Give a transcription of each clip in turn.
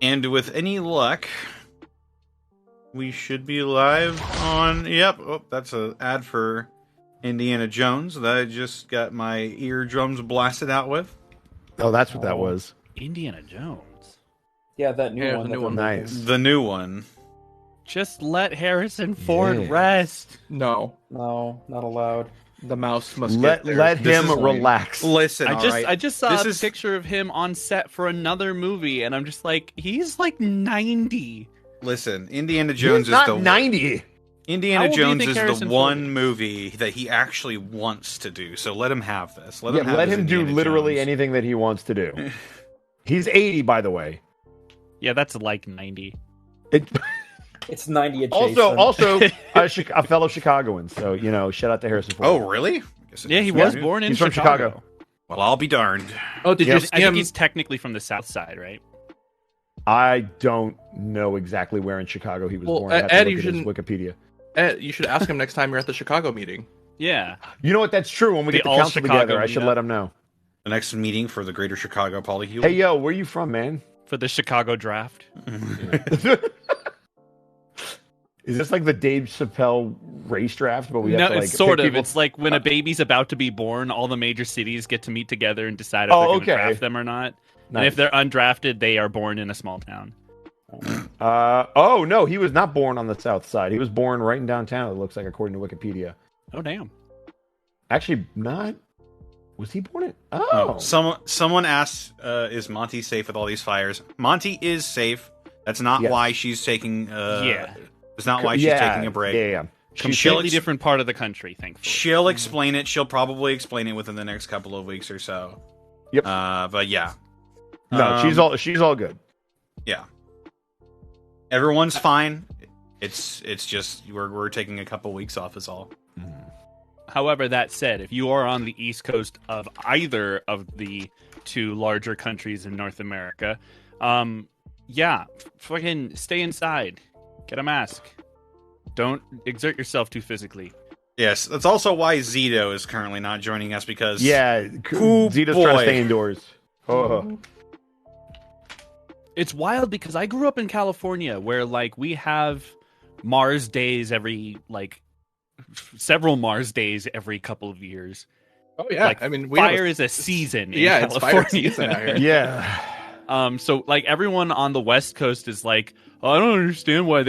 And with any luck, we should be live on... Yep, oh, that's an ad for Indiana Jones that I just got my eardrums blasted out with. Oh, that's what that was. Indiana Jones. Yeah, that new one. The new one. Nice. The new one. Just let Harrison Ford rest. No, No, not allowed. the mouse must Let get there. him relax. Listen, I just saw a This is- picture of him on set for another movie, and I'm just like, he's like 90. Listen, Indiana Jones He's is not the 90. Indiana How old do you Jones think is Harrison the Ford one is? movie that he actually wants to do. So let him have this. Let Let him do Indiana literally Jones. anything that he wants to do. He's 80, by the way. Yeah, that's like 90. It's 90 adjacent. Also a fellow Chicagoan. So, shout out to Harrison Ford. Oh, really? Yeah, he was born in He's from Chicago. Well, I'll be darned. Oh, did Yep. you see I think him? he's technically from the South Side, right? I don't know exactly where in Chicago he was Well, born. I have to Ed, look you at his shouldn't- Wikipedia. Ed, you should ask him next time you're at the Chicago meeting. Yeah. You know what? That's true. When we The get the all council Chicago together, I should meetup. let him know. The next meeting for the Greater Chicago Polycule. Hey, yo, where you from, man? For the Chicago draft. Is this like the Dave Chappelle race draft? But we have No, to, like, it's sort pick of. people- It's like when a baby's about to be born, all the major cities get to meet together and decide if Oh, they're going to okay. draft them or not. And Nice. if they're undrafted, they are born in a small town. Oh, no, he was not born on the south side. He was born right in downtown, it looks like, according to Wikipedia. Oh, damn. Actually, not. Was he born in? Oh. Someone asked, is Monty safe with all these fires? Monty is safe. That's not Yes. why she's taking... Yeah. It's not why she's taking a break. Yeah. She's She'll Completely different part of the country, thankfully. She'll explain it. She'll probably explain it within the next couple of weeks or so. Yep. But yeah. No, she's all good. Yeah. Everyone's fine. It's just we're taking a couple weeks off is all. However, that said, if you are on the east coast of either of the two larger countries in North America, fucking stay inside. Get a mask. Don't exert yourself too physically. Yes, that's also why Zito is currently not joining us because Zito's trying to stay indoors. Oh. It's wild because I grew up in California where like we have Mars days every several Mars days every couple of years. Oh yeah, Like, I mean, fire is a season in it's fire California. season out here. Yeah. So like everyone on the West Coast is like, I don't understand why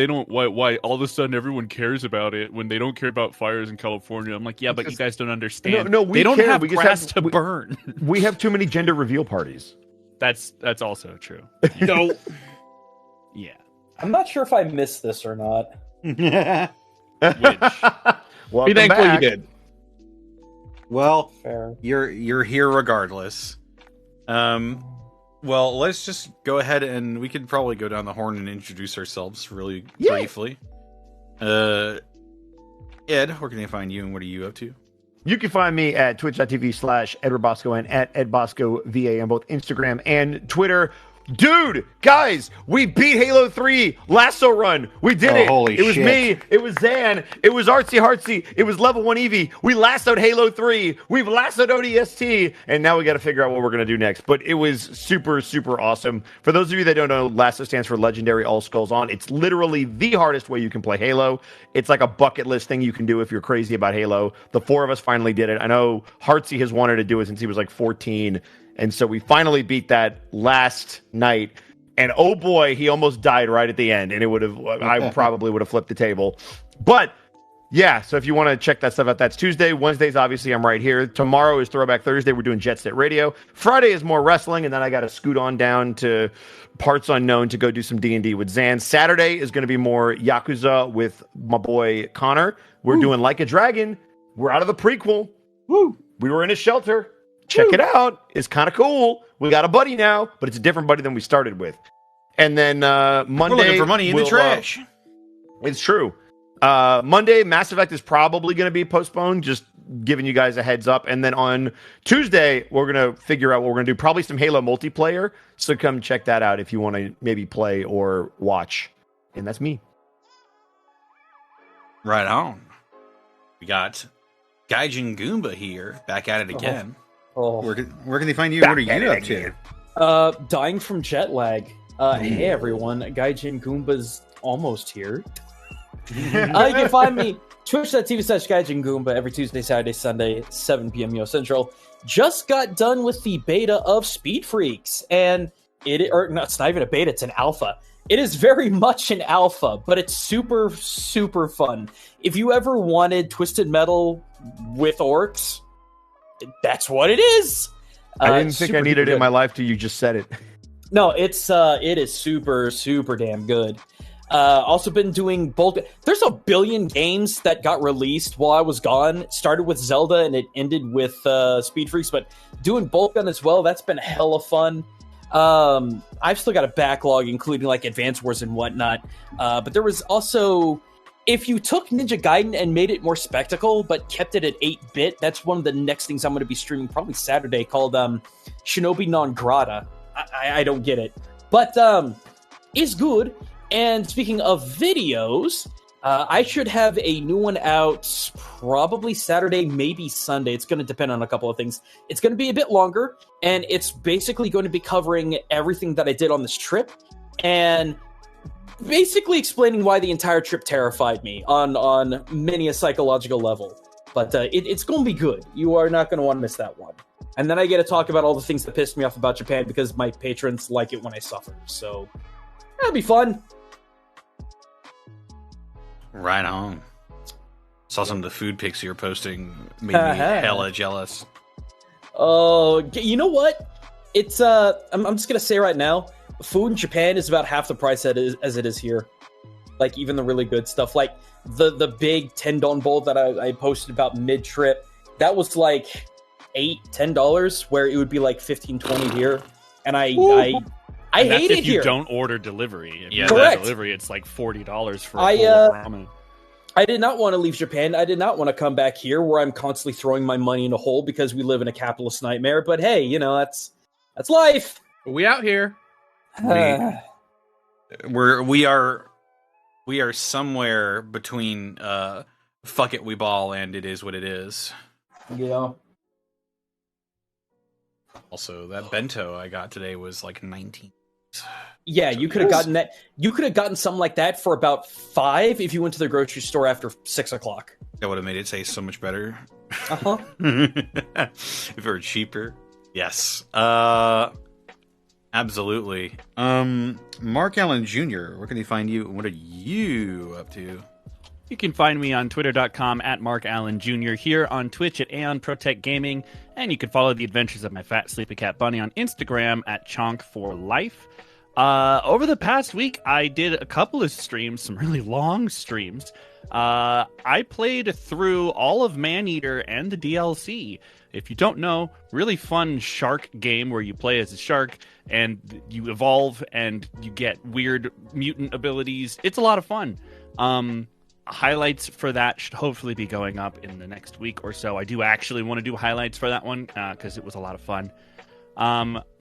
why all of a sudden everyone cares about it when they don't care about fires in California. I'm like, yeah, but you guys don't understand. No, we they don't care. have We just grass have- to we- burn. We have too many gender reveal parties. That's also true. No. Yeah. I'm not sure if I missed this or not. Which Be Welcome thankful back. you did. Well, Fair. you're here regardless. Well, let's just go ahead and we could probably go down the horn and introduce ourselves really briefly. Ed, where can they find you and what are you up to? You can find me at twitch.tv/Edward Bosco and at Ed Bosco VA on both Instagram and Twitter. Dude, guys, we beat Halo 3 Lasso Run. We did it. Holy it was shit. me. It was Zan. It was Artsy Hartsy. It was Level 1 Eevee. We lassoed Halo 3. We've lassoed ODST. And now we got to figure out what we're going to do next. But it was super, super awesome. For those of you that don't know, Lasso stands for Legendary All Skulls On. It's literally the hardest way you can play Halo. It's like a bucket list thing you can do if you're crazy about Halo. The four of us finally did it. I know Hartsy has wanted to do it since he was like 14. And so we finally beat that last night. And oh boy, he almost died right at the end. And I probably would have flipped the table. But yeah, so if you want to check that stuff out, that's Tuesday. Wednesdays, obviously, I'm right here. Tomorrow is Throwback Thursday. We're doing Jet Set Radio. Friday is more wrestling. And then I got to scoot on down to Parts Unknown to go do some D&D with Zan. Saturday is going to be more Yakuza with my boy Connor. We're doing Like a Dragon. We're out of the prequel. Woo! We were in a shelter. Check it out. It's kind of cool. We got a buddy now, but it's a different buddy than we started with. And then Monday... We're looking for money in the trash. It's true. Monday, Mass Effect is probably going to be postponed, just giving you guys a heads up. And then on Tuesday, we're going to figure out what we're going to do. Probably some Halo multiplayer. So come check that out if you want to maybe play or watch. And that's me. Right on. We got Gaijin Goomba here, back at it again. Oh. Where can they find you? What are you up to? Dying from jet lag. Hey everyone, Gaijin Goomba's almost here. You can find me twitch.tv/Gaijin Goomba every Tuesday, Saturday, Sunday, 7 p.m. US Central. Just got done with the beta of Speed Freaks, and it's not even a beta, it's an alpha. It is very much an alpha, but it's super, super fun. If you ever wanted Twisted Metal with orcs, that's what it is. I didn't think I needed it in my life till you just said it. No, it is super, super damn good. Also been doing bulk. There's a billion games that got released while I was gone. It started with Zelda and it ended with Speed Freaks, but doing bulk gun as well, that's been hella fun. I've still got a backlog, including like Advance Wars and whatnot. But there was also, if you took Ninja Gaiden and made it more spectacle, but kept it at 8-bit, that's one of the next things I'm going to be streaming probably Saturday, called Shinobi Non Grata. I don't get it, but is good. And speaking of videos, I should have a new one out probably Saturday, maybe Sunday. It's going to depend on a couple of things. It's going to be a bit longer, and it's basically going to be covering everything that I did on this trip, and basically explaining why the entire trip terrified me on many a psychological level. But it's going to be good. You are not going to want to miss that one. And then I get to talk about all the things that pissed me off about Japan because my patrons like it when I suffer. So that'll be fun. Right on. Saw some of the food pics you were posting. Made me hella jealous. Oh, you know what? It's I'm just gonna say right now, food in Japan is about half the price as it is here. Like even the really good stuff, like the big tendon bowl that I posted about mid trip, that was like $8-10, where it would be like 15-20 here, and I hate it if here. You don't order delivery. If you Correct. order delivery, it's like $40 for a bowl of ramen. I did not want to leave Japan. I did not want to come back here where I'm constantly throwing my money in a hole because we live in a capitalist nightmare. But hey, you know, that's life. We out here. We are somewhere between fuck it we ball and it is what it is. Yeah. Also, that bento I got today was like 19. Yeah, you could have gotten that. You could have gotten something like that for about $5 if you went to the grocery store after 6 o'clock. That would have made it taste so much better. Uh-huh. If it were cheaper. Yes. Absolutely. Mark Allen Jr., where can he find you? What are you up to? You can find me on twitter.com at Mark Allen Jr., here on Twitch at Aeon Protect Gaming, and you can follow the adventures of my fat sleepy cat bunny on Instagram at Chonk4Life. Over the past week, I did a couple of streams, some really long streams. I played through all of Maneater and the DLC. If you don't know, really fun shark game where you play as a shark and you evolve and you get weird mutant abilities. It's a lot of fun. Highlights for that should hopefully be going up in the next week or so. I do actually want to do highlights for that one because it was a lot of fun.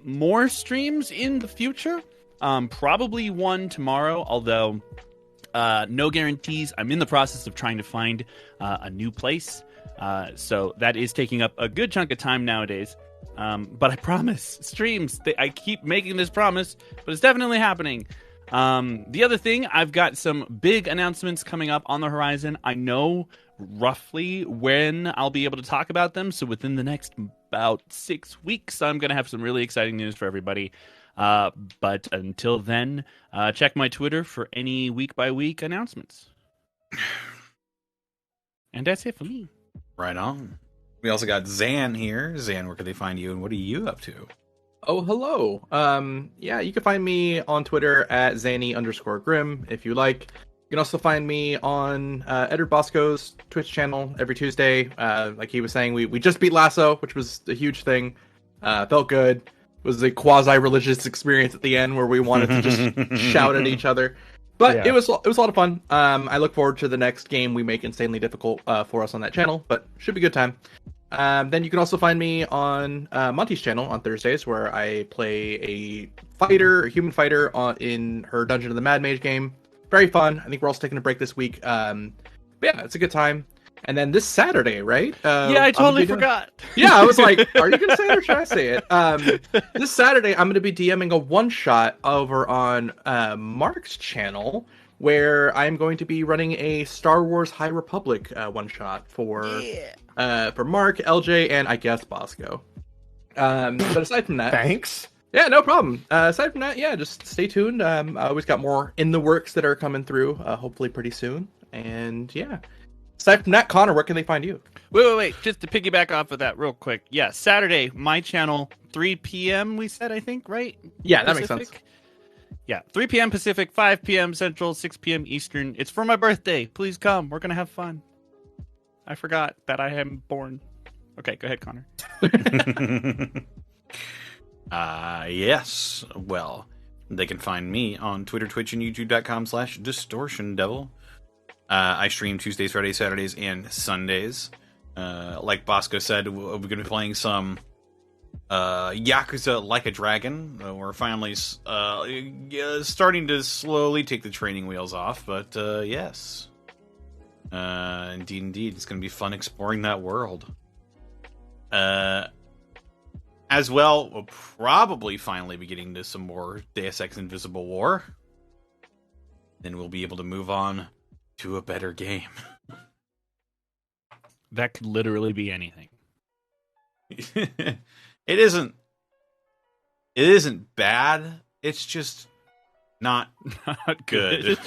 More streams in the future. Probably one tomorrow, although no guarantees. I'm in the process of trying to find a new place. So that is taking up a good chunk of time nowadays. But I promise, streams, I keep making this promise, but it's definitely happening. The other thing, I've got some big announcements coming up on the horizon. I know roughly when I'll be able to talk about them. So within the next about 6 weeks, I'm going to have some really exciting news for everybody. But until then, check my Twitter for any week-by-week announcements. And that's it for me. Right on. We also got Zan here. Zan, where can they find you, and what are you up to? Oh, hello. Yeah, you can find me on Twitter at Zanny_Grim if you like. You can also find me on Edward Bosco's Twitch channel every Tuesday. Like he was saying, we just beat Lasso, which was a huge thing. Felt good. It was a quasi-religious experience at the end where we wanted to just shout at each other. But Yeah. it was a lot of fun. I look forward to the next game we make insanely difficult for us on that channel, but should be a good time. Then you can also find me on Monty's channel on Thursdays, where I play a human fighter in her Dungeon of the Mad Mage game. Very fun. I think we're also taking a break this week. But yeah, it's a good time. And then this Saturday, right? Yeah, I I'm gonna totally be doing- forgot. Yeah, I was like, are you going to say it or should I say it? This Saturday, I'm going to be DMing a one-shot over on Mark's channel, where I'm going to be running a Star Wars High Republic one-shot for Mark, LJ, and I guess Bosco. But aside from that... Thanks. Yeah, no problem. Aside from that, yeah, just stay tuned. I always got more in the works that are coming through, hopefully pretty soon. And yeah. Aside from that, Connor, where can they find you? Wait. Just to piggyback off of that real quick. Yeah, Saturday, my channel, 3 p.m. we said, I think, right? Yeah, that makes sense. Pacific? Yeah, 3 p.m. Pacific, 5 p.m. Central, 6 p.m. Eastern. It's for my birthday. Please come. We're going to have fun. I forgot that I am born. Okay, go ahead, Connor. Yes. Well, they can find me on Twitter, Twitch, and YouTube.com/DistortionDevil. I stream Tuesdays, Fridays, Saturdays, and Sundays. Like Bosco said, we're going to be playing some Yakuza Like a Dragon. We're finally starting to slowly take the training wheels off, but yes. Indeed. It's going to be fun exploring that world. As well, we'll probably finally be getting to some more Deus Ex Invisible War. Then we'll be able to move on to a better game. That could literally be anything. It isn't bad. It's just not good.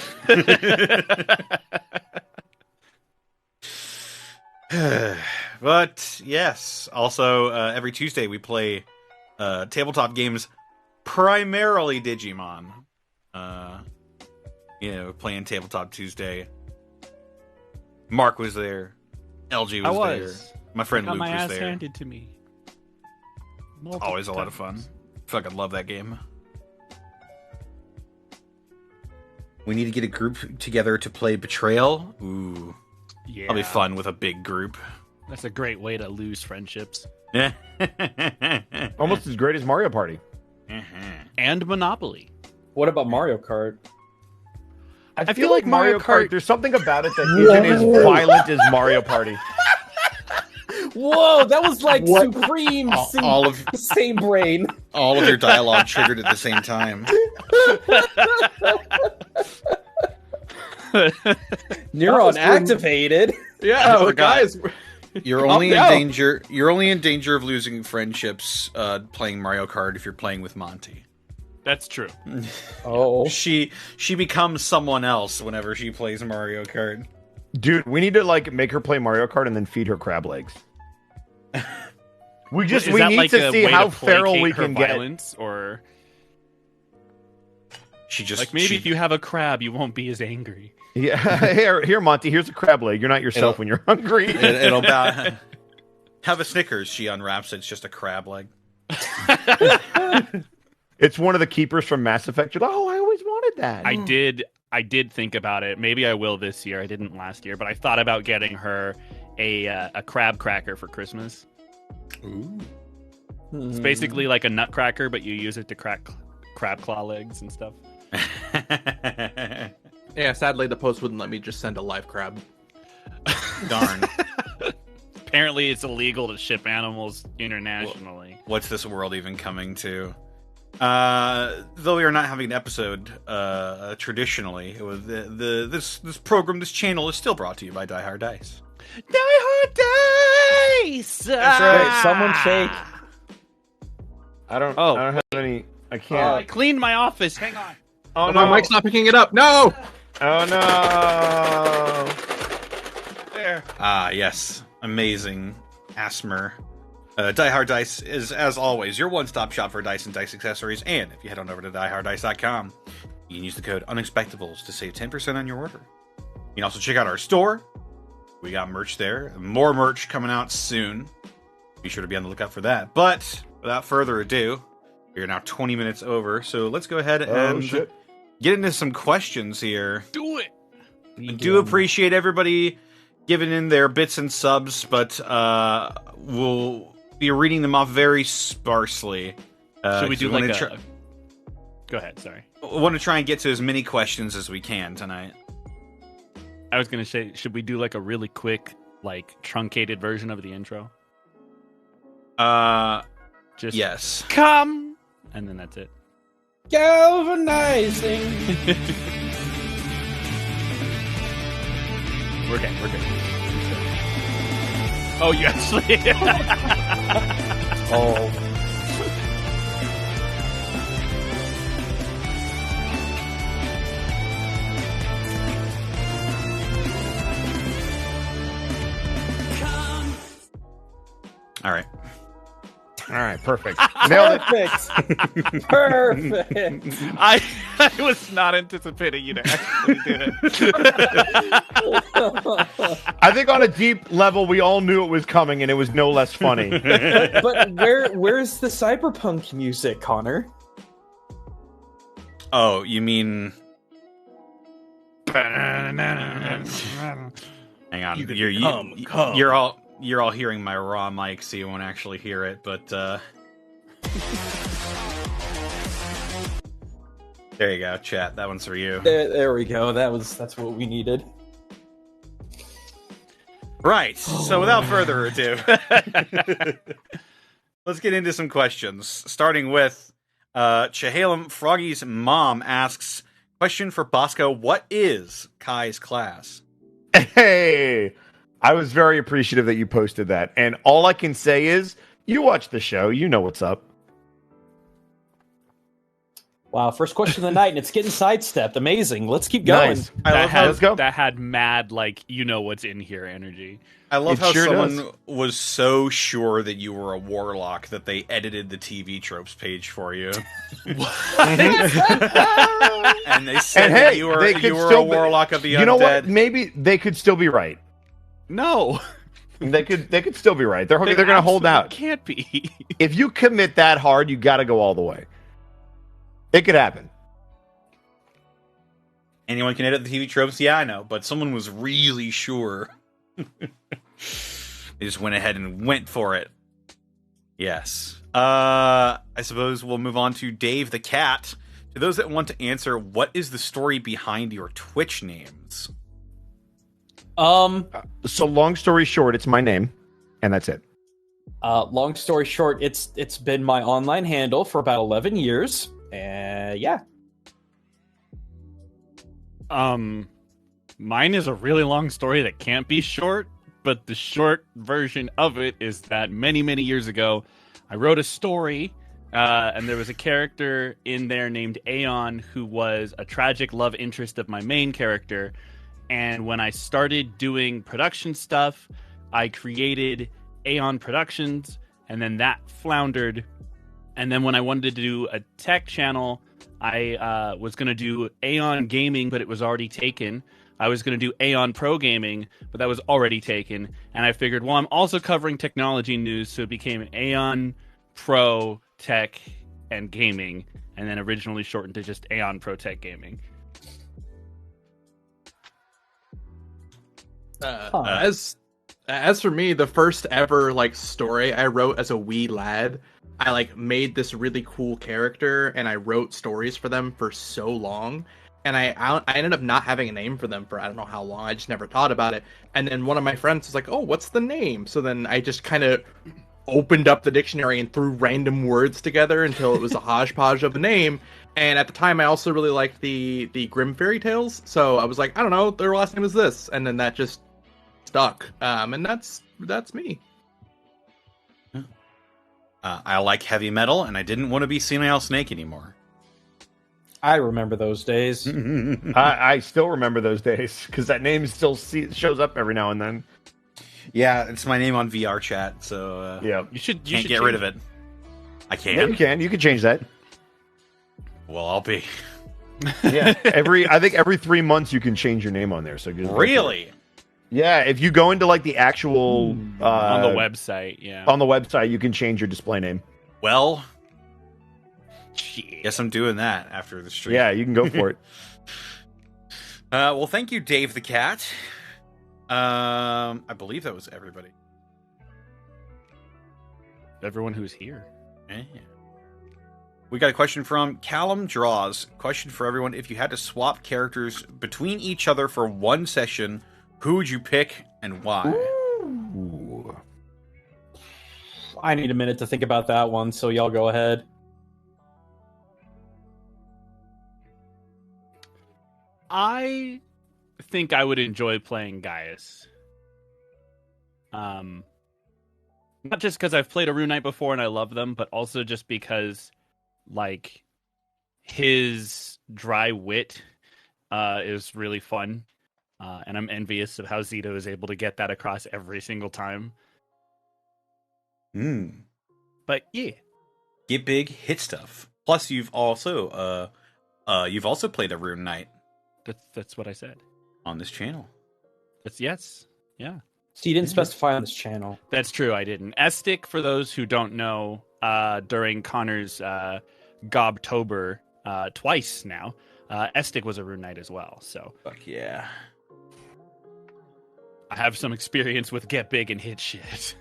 But yes, also every Tuesday we play tabletop games, primarily Digimon. We're playing Tabletop Tuesday. Mark was there. LG was there. My friend Luke my was ass there. handed to me. Multiple Always a lot of fun. times. Fucking love that game. We need to get a group together to play Betrayal. Ooh. Yeah, That'll be fun with a big group. That's a great way to lose friendships. Almost as great as Mario Party. And Monopoly. What about Mario Kart? I feel like Mario Kart, there's something about it that isn't as violent as Mario Party. Whoa, that was like supreme all of same brain. all of your dialogue triggered at the same time. Neuron activated. Yeah, guys. You're only in danger. You're only in danger of losing friendships playing Mario Kart if you're playing with Monty. That's true. Oh, She becomes someone else whenever she plays Mario Kart. Dude, we need to make her play Mario Kart and then feed her crab legs. We Is need that to like a see way how to feral we placate her can get. violence, or She just like maybe if you have a crab, you won't be as angry. Yeah, here, Monty. Here's a crab leg. You're not yourself when you're hungry. it'll have a Snickers. She unwraps it. It's just a crab leg. It's one of the keepers from Mass Effect. You're like, oh, I always wanted that. I did think about it. Maybe I will this year. I didn't last year, but I thought about getting her a crab cracker for Christmas. Ooh. It's basically like a nutcracker, but you use it to crack crab claw legs and stuff. Yeah, sadly, the post wouldn't let me just send a live crab. Darn. Apparently, it's illegal to ship animals internationally. What's this world even coming to? Though we are not having an episode traditionally, it was this program, this channel is still brought to you by Die Hard Dice. Die Hard Dice! That's right. Someone shake. I don't have any. I I can't. cleaned my office. Hang on. Oh, My mic's not picking it up. No! Oh no! There. Ah, yes. Amazing. Asmer. Die Hard Dice is, as always, your one-stop shop for dice and dice accessories. And if you head on over to dieharddice.com, you can use the code Unexpectables to save 10% on your order. You can also check out our store. We got merch there. More merch coming out soon. Be sure to be on the lookout for that. But without further ado, we are now 20 minutes over. So let's go ahead and get into some questions here. Do it. I do appreciate everybody giving in their bits and subs, but we'll be reading them off very sparsely. Should we do wanna like a... Go ahead, sorry. We want to try and get to as many questions as we can tonight. I was going to say, should we do like a really quick like truncated version of the intro? Just Yes. come, and then that's it. Galvanizing. We're good. We're good. Oh, you actually. Oh. All right. All right, perfect. Nailed it. Perfect. Perfect. I was not anticipating you to actually do it. I think on a deep level, we all knew it was coming, and it was no less funny. But where's the cyberpunk music, Connor? Oh, you mean? Hang on. You're all hearing my raw mic, so you won't actually hear it. But there you go, chat. That one's for you. There we go. That's what we needed. Right. So without further ado, let's get into some questions. Starting with Chehalem Froggy's mom asks, question for Bosco, what is Kai's class? Hey, I was very appreciative that you posted that. And all I can say is, you watch the show, you know what's up. Wow, first question of the night, and it's getting sidestepped. Amazing. Let's keep going. Nice. Let's go. go. That had mad, like, you know what's in here energy. I love It how sure someone does. was so sure that you were a warlock that they edited the TV tropes page for you. And they said And that hey, you were they could a still be- warlock of the You undead. know what? Maybe they could still be right. No. They could still be right. They're going to hold out. Can't be. If you commit that hard, you got to go all the way. It could happen. Anyone can edit the TV tropes? Yeah, I know. But someone was really sure. They just went ahead and went for it. Yes. I suppose we'll move on to Dave the Cat. To those that want to answer, what is the story behind your Twitch names? So long story short, it's my name, and that's it. Long story short, it's been my online handle for about 11 years. Yeah. Mine is a really long story that can't be short, but the short version of it is that many, many years ago, I wrote a story, and there was a character in there named Aeon who was a tragic love interest of my main character. And when I started doing production stuff, I created Aeon Productions, and then that floundered. And then when I wanted to do a tech channel, I was going to do Aeon Gaming, but it was already taken. I was going to do Aeon Pro Gaming, but that was already taken. And I figured, well, I'm also covering technology news, so it became Aeon Pro Tech and Gaming, and then originally shortened to just Aeon Pro Tech Gaming. As for me, the first ever like story I wrote as a wee lad, I like made this really cool character and I wrote stories for them for so long, and I ended up not having a name for them for I don't know how long. I just never thought about it. And then one of my friends was like, "Oh, what's the name?" So then I just kind of opened up the dictionary and threw random words together until it was a hodgepodge of a name. And at the time, I also really liked the Grimm fairy tales, so I was like, I don't know, their last name is this, and then that just stuck. And that's me. I like heavy metal, and I didn't want to be Senile Snake anymore. I remember those days. I still remember those days because that name still shows up every now and then. Yeah, it's my name on VR chat, so Yeah, You should can't get rid of it. I can. yeah, you can. You can change that. Well, I'll be. Yeah, I think every 3 months you can change your name on there. So just go for it. Really? Yeah, if you go into like the actual on the website. Yeah. on the website, you can change your display name. Well, Yeah. guess I'm doing that after the stream. Yeah, you can go for it. Well, thank you, Dave the Cat. I believe that was everybody. Everyone who's here. Yeah. We got a question from Callum Draws. Question for everyone. If you had to swap characters between each other for one session, who would you pick and why? Ooh. I need a minute to think about that one, so y'all go ahead. I think I would enjoy playing Gaius. Not just because I've played a Rune Knight before and I love them, but also just because, like, his dry wit is really fun, and I'm envious of how Zito is able to get that across every single time. But yeah, Get big, hit stuff. Plus, you've also played a Rune Knight that's what I said. on this channel. That's yes, yeah. So you didn't specify on this channel. That's true, I didn't. Estic, for those who don't know, during Connor's Gobtober twice now, Estic was a Rune Knight as well. So Fuck yeah. I have some experience with get big and hit shit.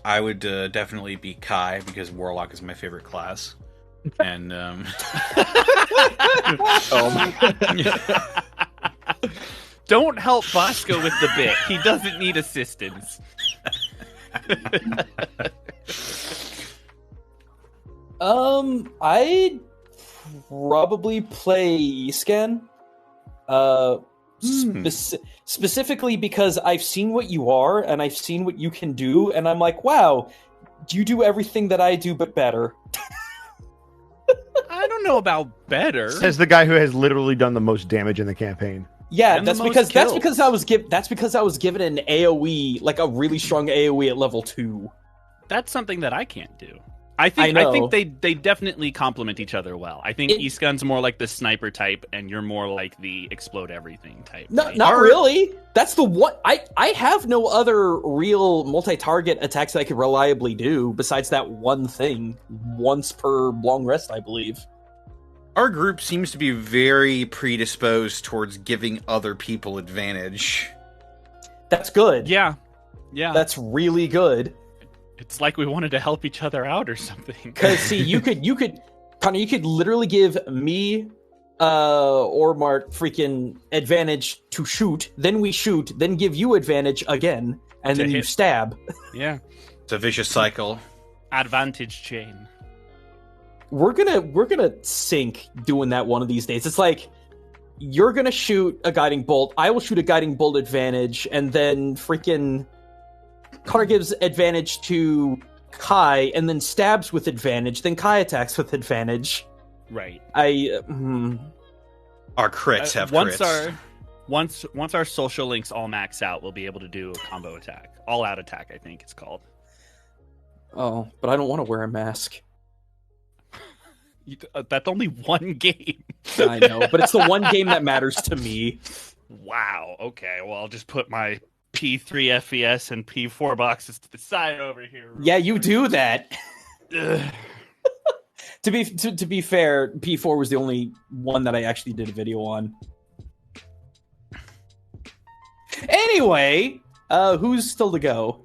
I would definitely be Kai because Warlock is my favorite class. And Don't help Bosco with the bit. He doesn't need assistance. I'd probably play Isken. Specifically because I've seen what you are and I've seen what you can do, and I'm like, wow, you do everything that I do but better. I don't know about better. Says the guy who has literally done the most damage in the campaign. Yeah, And that's the most because kills. I was given an AoE, like a really strong AoE at level 2. That's something that I can't do. I think they definitely complement each other well. I think Iskan's more like the sniper type, and you're more like the explode everything type. No, right? not really. That's the one. I have no other real multi-target attacks that I could reliably do besides that one thing once per long rest, I believe. our group seems to be very predisposed towards giving other people advantage. That's good. Yeah. That's really good. It's like we wanted to help each other out or something. Because see, you could, Connor, you could literally give me or Mark freaking advantage to shoot, then we shoot, then give you advantage again, and then you hit. stab. Yeah. It's a vicious cycle. Advantage chain. We're gonna sink doing that one of these days. It's like you're gonna shoot a guiding bolt, I will shoot a guiding bolt advantage, and then freaking Connor gives advantage to Kai, and then stabs with advantage. Then Kai attacks with advantage. Right. Our crits have once crits. once our social links all max out, we'll be able to do a combo attack, all out attack. I think it's called. Oh, but I don't want to wear a mask. That's only one game. I know, but it's the one game that matters to me. Wow. Okay. Well, I'll just put my P3 FES and P4 boxes to the side over here. Yeah, you do that. To be fair, P4 was the only one that I actually did a video on. Anyway, who's still to go?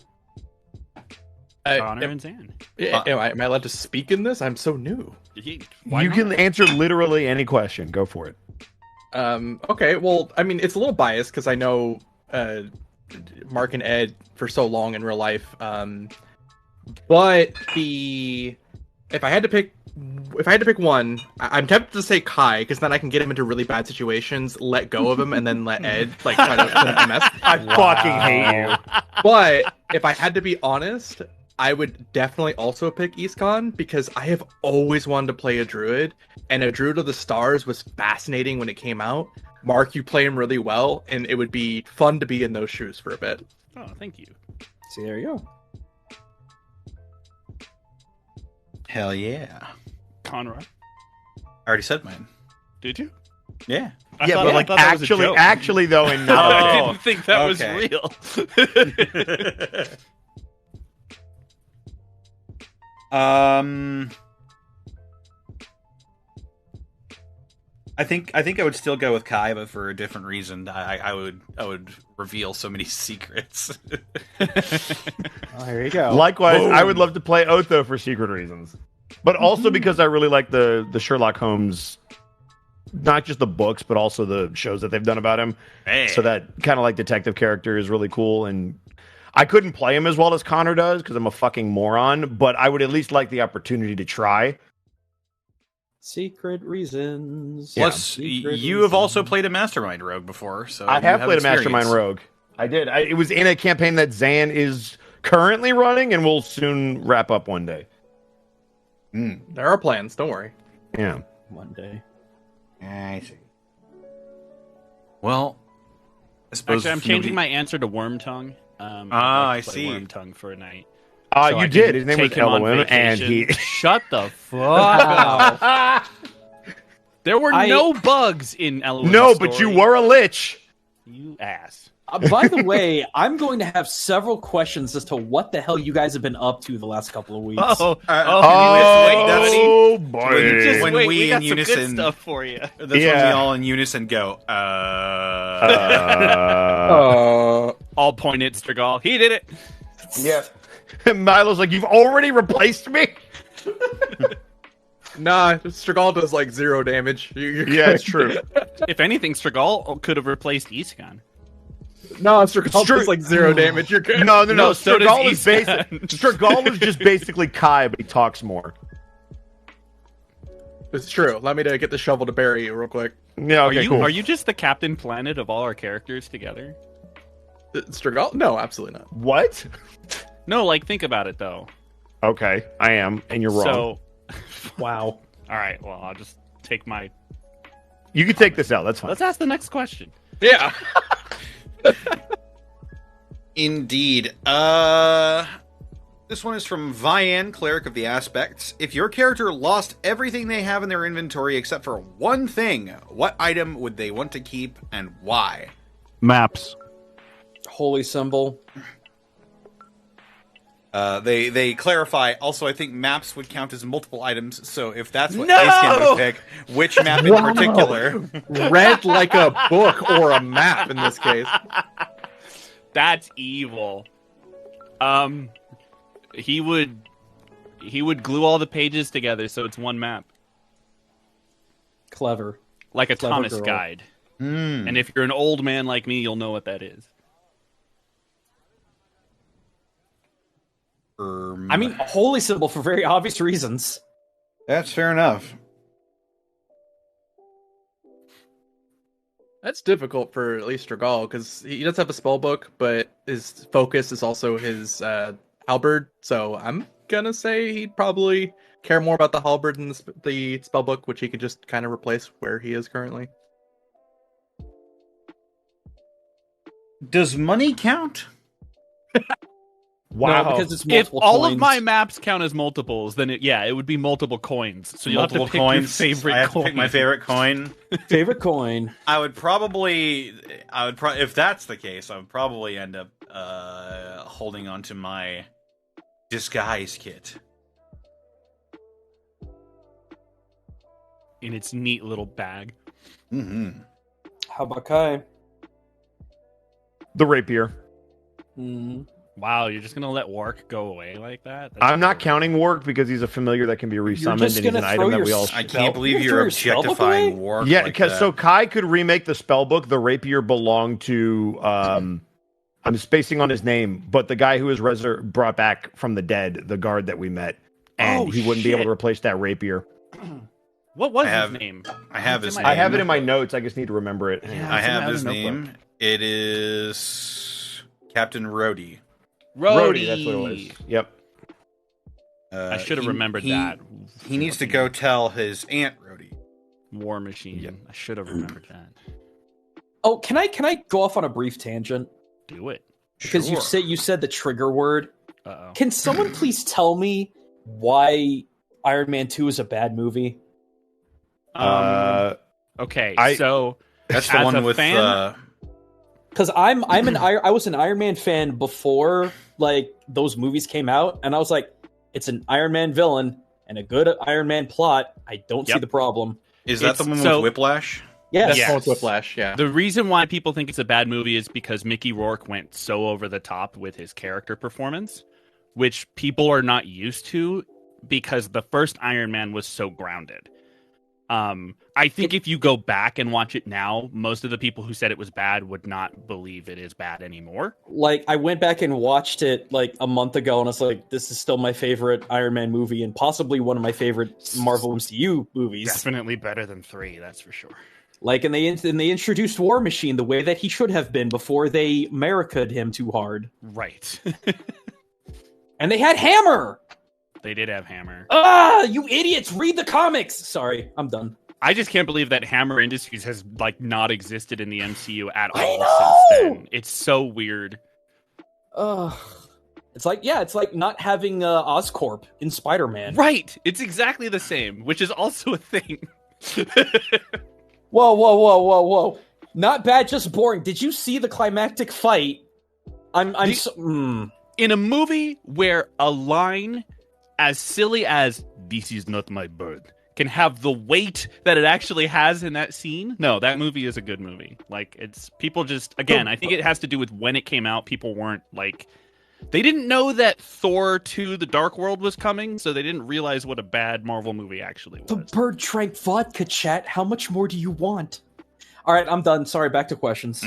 Connor and Zan. Am I allowed to speak in this? I'm so new. Why You not? can answer literally any question. Go for it. Okay, well, I mean, it's a little biased because I know Mark and Ed for so long in real life. But if I had to pick one, I'm tempted to say Kai because then I can get him into really bad situations, let go of him, and then let Ed like try to put him in a mess. I fucking hate you. But if I had to be honest, I would definitely also pick Iskan because I have always wanted to play a druid, and a Druid of the Stars was fascinating when it came out. Mark, you play him really well, and it would be fun to be in those shoes for a bit. Oh, thank you. See, there you go. Hell yeah. Conrad. I already said mine. Did you? Yeah. Yeah, but like thought that was a joke. actually though, and I not. didn't think that was okay. real. I think I would still go with Kai, but for a different reason. I would reveal so many secrets. Oh, here you go. Likewise, Boom. I would love to play Otho for secret reasons. but also because I really like the Sherlock Holmes, not just the books, but also the shows that they've done about him. Hey. So that kind of like detective character is really cool. And I couldn't play him as well as Connor does because I'm a fucking moron, but I would at least like the opportunity to try. Secret reasons. Plus, Secret you have also played a Mastermind Rogue before, so I have played a experience. Mastermind Rogue. I did. It was in a campaign that Zan is currently running and will soon wrap up one day. There are plans. Don't worry. Yeah. One day. I see. Well, I suppose Actually, I'm changing my answer to Worm Tongue. I play see. Worm Tongue for a night. You I did. can His name was take him on Elohim, and vacation. he. Shut the fuck up. There were no bugs in Elohim's No, story. but you were a lich. You ass. By the way, I'm going to have several questions as to what the hell you guys have been up to the last couple of weeks. Oh boy! Just when wait, we we got in some good unison- stuff for you. That's when we all in unison go, All point at Strigol. He did it. Yeah. Milo's like, you've already replaced me? Nah, Strigol does like 0 damage. You're Yeah, it's true. If anything, Strigol could have replaced Isegan. No, Strigol does like 0 damage. You're good. No. No, so does Strigol is Isegan. Strigol is just basically Kai, but he talks more. It's true. Allow me to get the shovel to bury you real quick. Yeah, okay, cool. Are you just the Captain Planet of all our characters together? Strigol? No, absolutely not. What? No, like think about it though. Okay, I am, and you're wrong. So, Wow. all right. Well, I'll just take my. You can take this out. That's fine. Let's ask the next question. Yeah. Indeed. This one is from Vian, Cleric of the Aspects. If your character lost everything they have in their inventory except for one thing, what item would they want to keep and why? Maps. Holy symbol. They clarify. Also, I think maps would count as multiple items. So if that's what No! Aiskin would pick, which map in particular? Read like a book or a map in this case. That's evil. He would glue all the pages together so it's one map, Clever. like a Clever Thomas girl. guide. And if you're an old man like me, you'll know what that is. I mean, a holy symbol for very obvious reasons. That's fair enough. That's difficult for at least Strigol, because he does have a spell book, but his focus is also his halberd. So I'm gonna say he'd probably care more about the halberd than the spell book, which he could just kind of replace where he is currently. Does money count? Wow. No, because it's If multiple all coins. of my maps count as multiples, then it would be multiple coins. So you'll Multiple have to pick coins. your favorite I have coin. to pick my favorite coin. Favorite coin. I would probably, if that's the case, I would probably end up holding on to my disguise kit. in its neat little bag. Mm-hmm. How about Kai? The rapier. Mm. Wow, you're just gonna let Wark go away like that? That's I'm not cool. counting Wark because he's a familiar that can be resummoned, just and he's gonna an throw item that your we all. I Spell- can't believe you you're threw your spellbook objectifying away? Wark. Yeah, like because that. so Kai could remake the spell book. The rapier belonged to I'm spacing on his name, but the guy who was brought back from the dead, the guard that we met, and Oh, he wouldn't be able shit. to replace that rapier. What was I have- his name? I have his It's in name. I have it in my notes. I just need to remember it. Yeah. I it's in have my his other name. notebook. It is Captain Rhodey. Rhodey, that's what it was. Yep. I should have remembered he, that. He needs to go tell his aunt Rhodey. War Machine. Yep. I should have remembered that. Oh, can I go off on a brief tangent? Do it. Because Sure. you said the trigger word. Uh-oh. Can someone please tell me why Iron Man 2 is a bad movie? Okay, I- so That's the As one a with fan- Because I was an Iron Man fan before like those movies came out, and I was like, it's an Iron Man villain and a good Iron Man plot. I don't see Yep. the problem. is that the it's- one so- with Whiplash? Yes. That's Yes. Pulse Whiplash, yeah. the reason why people think it's a bad movie is because Mickey Rourke went so over the top with his character performance, which people are not used to because the first Iron Man was so grounded. I think if you go back and watch it now, most of the people who said it was bad would not believe it is bad anymore. Like, I went back and watched it like a month ago, and I was like, this is still my favorite Iron Man movie, and possibly one of my favorite Marvel MCU movies. Definitely better than 3, that's for sure. Like, and they introduced War Machine the way that he should have been before they America'd him too hard. Right. And they had Hammer! They did have Hammer. Ah, you idiots! Read the comics! Sorry, I'm done. I just can't believe that Hammer Industries has like not existed in the MCU at I all know! since then. It's so weird. It's like not having Oscorp in Spider-Man. Right. It's exactly the same, which is also a thing. Whoa. Not bad, just boring. Did you see the climactic fight? In a movie where a line as silly as "This is not my bird" can have the weight that it actually has in that scene. No, that movie is a good movie. Like, it's people just, again, I think it has to do with when it came out. People weren't like, they didn't know that Thor 2 The Dark World was coming, so they didn't realize what a bad Marvel movie actually was. The bird drank vodka, chat. How much more do you want? All right, I'm done. Sorry, back to questions.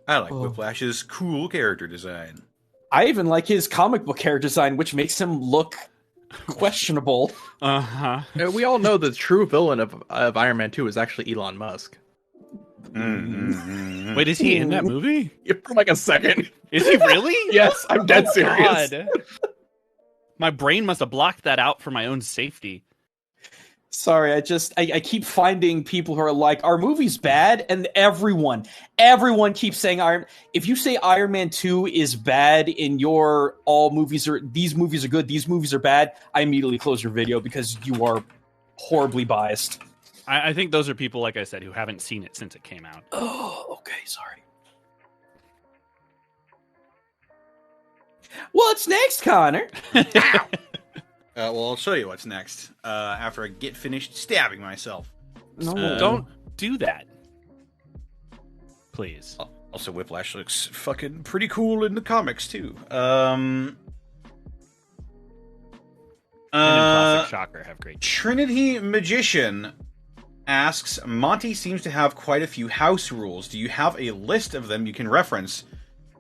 I like Whiplash's cool character design. I even like his comic book character design, which makes him look questionable. Uh-huh. We all know the true villain of Iron Man 2 is actually Elon Musk. Wait, is he in that movie? For like a second. Is he really? Yes, I'm dead serious. God. My brain must have blocked that out for my own safety. Sorry, I keep finding people who are like, "Our movie's bad," and everyone keeps saying if you say Iron Man 2 is bad in your these movies are good, these movies are bad, I immediately close your video because you are horribly biased. I think those are people, like I said, who haven't seen it since it came out. Oh, okay, sorry. What's next, Connor? Well, I'll show you what's next after I get finished stabbing myself. No, Don't do that. Please. Also, Whiplash looks fucking pretty cool in the comics, too. Classic Shocker have great. Trinity Magician asks, Monty seems to have quite a few house rules. Do you have a list of them you can reference?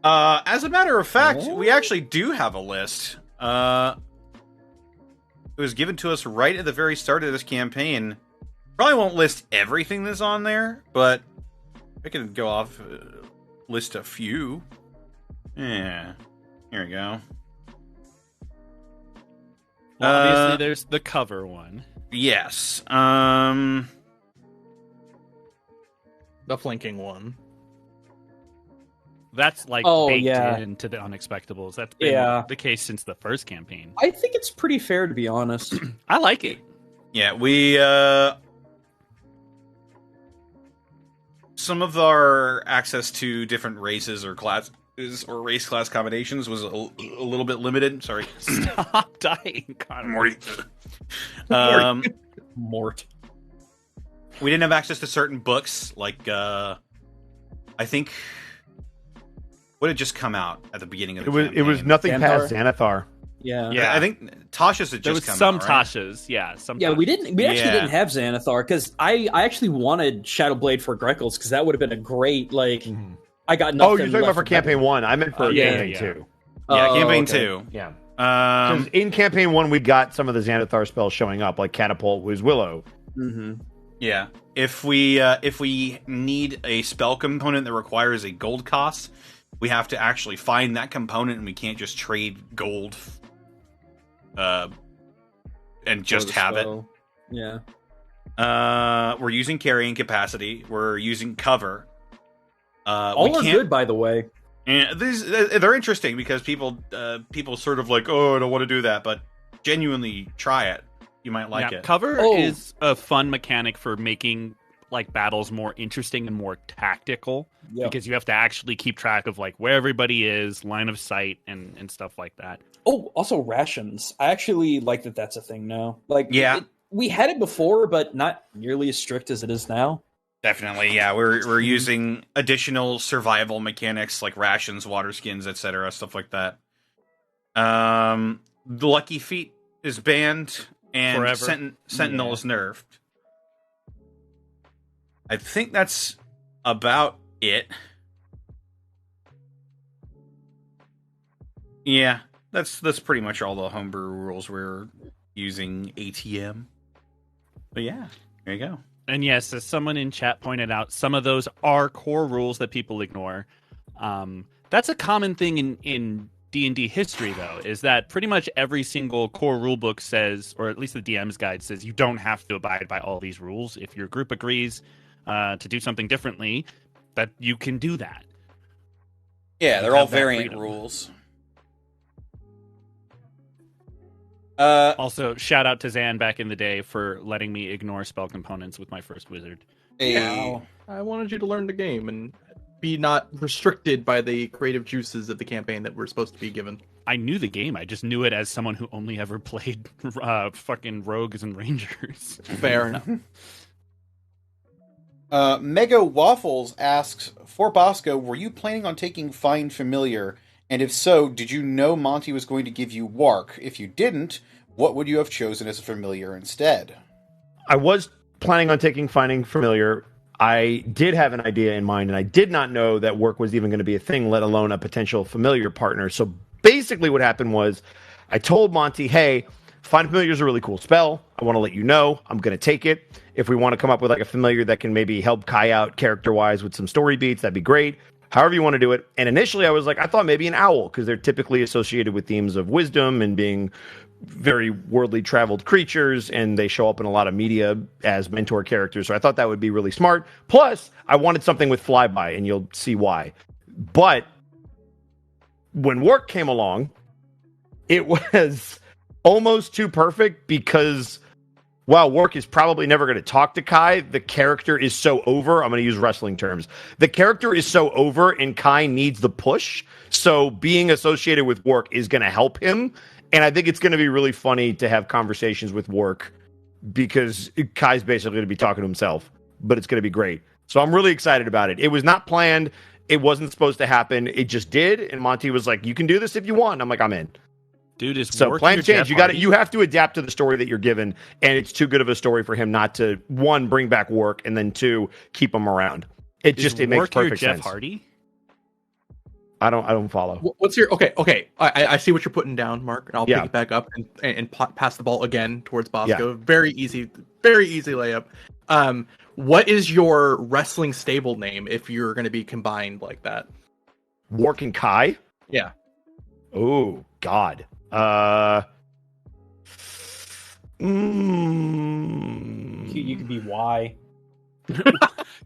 As a matter of fact, we actually do have a list. It was given to us right at the very start of this campaign. Probably won't list everything that's on there, but I can go off, list a few. Yeah. Here we go. Well, obviously, there's the cover one. Yes. The flanking one. That's like baked into the Unexpectables. That's been the case since the first campaign. I think it's pretty fair, to be honest. I like it. Yeah, we some of our access to different races or classes or race class combinations was a little bit limited. Sorry. Stop dying, Connor. Morty. Mort. We didn't have access to certain books, like I think what had just come out at the beginning of the campaign? It was nothing Xanathar? past Xanathar. Yeah, I think Tasha's had There just was come some out, right? Tashas, yeah. Some Yeah, we Tashas. actually didn't have Xanathar because I actually wanted Shadowblade for Greckles because that would have been a great I got nothing. Oh, you're talking about for left campaign 1. I meant for campaign yeah. 2. Yeah, campaign okay. 2. Yeah. 'Cause Um, in campaign 1, we got some of the Xanathar spells showing up, like Catapult was Willow. Mm-hmm. yeah. If we need a spell component that requires a gold cost, we have to actually find that component, and we can't just trade gold. And just have it. Yeah. We're using carrying capacity. We're using cover. All are good, by the way. And they're interesting because people sort of like, oh, I don't want to do that, but genuinely try it. You might like it. Cover is a fun mechanic for making like battles more interesting and more tactical because you have to actually keep track of like where everybody is, line of sight, and stuff like that. Oh, also rations. I actually like that that's a thing now. Like, we had it before, but not nearly as strict as it is now. Definitely, yeah. We're using additional survival mechanics like rations, water skins, etc., stuff like that. The Lucky Feet is banned, and Forever. Sentinel is nerfed. I think that's about it. Yeah, that's pretty much all the homebrew rules we're using ATM. But yeah, there you go. And yes, as someone in chat pointed out, some of those are core rules that people ignore. That's a common thing in D&D history, though, is that pretty much every single core rule book says, or at least the DM's guide says, you don't have to abide by all these rules. If your group agrees to do something differently, that you can do that. Yeah, they're all variant rules. Also, shout out to Zan back in the day for letting me ignore spell components with my first wizard. Yeah, I wanted you to learn the game and be not restricted by the creative juices of the campaign that we're supposed to be given. I knew the game. I just knew it as someone who only ever played fucking rogues and rangers. Fair enough. Mega Waffles asks, for Bosco, were you planning on taking Find Familiar? And if so, did you know Monty was going to give you Wark? If you didn't, what would you have chosen as a familiar instead? I was planning on taking Finding Familiar. I did have an idea in mind, and I did not know that work was even going to be a thing, let alone a potential familiar partner. So basically what happened was I told Monty, hey, Find Familiar is a really cool spell. I want to let you know. I'm going to take it. If we want to come up with like a familiar that can maybe help Kai out character-wise with some story beats, that'd be great. However you want to do it. And initially I was like, I thought maybe an owl, because they're typically associated with themes of wisdom and being very worldly traveled creatures, and they show up in a lot of media as mentor characters. So I thought that would be really smart. Plus, I wanted something with flyby, and you'll see why. But when work came along, it was almost too perfect, because while work is probably never going to talk to Kai, the character is so over. I'm going to use wrestling terms. The character is so over, and Kai needs the push. So being associated with work is going to help him. And I think it's going to be really funny to have conversations with work, because Kai's basically going to be talking to himself, but it's going to be great. So I'm really excited about it. It was not planned. It wasn't supposed to happen. It just did. And Monty was like, you can do this if you want. I'm like, I'm in. Dude, is so Work plan your change. Jeff You have to adapt to the story that you're given, and it's too good of a story for him not to, one, bring back work, and then two, keep him around. It makes perfect Jeff sense. Hardy? I don't follow. What's your okay? I see what you're putting down, Mark, and I'll pick it back up and pass the ball again towards Bosco. Yeah. Very easy layup. What is your wrestling stable name if you're going to be combined like that? Work and Kai? Yeah. Oh God. You could be Y.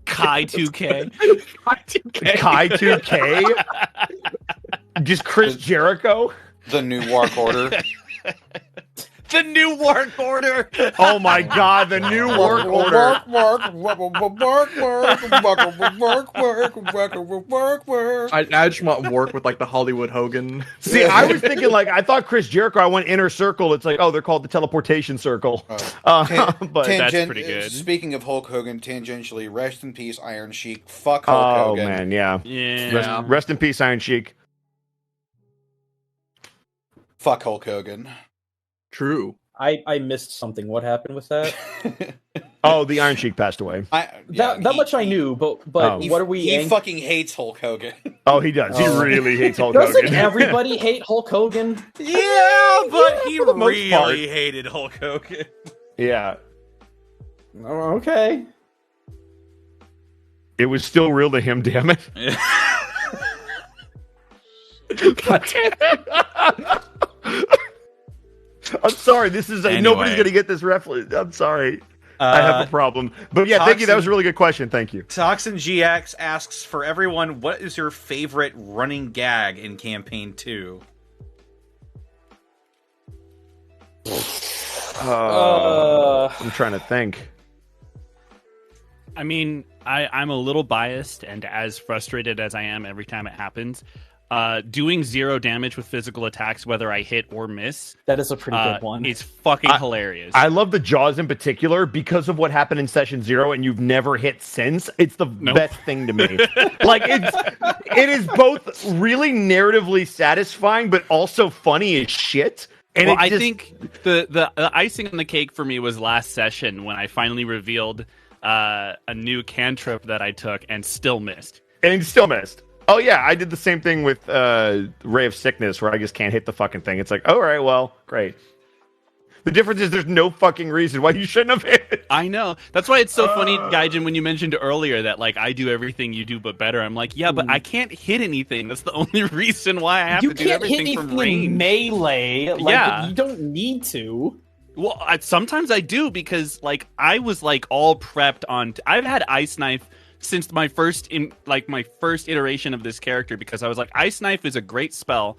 Kai 2K. Kai 2K? Just Chris Jericho? The new Wark Order. The new Wark Order. Oh my God, the new Wark Order. I just want work with like the Hollywood Hogan. See, I was thinking I thought Chris Jericho. I went Inner Circle. It's like, oh, they're called the Teleportation Circle. But that's pretty good. Speaking of Hulk Hogan, tangentially, rest in peace, Iron Sheik. Fuck Hulk Hogan. Oh man, yeah. Yeah. Rest in peace, Iron Sheik. Fuck Hulk Hogan. True. I missed something. What happened with that? Oh, the Iron Sheik passed away. That much I knew, but what are we? He fucking hates Hulk Hogan. Oh, he does. He really hates Hulk Doesn't Hogan. everybody hate Hulk Hogan? Yeah, but he For the most really part. hated Hulk Hogan. Yeah. Oh, okay. It was still real to him, damn it. I'm sorry. This is nobody's going to get this reference. I'm sorry. I have a problem. But yeah, thank you. That was a really good question. Thank you. Toxin GX asks, for everyone, what is your favorite running gag in Campaign 2? I'm trying to think. I mean, I'm a little biased, and as frustrated as I am every time it happens, doing 0 damage with physical attacks, whether I hit or miss. That is a pretty good one. It's fucking hilarious. I love the Jaws in particular because of what happened in session 0 and you've never hit since. It's the best thing to me. Like it is both really narratively satisfying, but also funny as shit. And I think the icing on the cake for me was last session when I finally revealed a new cantrip that I took and still missed. Oh yeah, I did the same thing with Ray of Sickness, where I just can't hit the fucking thing. It's like, all right, well, great. The difference is there's no fucking reason why you shouldn't have hit it. I know. That's why it's so funny, Gaijin, when you mentioned earlier that like I do everything you do but better. I'm like, yeah, but I can't hit anything. That's the only reason why I have to do everything from range. In melee. Like, you don't need to. Well, sometimes I do because like I was like all prepped on. I've had Ice Knife since my first iteration of this character because I was like, Ice Knife is a great spell,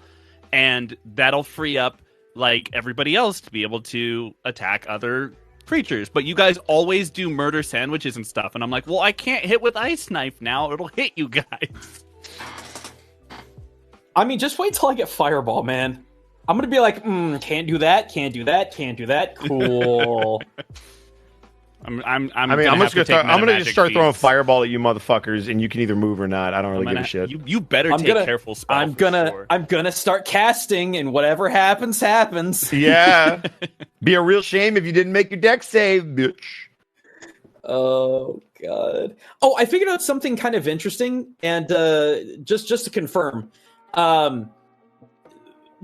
and that'll free up like everybody else to be able to attack other creatures. But you guys always do murder sandwiches and stuff, and I'm like, well, I can't hit with Ice Knife now. It'll hit you guys. I mean, just wait till I get Fireball, man. I'm gonna be like, can't do that, can't do that, can't do that. Cool. I'm just gonna start throwing Fireball at you motherfuckers, and you can either move or not. I don't really give a shit. You better take careful spells. I'm gonna start casting, and whatever happens, happens. Yeah, be a real shame if you didn't make your deck save, bitch. Oh god. Oh, I figured out something kind of interesting, and just to confirm,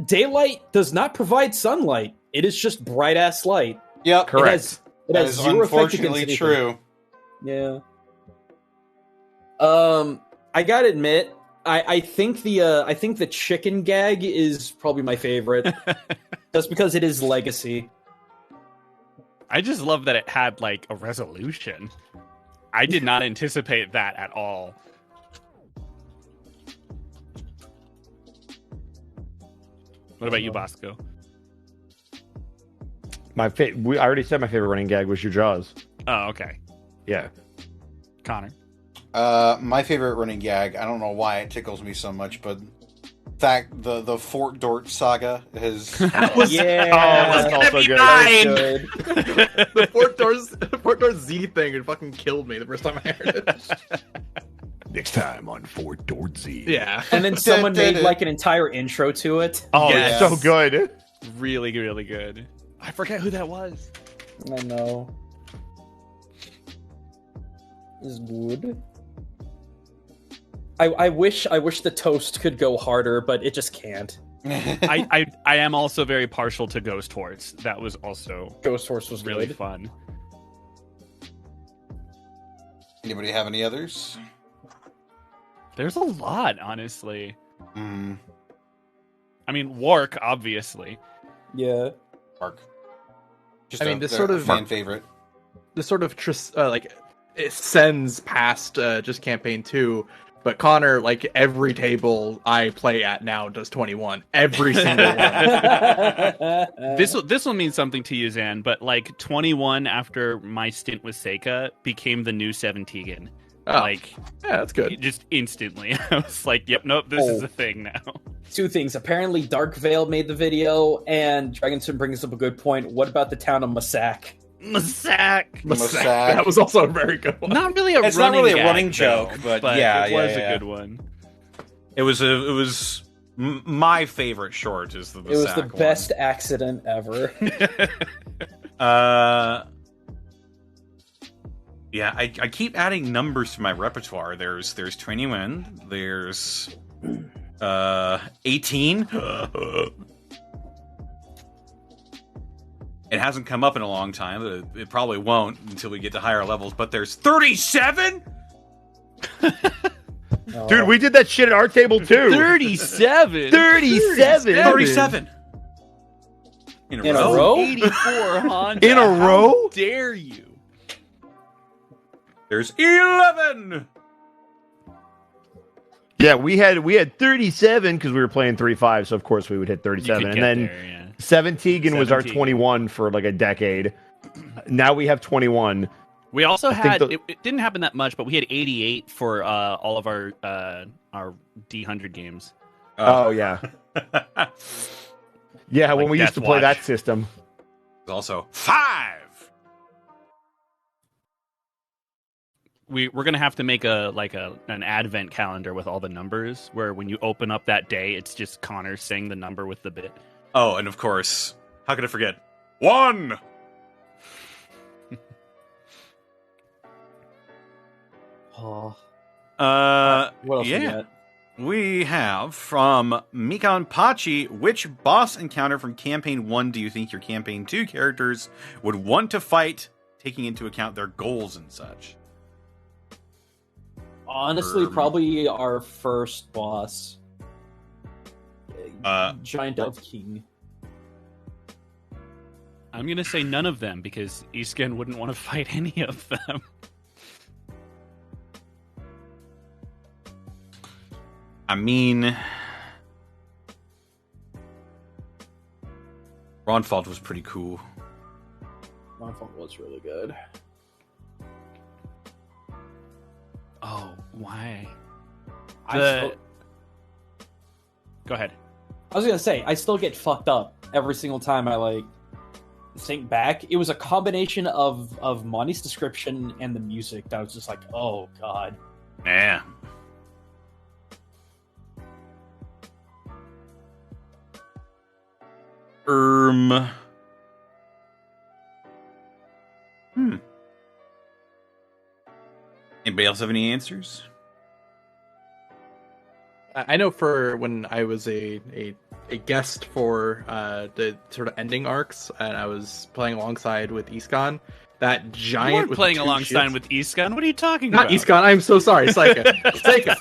daylight does not provide sunlight. It is just bright ass light. Yep, correct. It has zero unfortunately true. Yeah. I gotta admit, I think the chicken gag is probably my favorite, just because it is legacy. I just love that it had like a resolution. I did not anticipate that at all. What about you, Bosco? I already said my favorite running gag was your Jaws. Oh, okay. Yeah. Connor? My favorite running gag, I don't know why it tickles me so much, but the Fort Dort saga has... That was also good. The Fort Dort Z thing, it fucking killed me the first time I heard it. Next time on Fort Dort Z. Yeah. And then someone made like an entire intro to it. Oh, yes. It's so good. Really, really good. I forget who that was. I know. It's good. I wish the toast could go harder, but it just can't. I am also very partial to Ghost Horse. That was also Ghost Horse was really good. fun. Anybody have any others? There's a lot, honestly. Mm. I mean, Wark, obviously. Yeah. Wark. Just this sort of fan favorite. This sort of it sends past just campaign 2, but Connor, like every table I play at now does 21. Every single one. This will mean something to you, Zan, but like 21 after my stint with Seika became the new 17. Oh, like, yeah, that's good. Just instantly. I was like, yep, nope, this is a thing now. 2 things. Apparently, Dark Veil made the video, and Dragonson brings up a good point. What about the town of Massac? Massac. That was also a very good one. Not really a it's running not really a gag, running joke, though, but yeah, it was a good one. It was my favorite short. Is the Massac It was the one. best accident ever. Yeah, I keep adding numbers to my repertoire. There's 21. There's 18. It hasn't come up in a long time. It probably won't until we get to higher levels. But there's 37. Dude, we did that shit at our table too. 37. 37. In a row? 84, Honda. In a row? How dare you? There's 11. Yeah, we had 37 because we were playing 3-5, so of course we would hit 37. And then 17 was our 21 for like a decade. Now we have 21. We also had it didn't happen that much, but we had 88 for all of our D100 games. Oh yeah, yeah. Like when we used to play Death that system. Also 5. We're gonna have to make an advent calendar with all the numbers, where when you open up that day, it's just Connor saying the number with the bit. Oh, and of course, how could I forget? 1. Oh, Uh, what else we yeah. got? We have from Mikan Pachi, which boss encounter from Campaign 1 do you think your Campaign 2 characters would want to fight, taking into account their goals and such? Honestly, probably our first boss. Giant Dove King. I'm gonna say none of them because Isken wouldn't want to fight any of them. I mean, Ronfald was pretty cool. Ronfald was really good. Oh, why? I Go ahead. was gonna say, I still get fucked up every single time I think back. It was a combination of Monty's description and the music that was just like, oh god. Yeah. Anybody else have any answers? I know for when I was a guest for the sort of ending arcs, and I was playing alongside with Iskan, that giant. You weren't with playing the two alongside shields- with Iskan. What are you talking Not about? Iskan. I'm so sorry, Saika. Saika.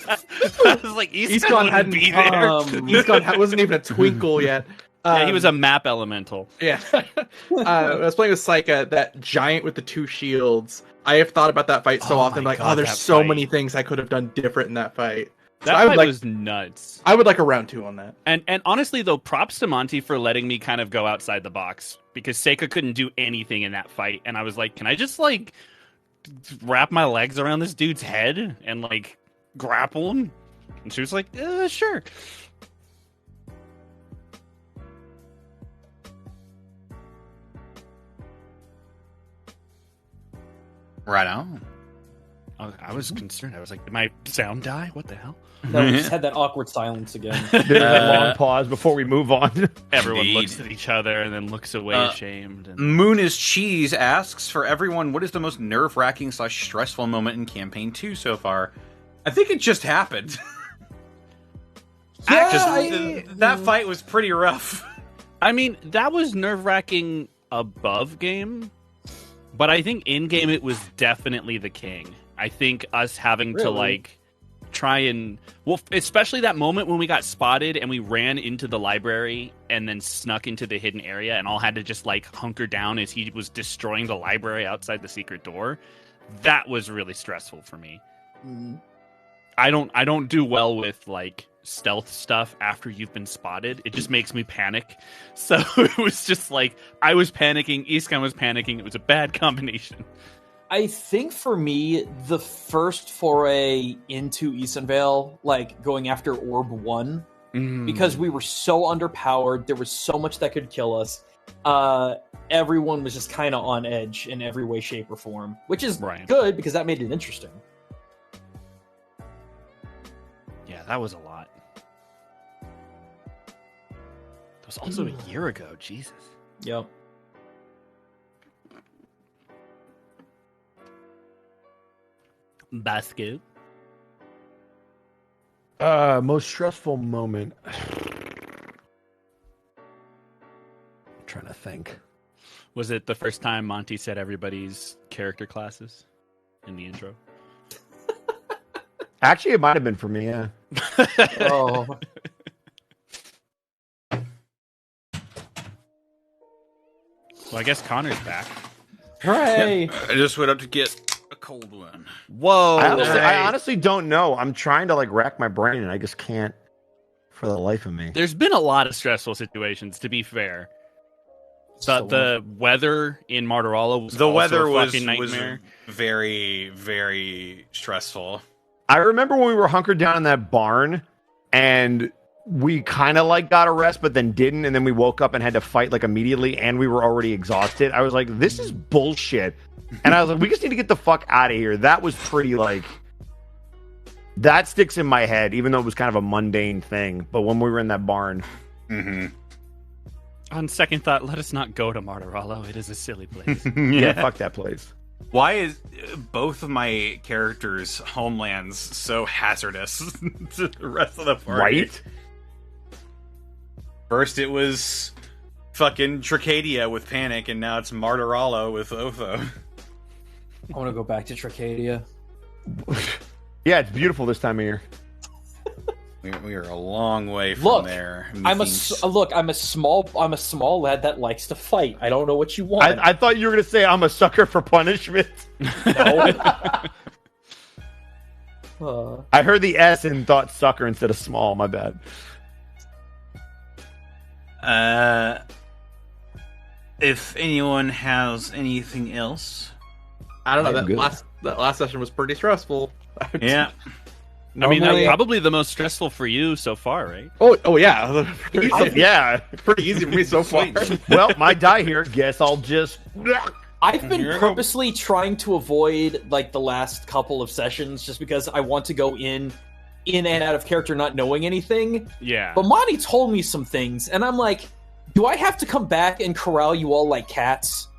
I was like, Iskan hadn't wouldn't be there. Iskan wasn't even a twinkle yet. Yeah, he was a map elemental. Yeah. I was playing with Saika, that giant with the two shields. I have thought about that fight so Oh often, my like, God, there's that so fight. many things I could have done different in that fight. So That I would fight like, was nuts. I would like a round 2 on that. And honestly, though, props to Monty for letting me kind of go outside the box because Seika couldn't do anything in that fight, and I was like, can I just wrap my legs around this dude's head and grapple him? And she was like, sure. Right on. I was concerned. I was like, did my sound die? What the hell? No, we just had that awkward silence again. There's a long pause before we move on. Everyone Indeed. looks at each other and then looks away ashamed. And... Moon is Cheese asks, for everyone, what is the most nerve-wracking / stressful moment in Campaign 2 so far? I think it just happened. That fight was pretty rough. I mean, that was nerve-wracking above game, but I think in-game it was definitely the king. I think us having to, try and... Well, especially that moment when we got spotted and we ran into the library and then snuck into the hidden area and all had to just, hunker down as he was destroying the library outside the secret door. That was really stressful for me. Mm. I don't do well with, stealth stuff after you've been spotted. It just makes me panic. So it was just I was panicking, Iskan was panicking. It was a bad combination. I think for me, the first foray into Easonvale, going after Orb 1, because we were so underpowered, there was so much that could kill us. Everyone was just kind of on edge in every way, shape, or form, which is good because that made it interesting. Yeah, that was a lot. That was also a year ago. Jesus. Yep. Basket. Most stressful moment. I'm trying to think. Was it the first time Monty said everybody's character classes in the intro? Actually, it might have been for me, yeah. Oh. Well, I guess Connor's back. Hooray! I just went up to get a cold one. Whoa! I honestly don't know. I'm trying to rack my brain, and I just can't for the life of me. There's been a lot of stressful situations, to be fair. The weather in Martorella was The also weather a was fucking nightmare. very, very stressful. I remember when we were hunkered down in that barn, and we kind of like got a rest, but then didn't, and then we woke up and had to fight like immediately, and we were already exhausted. I was like, this is bullshit. And I was like, we just need to get the fuck out of here. That was pretty like... That sticks in my head, even though it was kind of a mundane thing. But when we were in that barn... Mm-hmm. On second thought, let us not go to Martirallo. It is a silly place. Yeah, fuck that place. Why is both of my characters' homelands so hazardous to the rest of the party? Right? First it was fucking Tricadia with Panic, and now it's Martirallo with Otho. I want to go back to Tricadia. Yeah, it's beautiful this time of year. We are a long way from there. I'm a small lad that likes to fight. I don't know what you want. I thought you were going to say I'm a sucker for punishment. No. I heard the S and thought sucker instead of small. My bad. If anyone has anything else, I don't know. I'm good. That last session was pretty stressful. yeah. I mean, Normally- probably the most stressful for you so far, right? Oh yeah, Yeah. pretty easy for me so far. Well, my die here. Guess I'll just... I've been Here I go. purposely trying to avoid like the last couple of sessions just because I want to go in and out of character not knowing anything. Yeah. But Monty told me some things, and I'm like, do I have to come back and corral you all like cats?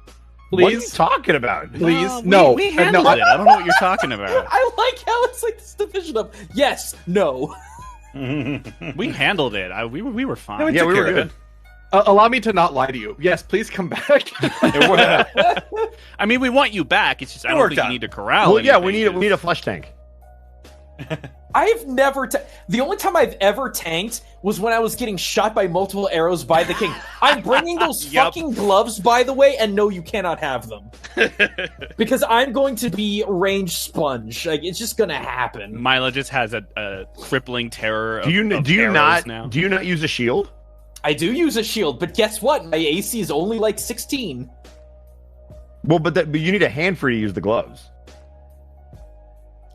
What are you Please, talking about? please, We no. handled no, it. I don't know what you're talking about. I like how it's like this division of yes, no. We handled it. We were fine. Yeah, we were good. allow me to not lie to you. Yes, please come back. I mean, we want you back. It's just I don't worked think you out. need to corral. Well, yeah, anything. we need a flesh tank. I've never. The only time I've ever tanked was when I was getting shot by multiple arrows by the king. I'm bringing those Yep. fucking gloves, by the way, and no, you cannot have them because I'm going to be range sponge. Like it's just gonna happen. Mila just has a crippling terror. Do you of not arrows now. do you not use a shield? I do use a shield, but guess what? My AC is only like 16. Well, but you need a hand for you to use the gloves.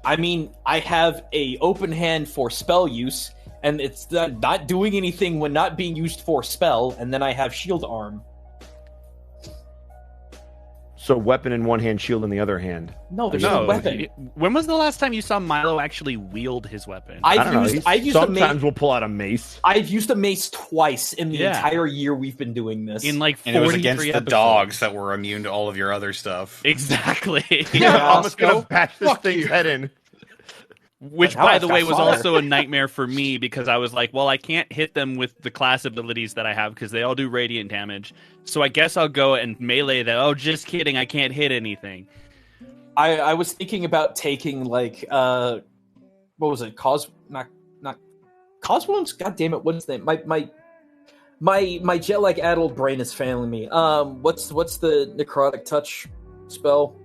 I mean, I have a open hand for spell use, and it's not doing anything when not being used for spell, and then I have shield arm. So weapon in one hand, shield in the other hand. No, there's no weapon. When was the last time you saw Milo actually wield his weapon? I don't know. I've used a mace. Sometimes we'll pull out a mace. I've used a mace twice in the Yeah. entire year we've been doing this. in like 43 And it was against the episodes. dogs that were immune to all of your other stuff. Exactly. Yeah, I'm just gonna Roscoe, bash this fuck thing's you. head in. Which, Now by I've the got way, was fire. also a nightmare for me because I was like, well, I can't hit them with the class abilities that I have because they all do radiant damage. So I guess I'll go and melee that. Oh, just kidding. I can't hit anything. I was thinking about taking like what was it? Not cause wounds. God damn it! What is that? My jet lag addled brain is failing me. What's the necrotic touch spell?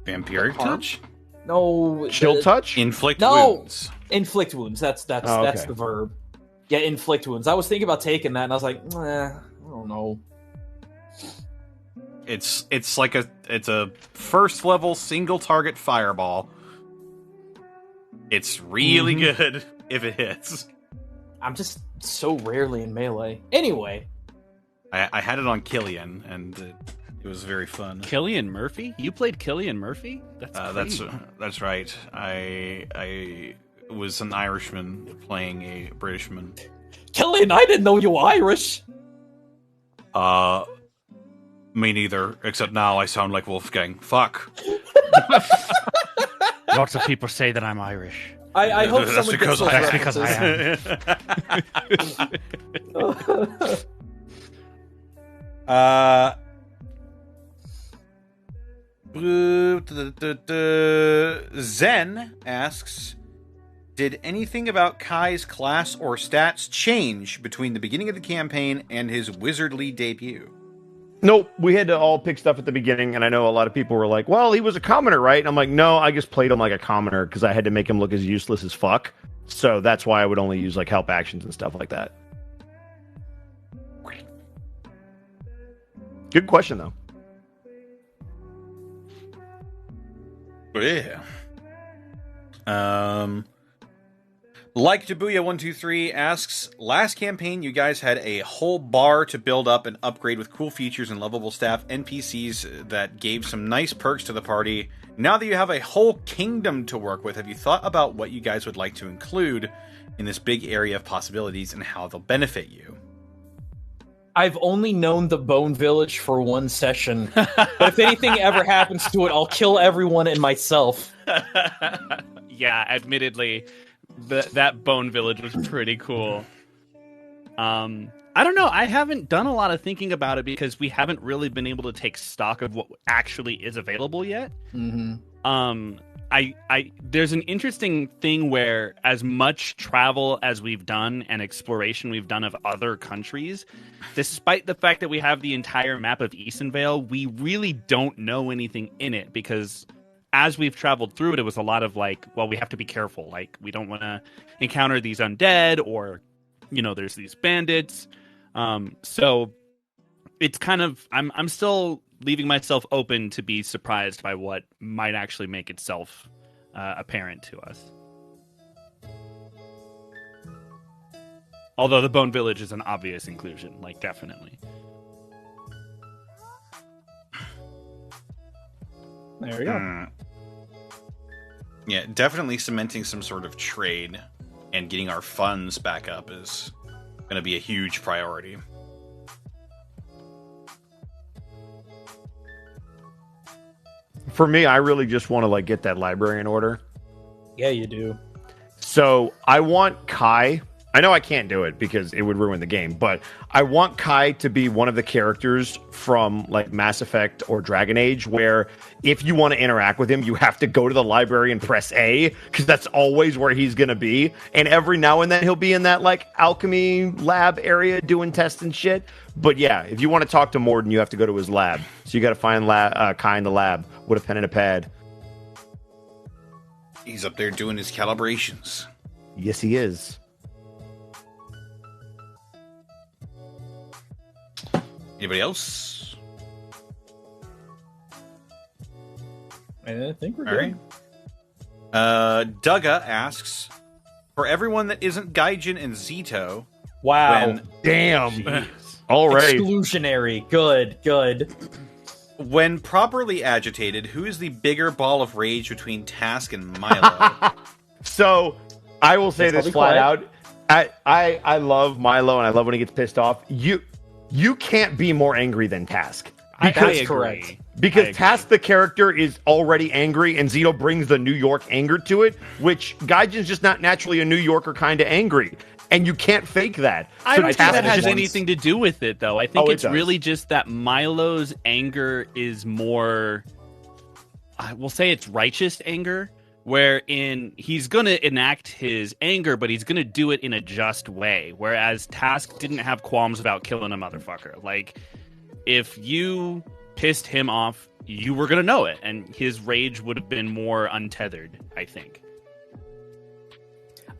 Vampiric Harm? touch? No, Chill touch? Inflict No! wounds. Inflict wounds. That's Oh, that's okay. the verb. Yeah, inflict wounds. I was thinking about taking that, and I was like, I don't know. It's like it's a first level single target fireball. It's really good if it hits. I'm just so rarely in melee. Anyway, I had it on Killian, and it was very fun. Killian Murphy? You played Killian Murphy? That's crazy. That's right. I was an Irishman playing a Britishman. Killian, I didn't know you were Irish. Me neither. Except now I sound like Wolfgang. Fuck. Lots of people say that I'm Irish. I hope That's someone because gets those I- because I Zen asks, did anything about Kai's class or stats change between the beginning of the campaign and his wizardly debut? Nope, we had to all pick stuff at the beginning, and I know a lot of people were like, well, he was a commoner, right? And I'm like, no, I just played him like a commoner because I had to make him look as useless as fuck. So that's why I would only use like help actions and stuff like that. Good question, though. Yeah. Like Jabuya123 asks, last campaign you guys had a whole bar to build up and upgrade with cool features and lovable staff NPCs that gave some nice perks to the party. Now that you have a whole kingdom to work with, have you thought about what you guys would like to include in this big area of possibilities and how they'll benefit you? I've only known the Bone Village for one session, but if anything ever happens to it, I'll kill everyone and myself. Yeah, admittedly, that Bone Village was pretty cool. I don't know. I haven't done a lot of thinking about it because we haven't really been able to take stock of what actually is available yet. Mm-hmm. There's an interesting thing where as much travel as we've done and exploration we've done of other countries, despite the fact that we have the entire map of Eastonvale, we really don't know anything in it because as we've traveled through it, it was a lot of like, well, we have to be careful. Like, we don't want to encounter these undead or, there's these bandits. So it's kind of, I'm still leaving myself open to be surprised by what might actually make itself apparent to us. Although the Bone Village is an obvious inclusion, like, definitely. There we go. Yeah, definitely cementing some sort of trade and getting our funds back up is going to be a huge priority. For me, I really just want to get that library in order. Yeah, you do. So I want Kai. I know I can't do it because it would ruin the game, but I want Kai to be one of the characters from Mass Effect or Dragon Age, where if you want to interact with him, you have to go to the library and press A, because that's always where he's going to be. And every now and then he'll be in that alchemy lab area doing tests and shit. But yeah, if you want to talk to Morden, you have to go to his lab. So you got to find Kai in the lab with a pen and a pad. He's up there doing his calibrations. Yes, he is. Anybody else? I think we're All good. right. Dugga asks, for everyone that isn't Gaijin and Zito, Wow. Damn. All right. Exclusionary. Good. when properly agitated, who is the bigger ball of rage between Task and Milo? So, I will say That's this flat out. I love Milo, and I love when he gets pissed off. You can't be more angry than Task. That's correct. Because Task, the character, is already angry, and Zito brings the New York anger to it, which Gaijin's just not naturally a New Yorker kind of angry. And you can't fake that. I don't think that has anything to do with it, though. I think it's really just that Milo's anger is more, I will say it's righteous anger, wherein he's going to enact his anger, but he's going to do it in a just way. Whereas Task didn't have qualms about killing a motherfucker. Like, if you pissed him off, you were going to know it, and his rage would have been more untethered, I think.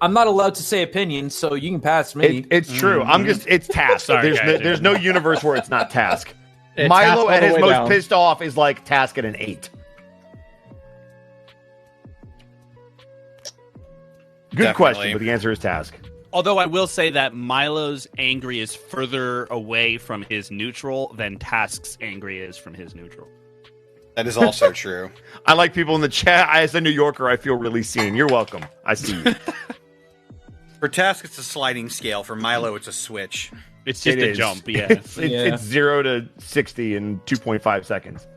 I'm not allowed to say opinions, so you can pass me. It's true. It's Task. Sorry, there's no universe where it's not Task. It's Milo Task at his all the way most down. pissed off is like Task at an 8. Good Definitely. question, but the answer is Task. Although I will say that Milo's angry is further away from his neutral than Task's angry is from his neutral. That is also true. I like people in the chat. As a New Yorker, I feel really seen. You're welcome. I see you. For Task, it's a sliding scale. For Milo, it's a switch. It's just It a is. jump, yeah. It's 0 to 60 in 2.5 seconds.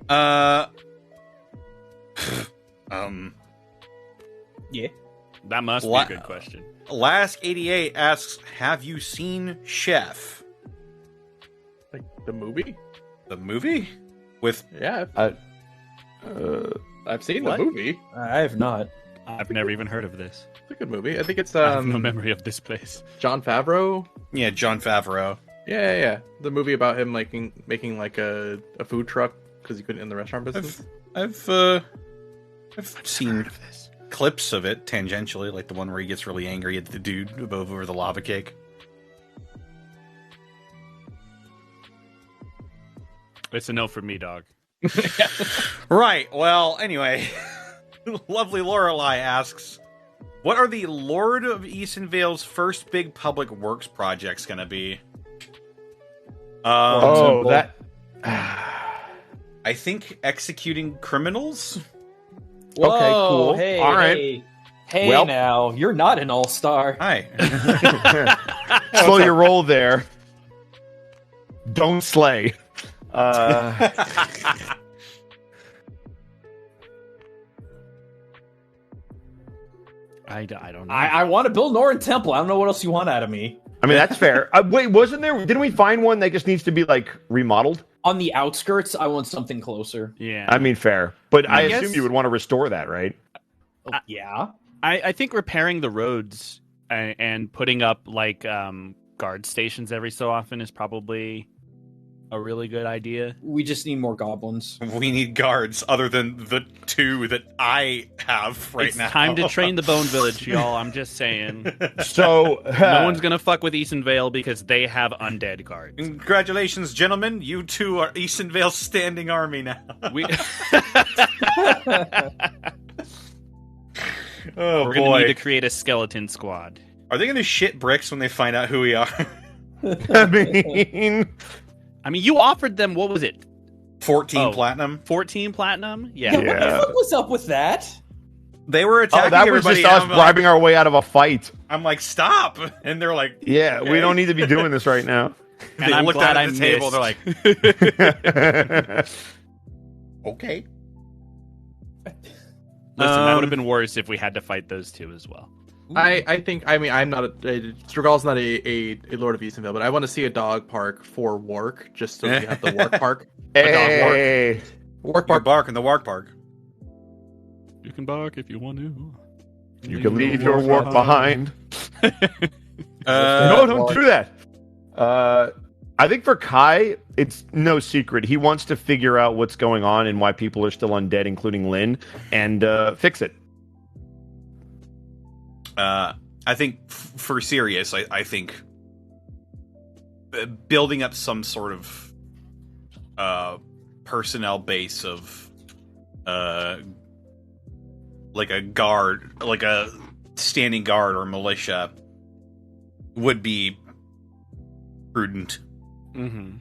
Yeah. That must be a good question. Lask88 asks, have you seen Chef? Like the movie? The movie? With Yeah, I've seen what? the movie. I have not. I've never even heard of this. It's a good movie. I think it's I have no memory of this place. Jon Favreau. yeah, Jon Favreau. Yeah. The movie about him making like a food truck because he couldn't in the restaurant business. I've seen clips of it tangentially, like the one where he gets really angry at the dude over the lava cake. It's a no for me, dog. Right. Well, anyway, lovely Lorelei asks, What are the Lord of Eastonvale's first big public works projects going to be? That. I think executing criminals. Whoa, Okay, cool. Hey, All right. Hey, Well- now you're not an all-star. Hi. Slow your roll there. Don't slay. I don't know. I want to build Norrin Temple. I don't know what else you want out of me. I mean, that's fair. Wait, wasn't there? Didn't we find one that just needs to be like remodeled? On the outskirts, I want something closer. yeah. I mean, fair. But I guess- assume you would want to restore that, right? Yeah. I think repairing the roads and putting up like guard stations every so often is probably a really good idea. We just need more goblins. We need guards other than the 2 that I have right It's now. time to train the Bone Village, y'all. I'm just saying. So No one's gonna fuck with Eastonvale because they have undead guards. Congratulations, gentlemen. You 2 are Eastonvale's standing army now. We, Oh, we're gonna need to create a skeleton squad. Are they going to shit bricks when they find out who we are? I mean, You offered them, what was it, 14 Oh. platinum. 14 platinum? Yeah, what the Yeah. fuck was up with that? They were attacking that was everybody. just us and I'm bribing our way out of a fight. I'm like, stop! And they're like, Yeah, okay. we don't need to be doing this right now. And They I'm looked glad at I the table. missed. They're like, okay. Listen, that would have been worse if we had to fight those 2 as well. I think, I'm not Strigal's not a Lord of Eastonvale, but I want to see a dog park for Wark, just so we have the Wark Park. A dog Hey, Wark Bark Park. bark in the Wark Park. You can bark if you want to. you can leave your work behind. Uh, No, don't do that. I think for Kai, it's no secret. He wants to figure out what's going on and why people are still undead, including Lynn, and fix it. I think for Sirius, I think building up some sort of personnel base of like a guard, like a standing guard or militia would be prudent. Mm-hmm.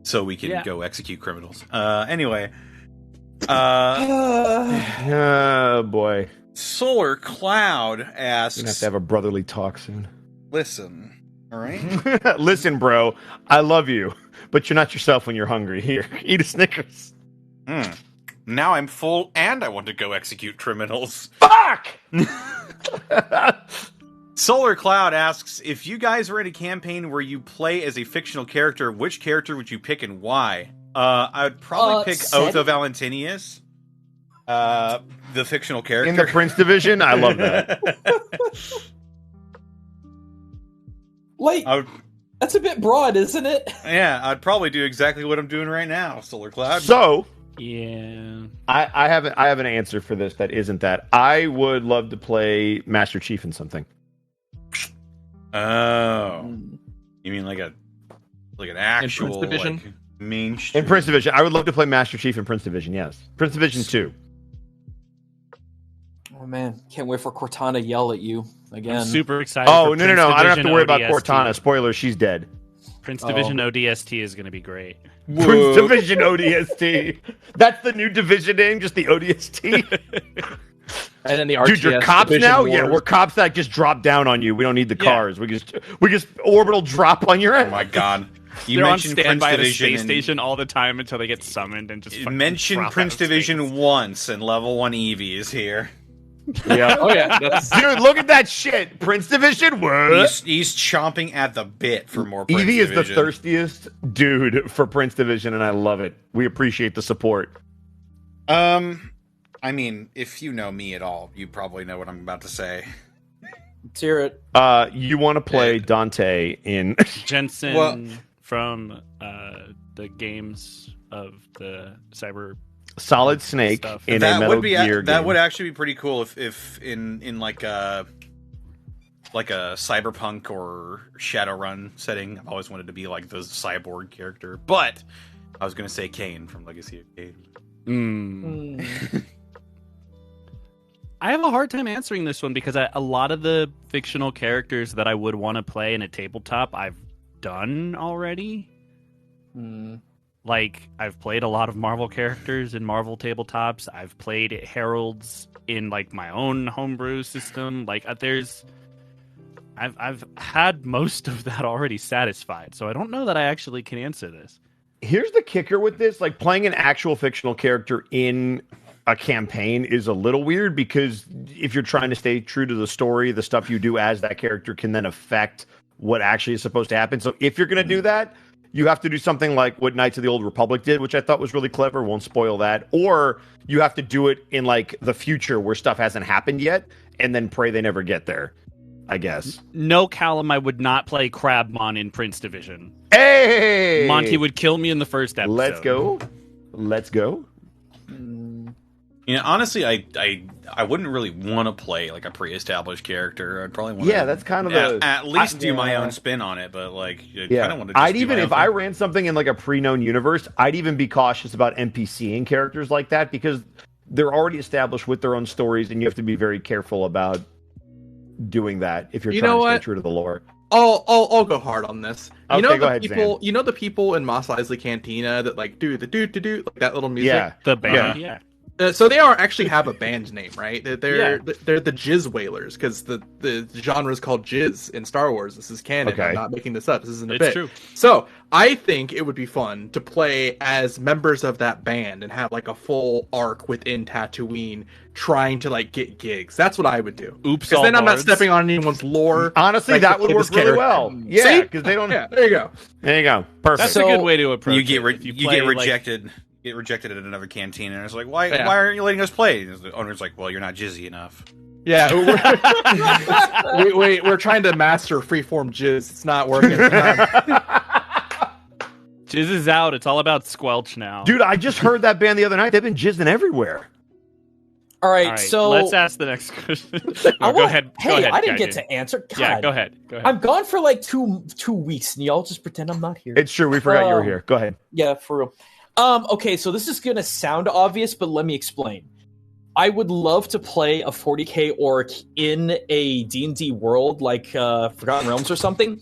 So we can Yeah. go execute criminals. Anyway. Oh, boy. Solar Cloud We're going to asks, have to have a brotherly talk soon. listen, all right? Listen, bro, I love you, but you're not yourself when you're hungry. Here, eat a Snickers. Now I'm full and I want to go execute criminals. Fuck! Solar Cloud asks, if you guys were in a campaign where you play as a fictional character, which character would you pick and why? I would probably pick Seth? Oath of Valentinius, the fictional character. In the Prince Division, I love that. Like, I would, that's a bit broad, isn't it? yeah, I'd probably do exactly what I'm doing right now, Solar Cloud. So, Yeah. I have an answer for this that isn't that. I would love to play Master Chief in something. Oh, you mean like an actual Division? like, mainstream? In Prince Division, I would love to play Master Chief in Prince Division, yes. Prince Division 2. Oh man, can't wait for Cortana to yell at you again. I'm super excited. Oh, for no. Prince I don't have to Division worry about ODST. Cortana. Spoiler, she's dead. Prince Division ODST is going to be great. Prince Division ODST. That's the new division name, just the ODST. And then the Dude, you're RTS cops Division now? Wars. Yeah, we're cops that just drop down on you. We don't need the Yeah. cars. We just orbital drop on your Oh ass. my god! You They're on mentioned Prince standby at a Division space and- station all the time until they get summoned and just fucking Mention drop Prince out of Division space. once, and level 1 Eevee is here. Yeah. Oh yeah, that's Dude, look at that shit. Prince Division, what? He's chomping at the bit for more Prince Evie is the Division. thirstiest dude for Prince Division, and I love it. We appreciate the support. I mean, if you know me at all, you probably know what I'm about to say. Let's hear it. You want to play Dante in... Jensen Well- from the games of the Cyber. Solid Snake Stuff. in a That Metal would be Gear that game. would actually be pretty cool if in like a cyberpunk or Shadowrun setting. I've always wanted to be like the cyborg character, but I was gonna say Kane from Legacy of Kane. Mm. I have a hard time answering this one because a lot of the fictional characters that I would want to play in a tabletop, I've done already. Like, I've played a lot of Marvel characters in Marvel tabletops. I've played heralds in like my own homebrew system. Like, I've had most of that already satisfied, so I don't know that I actually can answer this. Here's the kicker with this: like, playing an actual fictional character in a campaign is a little weird, because if you're trying to stay true to the story, the stuff you do as that character can then affect what actually is supposed to happen. So if you're going to do that, you have to do something like what Knights of the Old Republic did, which I thought was really clever. Won't spoil that. Or you have to do it in like the future where stuff hasn't happened yet, and then pray they never get there, I guess. No, Callum, I would not play Crabmon in Prince Division. Hey! Monty would kill me in the first episode. Let's go. You know, honestly, I wouldn't really want to play like a pre-established character. I'd probably want to. Yeah, that's kind of at least do my own spin on it. But like, I kind of want to. I'd even if I ran something in like a pre-known universe, I'd even be cautious about NPCing characters like that, because they're already established with their own stories, and you have to be very careful about doing that if you're trying to stay true to the lore. I'll go hard on this. Okay, You know go ahead, people. Zan. You know the people in Mos Eisley Cantina that like do the do like that little music. Yeah, The band, yeah. So they actually have a band name, right? They're the Jizz Whalers, because the genre is called Jizz in Star Wars. This is canon. Okay. I'm not making this up. This isn't a It's bit. true. So I think it would be fun to play as members of that band and have like a full arc within Tatooine, trying to like get gigs. That's what I would do. Oops, Because all then I'm not bards. stepping on anyone's lore. Honestly, Like, that to would play work this really character. well. Yeah, See? because they don't. Yeah, there you go. There you go. Perfect. That's So- a good way to approach You get it. If you play, get like- rejected. Get rejected at another canteen, and it's like, why Yeah. why aren't you letting us play? And the owner's like, well, you're not jizzy enough. Yeah, we're trying to master freeform jizz. It's not working. Jizz is out. It's all about Squelch now. Dude, I just heard that band the other night. They've been jizzing everywhere. All right, All right, so let's ask the next question. I Go want- ahead. Hey, Go ahead, I didn't Gaijin. get to answer. God, Yeah, go ahead. Go ahead. I'm gone for like two weeks, and y'all just pretend I'm not here. It's true. We forgot you were here. Go ahead. Yeah, for real. Okay, so this is gonna sound obvious, but let me explain. I would love to play a 40k orc in a D&D world like Forgotten Realms or something,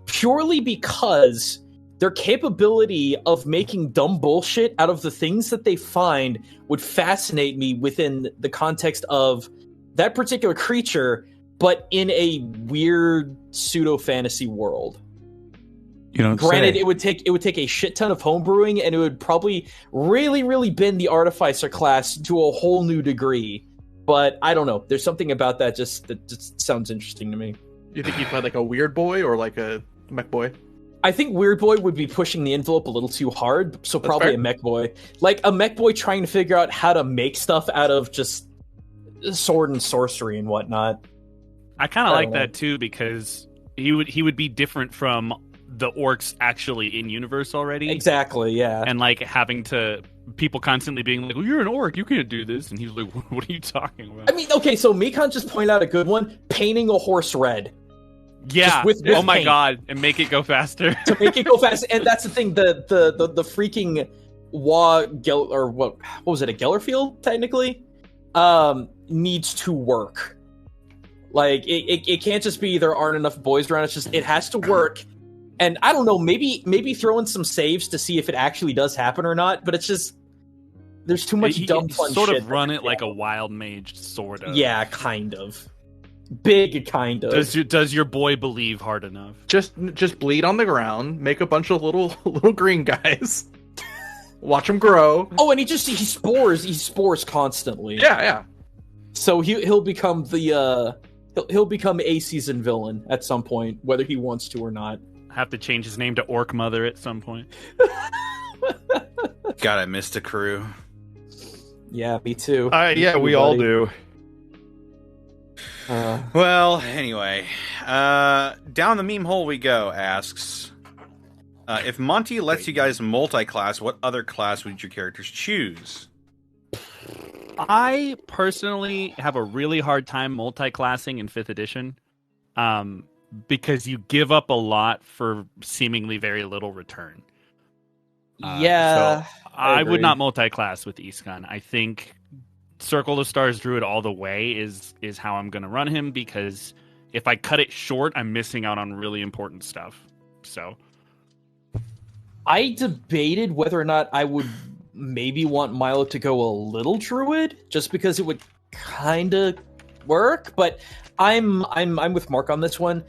purely because their capability of making dumb bullshit out of the things that they find would fascinate me within the context of that particular creature, but in a weird pseudo-fantasy world. You know, Granted, it would take a shit ton of homebrewing, and it would probably really bend the artificer class to a whole new degree. But I don't know. There's something about that that just sounds interesting to me. You think you'd play like a weird boy or like a mech boy? I think Weird Boy would be pushing the envelope a little too hard, so That's probably fair. a mech boy. Like a mech boy trying to figure out how to make stuff out of just sword and sorcery and whatnot. I kind of I like don't know. that too, because he would be different from the orcs actually in universe already. Exactly, yeah. And like having to people constantly being like, "Well, you're an orc, you can't do this," and he's like, "What are you talking about?" I mean, okay, so Mikan just pointed out a good one: painting a horse red. Yeah. with Oh my paint. god, and make it go faster. To make it go fast. And that's the thing, the freaking or what was it, a Gellerfield technically, needs to work. Like it can't just be there aren't enough boys around. It's just it has to work. And I don't know, maybe throw in some saves to see if it actually does happen or not. But it's just there's too much You dumb can fun sort shit. of run it like a wild mage, sort of. Yeah, kind of. Big kind of. Does your boy believe hard enough? Just bleed on the ground, make a bunch of little green guys, watch them grow. Oh, and he spores constantly. Yeah. So he'll become the he'll become a season villain at some point, whether he wants to or not. Have to change his name to Orc Mother at some point. God, I missed a crew. Yeah, me too. Yeah, we all do. Well, anyway, down the meme hole we go. Asks, if Monty lets you guys multi-class, what other class would your characters choose? I personally have a really hard time multi-classing in 5th edition, because you give up a lot for seemingly very little return. Yeah, so I would agree. not multi-class with Iskan. I think Circle of Stars Druid all the way is how I'm going to run him, because if I cut it short, I'm missing out on really important stuff. So I debated whether or not I would maybe want Milo to go a little Druid, just because it would kind of work. But I'm with Mark on this one.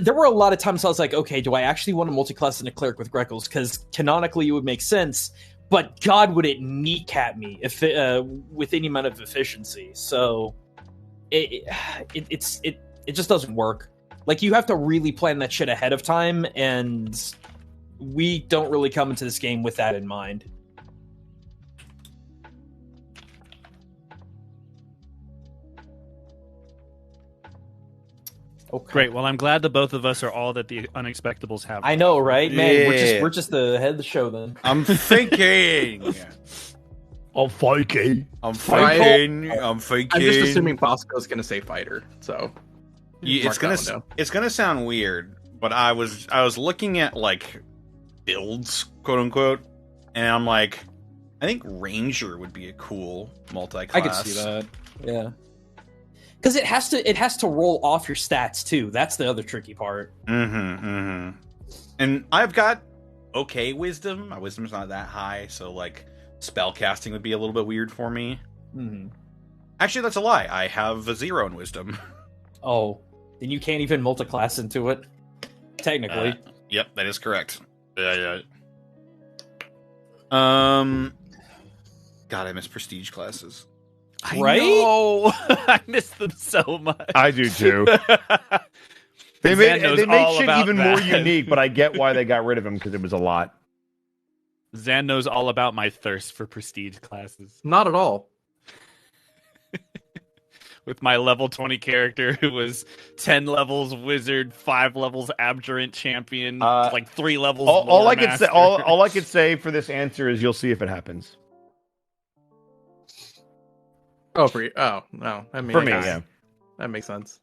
There were a lot of times I was like, okay, do I actually want to multi-class in a cleric with Greckles? Because canonically it would make sense, but God, would it kneecap me if with any amount of efficiency? So it just doesn't work. Like, you have to really plan that shit ahead of time, and we don't really come into this game with that in mind. Okay. great. Well, I'm glad that both of us are all that the Unexpectables have. I know, right, man? Yeah. We're just the head of the show then. I'm thinking. I'm fighting. I'm thinking. I'm just assuming Bosco's going to say fighter, so Yeah, it's gonna sound weird, but I was looking at like builds, quote unquote, and I'm like, I think Ranger would be a cool multi-class. I could see that. Yeah. Because it has to roll off your stats too. That's the other tricky part. And I've got okay wisdom. My wisdom's not that high, so like spell casting would be a little bit weird for me. Mm-hmm. Actually, that's a lie. I have a 0 in wisdom. Oh, then you can't even multi-class into it. Technically. Yep, that is correct. Yeah. God, I miss prestige classes. Right? know. I miss them so much. I do too. They Zan made knows shit all about even more that. unique, but I get why they got rid of him, because it was a lot. Zan knows all about my thirst for prestige classes. Not at all. With my level 20 character who was 10 levels wizard, 5 levels abjurant champion, like 3 levels All I lore could say, master. all I could say for this answer is, you'll see if it happens. Oh, for you. Oh, no. I mean, For me, I guess yeah. that makes sense.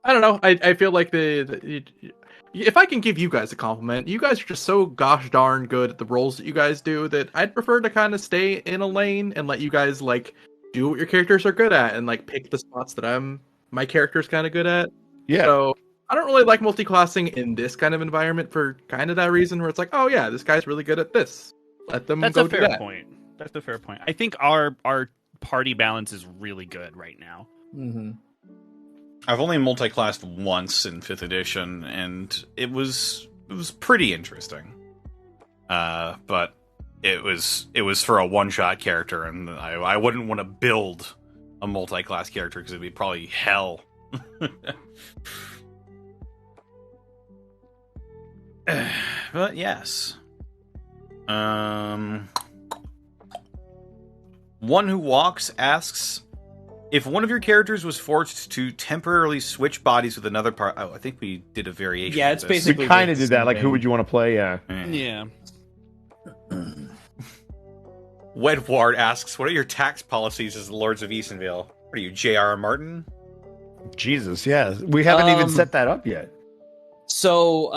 I don't know. I feel like if I can give you guys a compliment, you guys are just so gosh darn good at the roles that you guys do that I'd prefer to kind of stay in a lane and let you guys like do what your characters are good at and like pick the spots that my character's kind of good at. Yeah. So I don't really like multi-classing in this kind of environment for kind of that reason, where it's like, oh yeah, this guy's really good at this. Let them That's go a do fair that. point. That's a fair point. I think our party balance is really good right now. Mm-hmm. I've only multi-classed once in 5th edition, and it was pretty interesting. But it was for a one-shot character, and I wouldn't want to build a multi-class character because it'd be probably hell. But yes. One Who Walks asks, if one of your characters was forced to temporarily switch bodies with another part... Oh, I think we did a variation. Yeah, of it's this. basically We kind of the did that. same Like, who thing. would you want to play? Yeah. Yeah. Wedward asks, what are your tax policies as the Lords of Eastonville? What are you, J.R.R. Martin? Jesus, yeah. We haven't even set that up yet. So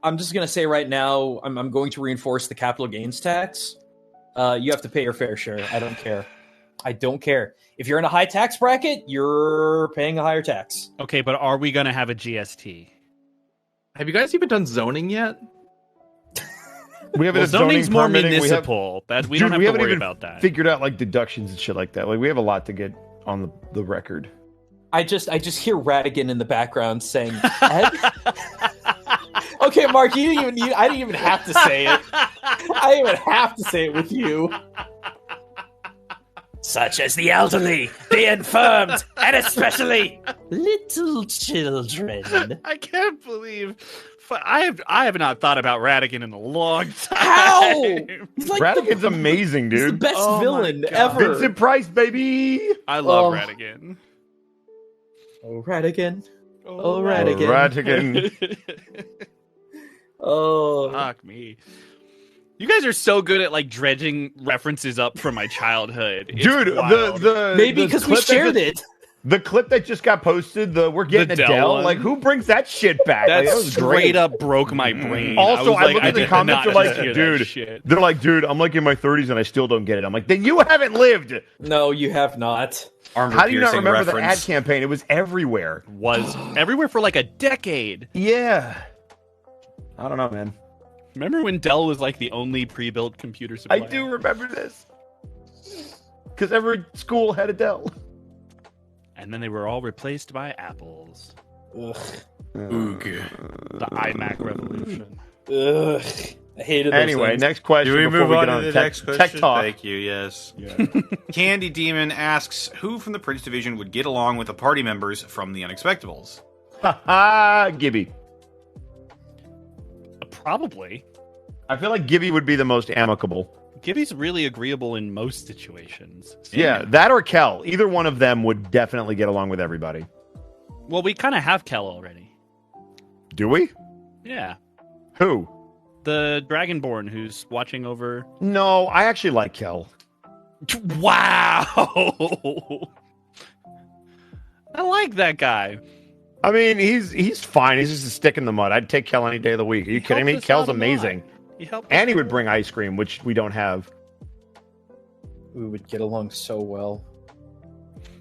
I'm just gonna say right now, I'm going to reinforce the capital gains tax. You have to pay your fair share. I don't care. I don't care. If you're in a high tax bracket, you're paying a higher tax. Okay, but are we going to have a GST? Have you guys even done zoning yet? We haven't Well, had zoning zoning's more permitting. municipal. We Dude, don't have to haven't worry even about that. figured out like deductions and shit like that. Like, we have a lot to get on the record. I just hear Radigan in the background saying, Ed? Okay, Mark, I didn't even have to say it. I didn't even have to say it with you. Such as the elderly, the infirmed, and especially little children. I can't believe I have not thought about Radigan in a long time. How? He's like Radigan's amazing, he's the dude. best Oh my villain God. ever. Vincent Price, baby. I love Oh. Radigan. Oh, Radigan. Oh, Radigan. Oh. Fuck me. You guys are so good at like dredging references up from my childhood. It's Dude, wild. the Maybe the because we clip that shared just- it. The clip that just got posted, we're getting a Dell Dell. one? Like, who brings that shit back? That Like, that was straight great. up broke my brain. Also, I was look at the did comments. not They're like, hear that dude. shit. They're like, dude. I'm like in my 30s and I still don't get it. I'm like, then you haven't lived. No, you have not. Armor How do you not piercing remember the ad reference. campaign? It was everywhere. Was everywhere for like a decade. Yeah. I don't know, man. Remember when Dell was like the only pre-built computer I supplier? do remember this. Because every school had a Dell. And then they were all replaced by Apples. Ugh. Oog. The iMac revolution. Ugh. I hated those Anyway, things. next question. Do we before move on get to the tech, next question? Tech talk. Thank you, yes. Candy Demon asks, who from the Prince Division would get along with the party members from the Unexpectables? Haha, Gibby. Probably. I feel like Gibby would be the most amicable. Gibby's really agreeable in most situations. Yeah, that or Kel. Either one of them would definitely get along with everybody. Well, we kind of have Kel already. Do we? Yeah. Who? The Dragonborn who's watching over... No, I actually like Kel. Wow! I like that guy. I mean, he's fine. He's just a stick in the mud. I'd take Kel any day of the week. Are you kidding me? helped us Kel's out a lot. amazing. He helped And us he would out. bring ice cream, which we don't have. We would get along so well.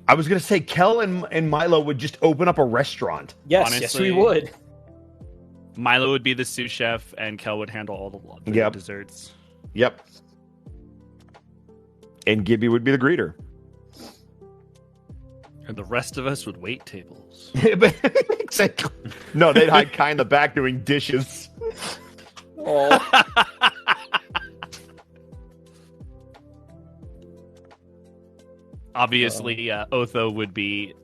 I was going to say Kel and Milo would just open up a restaurant. Yes, yes, Honestly, we would. Milo would be the sous chef, and Kel would handle all the Yep. desserts. Yep. And Gibby would be the greeter. And the rest of us would wait tables. Exactly. No, they'd hide Kai in the back doing dishes. Oh, Obviously, Otho would be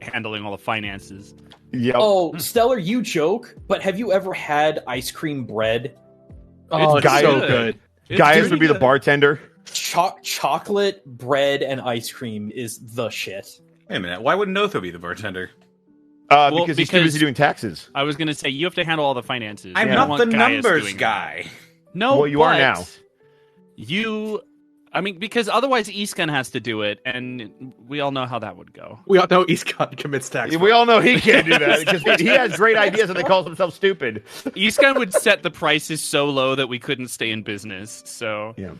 handling all the finances. Yep. oh, Stellar, you joke, but have you ever had ice cream bread? Oh, it's Guy- so good. It's Gaius pretty would be the good. bartender. Chocolate bread and ice cream is the shit. Wait a minute, why wouldn't Otho be the bartender? Well, Because he's too busy doing taxes. I was going to say, you have to handle all the finances. I'm You don't not want the Gaius numbers doing guy. that. No, Well, you are but now. I mean, because otherwise Iskan has to do it, and we all know how that would go. We all know Eastcon commits tax. We all know he can't do that because he has great ideas and they calls himself stupid. Iskan would set the prices so low that we couldn't stay in business. So Yeah.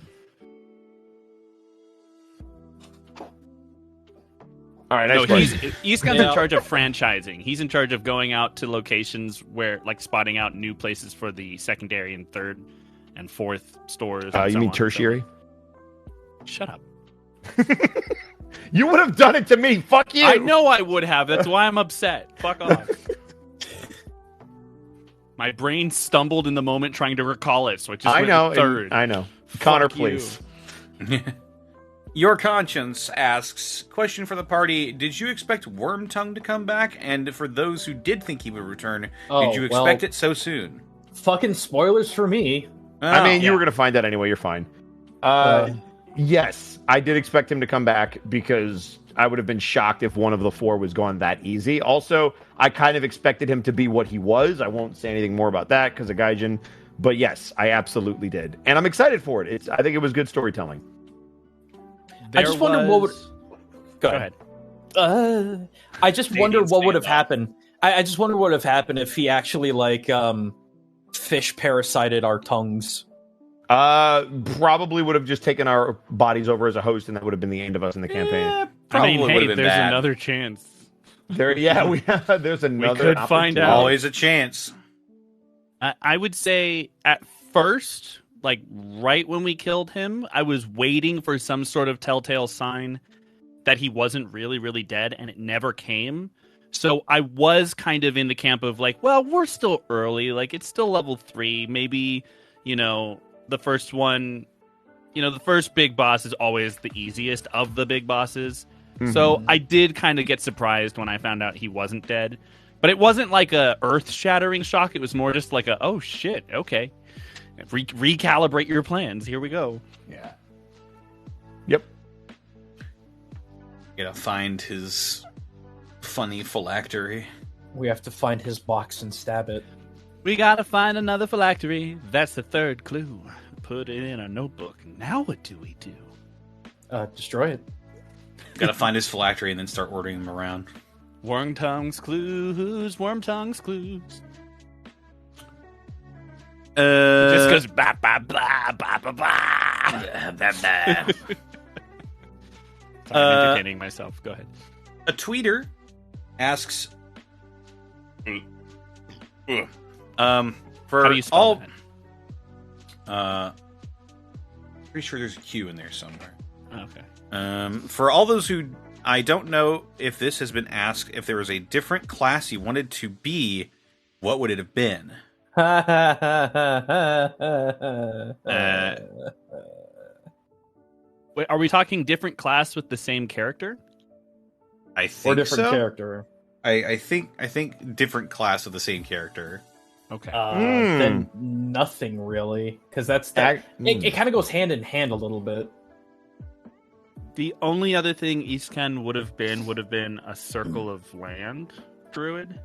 All right, no, next question. Iskan's Yeah. in charge of franchising. He's in charge of going out to locations where, like, spotting out new places for the secondary and third and fourth stores. and You so mean on. tertiary? So- shut up. You would have done it to me. Fuck you. I know I would have. That's why I'm upset. Fuck off. My brain stumbled in the moment trying to recall it, so I just I went know. with third. I know. Connor, Fuck you. please. Your Conscience asks, question for the party, did you expect Wormtongue to come back? And for those who did think he would return, Oh, did you well. expect it so soon? Fucking spoilers for me. I mean, you yeah. were going to find that anyway. You're fine. Yes, I did expect him to come back because I would have been shocked if one of the four was gone that easy. Also, I kind of expected him to be what he was. I won't say anything more about that because of Gaijin. But yes, I absolutely did. And I'm excited for it. I think it was good storytelling. I just wonder what would. Go ahead. I just Canadian wonder what would have standoff. happened. I just wonder what would have happened if he actually fish parasited our tongues. Probably would have just taken our bodies over as a host, and that would have been the end of us in the campaign. I Probably mean, would hey, have been there's bad. another chance. There's another. could find opportunity. out. Always a chance. I would say at first, like right when we killed him, I was waiting for some sort of telltale sign that he wasn't really, really dead, and it never came. So I was kind of in the camp of like, well, we're still early. Like, it's still level 3. Maybe, the first one, the first big boss is always the easiest of the big bosses. So I did kind of get surprised when I found out he wasn't dead. But it wasn't like a earth-shattering shock. It was more just like oh shit, okay. Recalibrate your plans. Here we go. Yeah. Yep. Gotta find his funny phylactery. We have to find his box and stab it. We gotta find another phylactery. That's the third clue. Put it in a notebook. Now what do we do? Destroy it. Gotta find his phylactery and then start ordering them around. Worm tongues clues, worm tongues clues. It just goes ba ba ba ba ba ba. Sorry, I'm entertaining myself. Go ahead. A tweeter asks, for How do you spell all, that? pretty sure there's a Q in there somewhere. Okay. For all those who, I don't know if this has been asked, if there was a different class you wanted to be, what would it have been? Wait, are we talking different class with the same character? I think Or different so. character. I think different class of the same character. Okay. Then nothing really, because that's that. It kind of goes hand in hand a little bit. The only other thing Eastcan would have been a Circle of Land druid.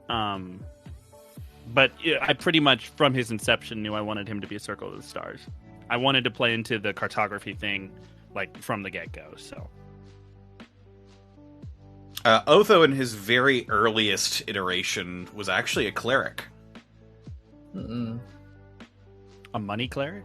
But yeah, I pretty much from his inception knew I wanted him to be a Circle of the Stars. I wanted to play into the cartography thing, like from the get go. So Otho, in his very earliest iteration, was actually a cleric. a money cleric.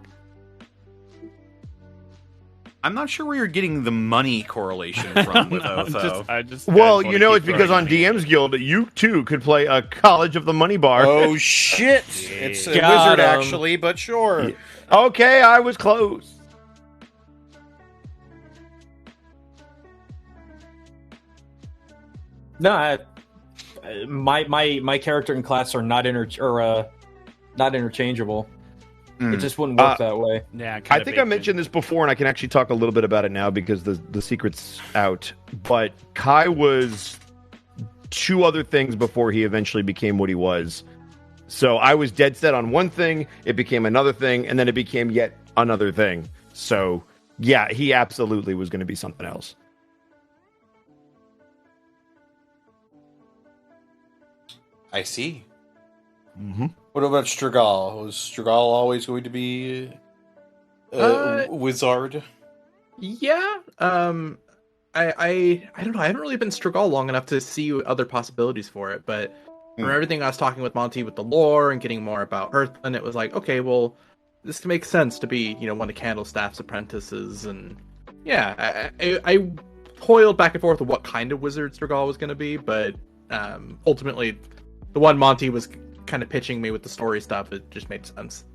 I'm not sure where you're getting the money correlation from with Otho. Well, you know, it's because on DM's Guild, you too could play a College of the Money Bar. Oh shit! It's a Got wizard, him. actually, but sure. Okay, I was close. No, my character and class are not not interchangeable. It just wouldn't work that way. Yeah, I think I mentioned this before, and I can actually talk a little bit about it now because the secret's out. But Kai was two other things before he eventually became what he was. So I was dead set on one thing, it became another thing, and then it became yet another thing. So yeah, he absolutely was going to be something else. I see. Mm-hmm. What about Strigal? Was Strigal always going to be a wizard? Yeah. I don't know. I haven't really been Strigal long enough to see other possibilities for it, but from everything I was talking with Monty with the lore and getting more about Earth, and it was like, okay, well, this makes sense to be, one of Candlestaff's apprentices, and yeah, I toiled back and forth with what kind of wizard Strigal was going to be, but ultimately, the one Monty was kind of pitching me with the story stuff, it just made sense.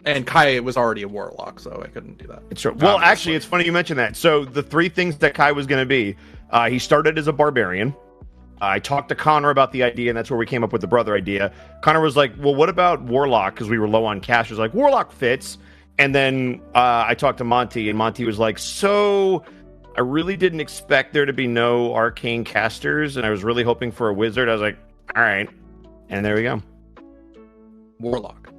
And Kai was already a warlock, so I couldn't do that. It's true. Well, actually, it's funny you mentioned that. So the three things that Kai was going to be, he started as a barbarian. I talked to Connor about the idea, and that's where we came up with the brother idea. Connor was like, well, what about warlock? Because we were low on cash. He was like, warlock fits. And then I talked to Monty, and Monty was like, so I really didn't expect there to be no arcane casters, and I was really hoping for a wizard. I was like, all right. And there we go. Warlock.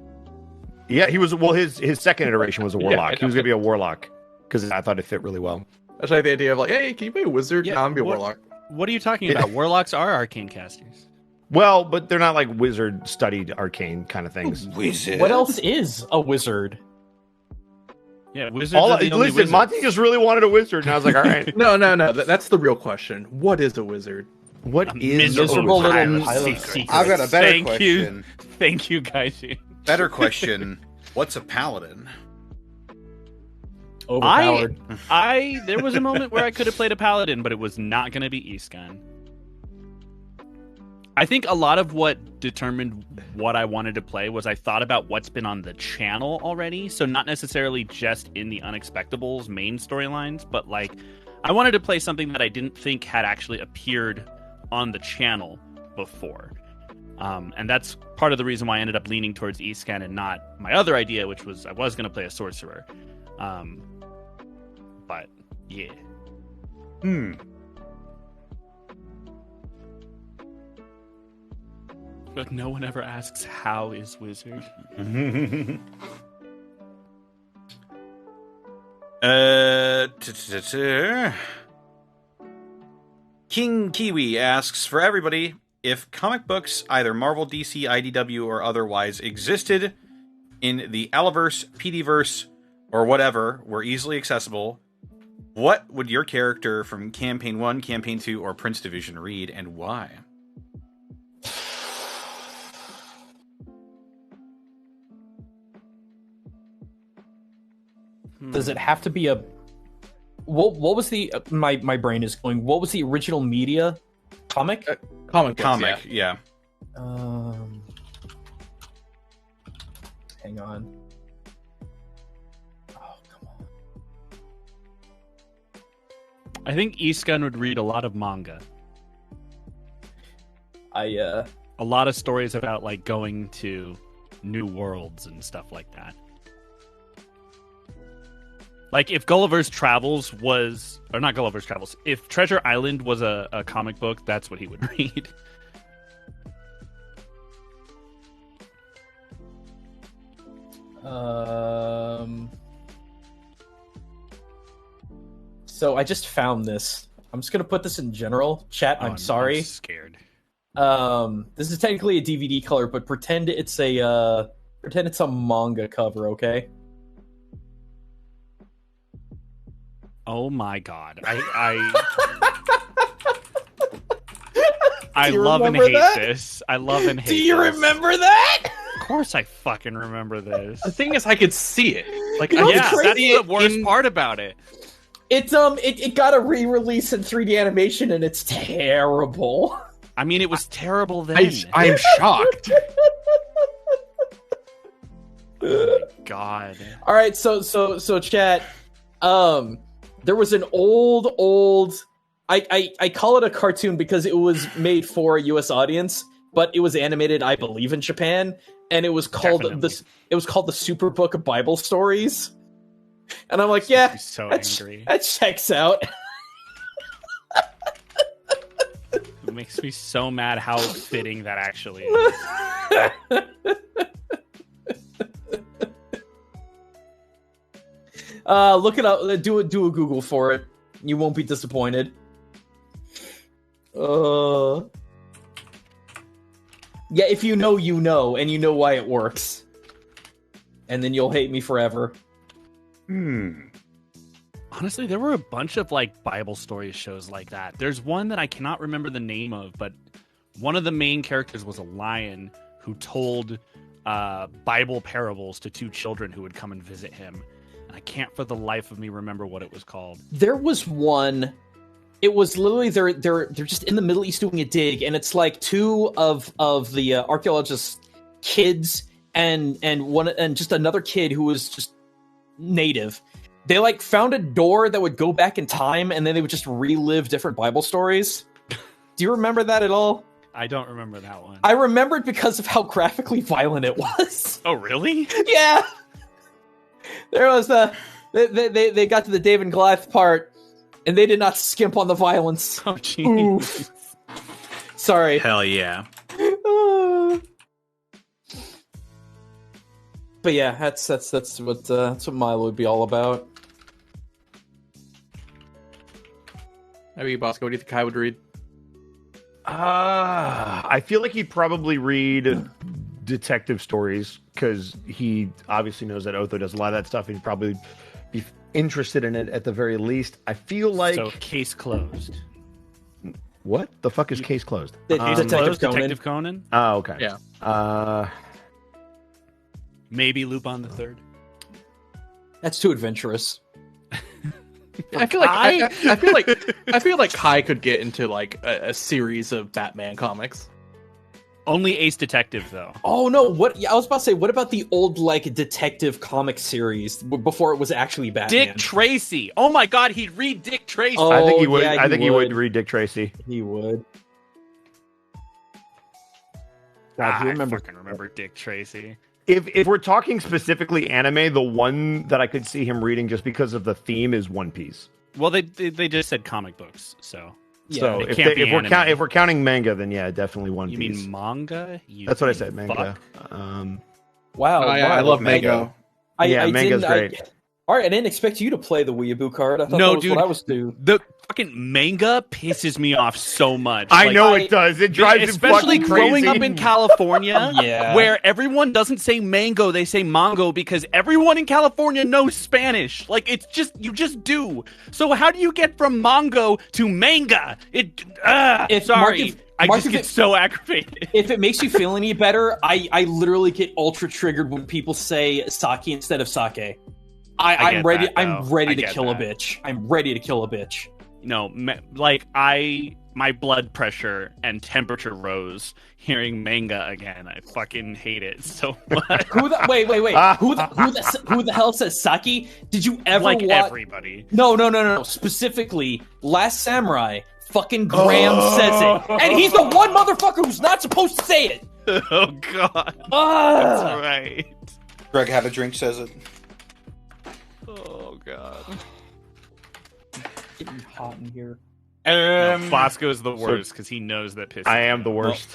Yeah, he was. Well, his second iteration was a warlock. Yeah, He was going to be a warlock because I thought it fit really well. That's like the idea of like, hey, can you be a wizard? Yeah, No, I'm gonna be a warlock. What are you talking about? Warlocks are arcane casters. Well, but they're not like wizard studied arcane kind of things. Wizard? What else is a wizard? Yeah, wizards are the only Listen, wizards. Monty just really wanted a wizard, and I was like, all right. No. That's the real question. What is a wizard? What is miserable a little wizard? pile of secrets. I've got a better Thank question. Thank you, guys. Better question. What's a paladin? Overpowered. There was a moment where I could have played a paladin, but it was not going to be Eastgun. I think a lot of what determined what I wanted to play was I thought about what's been on the channel already, so not necessarily just in the Unexpectables main storylines, but like I wanted to play something that I didn't think had actually appeared on the channel before. And that's part of the reason why I ended up leaning towards Eastcan and not my other idea, which was I was going to play a sorcerer. But yeah. But no one ever asks how is wizard. King Kiwi asks, for everybody, if comic books, either Marvel, DC, IDW, or otherwise, existed in the Alaverse, PDverse, or whatever were easily accessible, what would your character from Campaign 1, Campaign 2, or Prince Division read, and why? Does it have to be a... What was the... My brain is going... What was the original media? Comic? Comic books, Comic, yeah. Hang on. Oh, come on. I think Eastgun would read a lot of manga. A lot of stories about like going to new worlds and stuff like that. Like if Gulliver's Travels was, or not Gulliver's Travels, if Treasure Island was a comic book, that's what he would read. So I just found this. I'm just gonna put this in general. Chat, I'm sorry. I'm scared. This is technically a DVD color, but pretend it's a manga cover, okay? Oh my god. I love and hate this. I love and hate Do you this. remember that? Of course I fucking remember this. The thing is, I could see it. Like, You know, I Yeah, could that's see the it worst in- part about it. It got a re-release in 3D animation, and it's terrible. I mean, it was terrible then. I'm shocked. God. All right, so chat. There was an old. I call it a cartoon because it was made for a U.S. audience, but it was animated, I believe, in Japan, and it was called Definitely. the Super Book of Bible Stories. And I'm like, yeah, I'm so that's- angry. that checks out. It makes me so mad how fitting that actually is. Look it up. Do a Google for it. You won't be disappointed. Yeah, if you know, and you know why it works. And then you'll hate me forever. Honestly, there were a bunch of like Bible story shows like that. There's one that I cannot remember the name of, but one of the main characters was a lion who told Bible parables to two children who would come and visit him. And I can't for the life of me remember what it was called. There was one. It was literally they're just in the Middle East doing a dig, and it's like two of the archaeologists' kids and just another kid who was just native. They like found a door that would go back in time, and then they would just relive different Bible stories. Do you remember that at all? I don't remember that one. I remember it because of how graphically violent it was. Oh, really? Yeah. There was they got to the David and Goliath part, and they did not skimp on the violence. Oh, jeez. Oof. Sorry. Hell yeah. But yeah, that's what Milo would be all about. How about you, Bosco? What do you think Kai would read? I feel like he'd probably read detective stories because he obviously knows that Otho does a lot of that stuff, and he'd probably be interested in it at the very least. I feel like So, case closed. what the fuck is case closed? Detective Conan? Oh, okay. Yeah. Maybe Lupin the Third. That's too adventurous. I feel like I feel like Kai could get into like a series of Batman comics. Only Ace Detective, though. Oh no! What? Yeah, I was about to say. What about the old like detective comic series before it was actually Batman? Dick Tracy. Oh my God, he'd read Dick Tracy. Oh, I think he would. yeah, I think he would read Dick Tracy. He would. I do you remember? fucking remember Dick Tracy. If we're talking specifically anime, the one that I could see him reading just because of the theme is One Piece. Well, they just said comic books, so Yeah, So it can't be anime. if we're counting manga, then yeah, definitely One you Piece. mean manga? That's what I said, manga. Fuck. Wow! Oh, yeah, I love Mango. Yeah, manga's great. All right, I didn't expect you to play the Weeaboo card. I thought No, that was dude, what I was doing. the fucking manga pisses me off so much. I Like, know it does. It drives him especially fucking growing crazy. up in California, Yeah. where everyone doesn't say mango, they say mango because everyone in California knows Spanish. Like, it's just, you just do. So how do you get from mango to manga? Sorry. I just get so aggravated. If it makes you feel any better, I literally get ultra triggered when people say sake instead of sake. I'm ready. I'm ready to kill a bitch. I'm ready to kill a bitch. No, my blood pressure and temperature rose hearing manga again. I fucking hate it so much. Wait. Who the hell says sake? Did you ever like watch? Everybody. No. Specifically, Last Samurai. Fucking Graham says it, and he's the one motherfucker who's not supposed to say it. Oh God. That's right. Greg Have a Drink says it. Oh God. Getting hot in here. Fosco is the worst because he knows that pisses. I am the worst.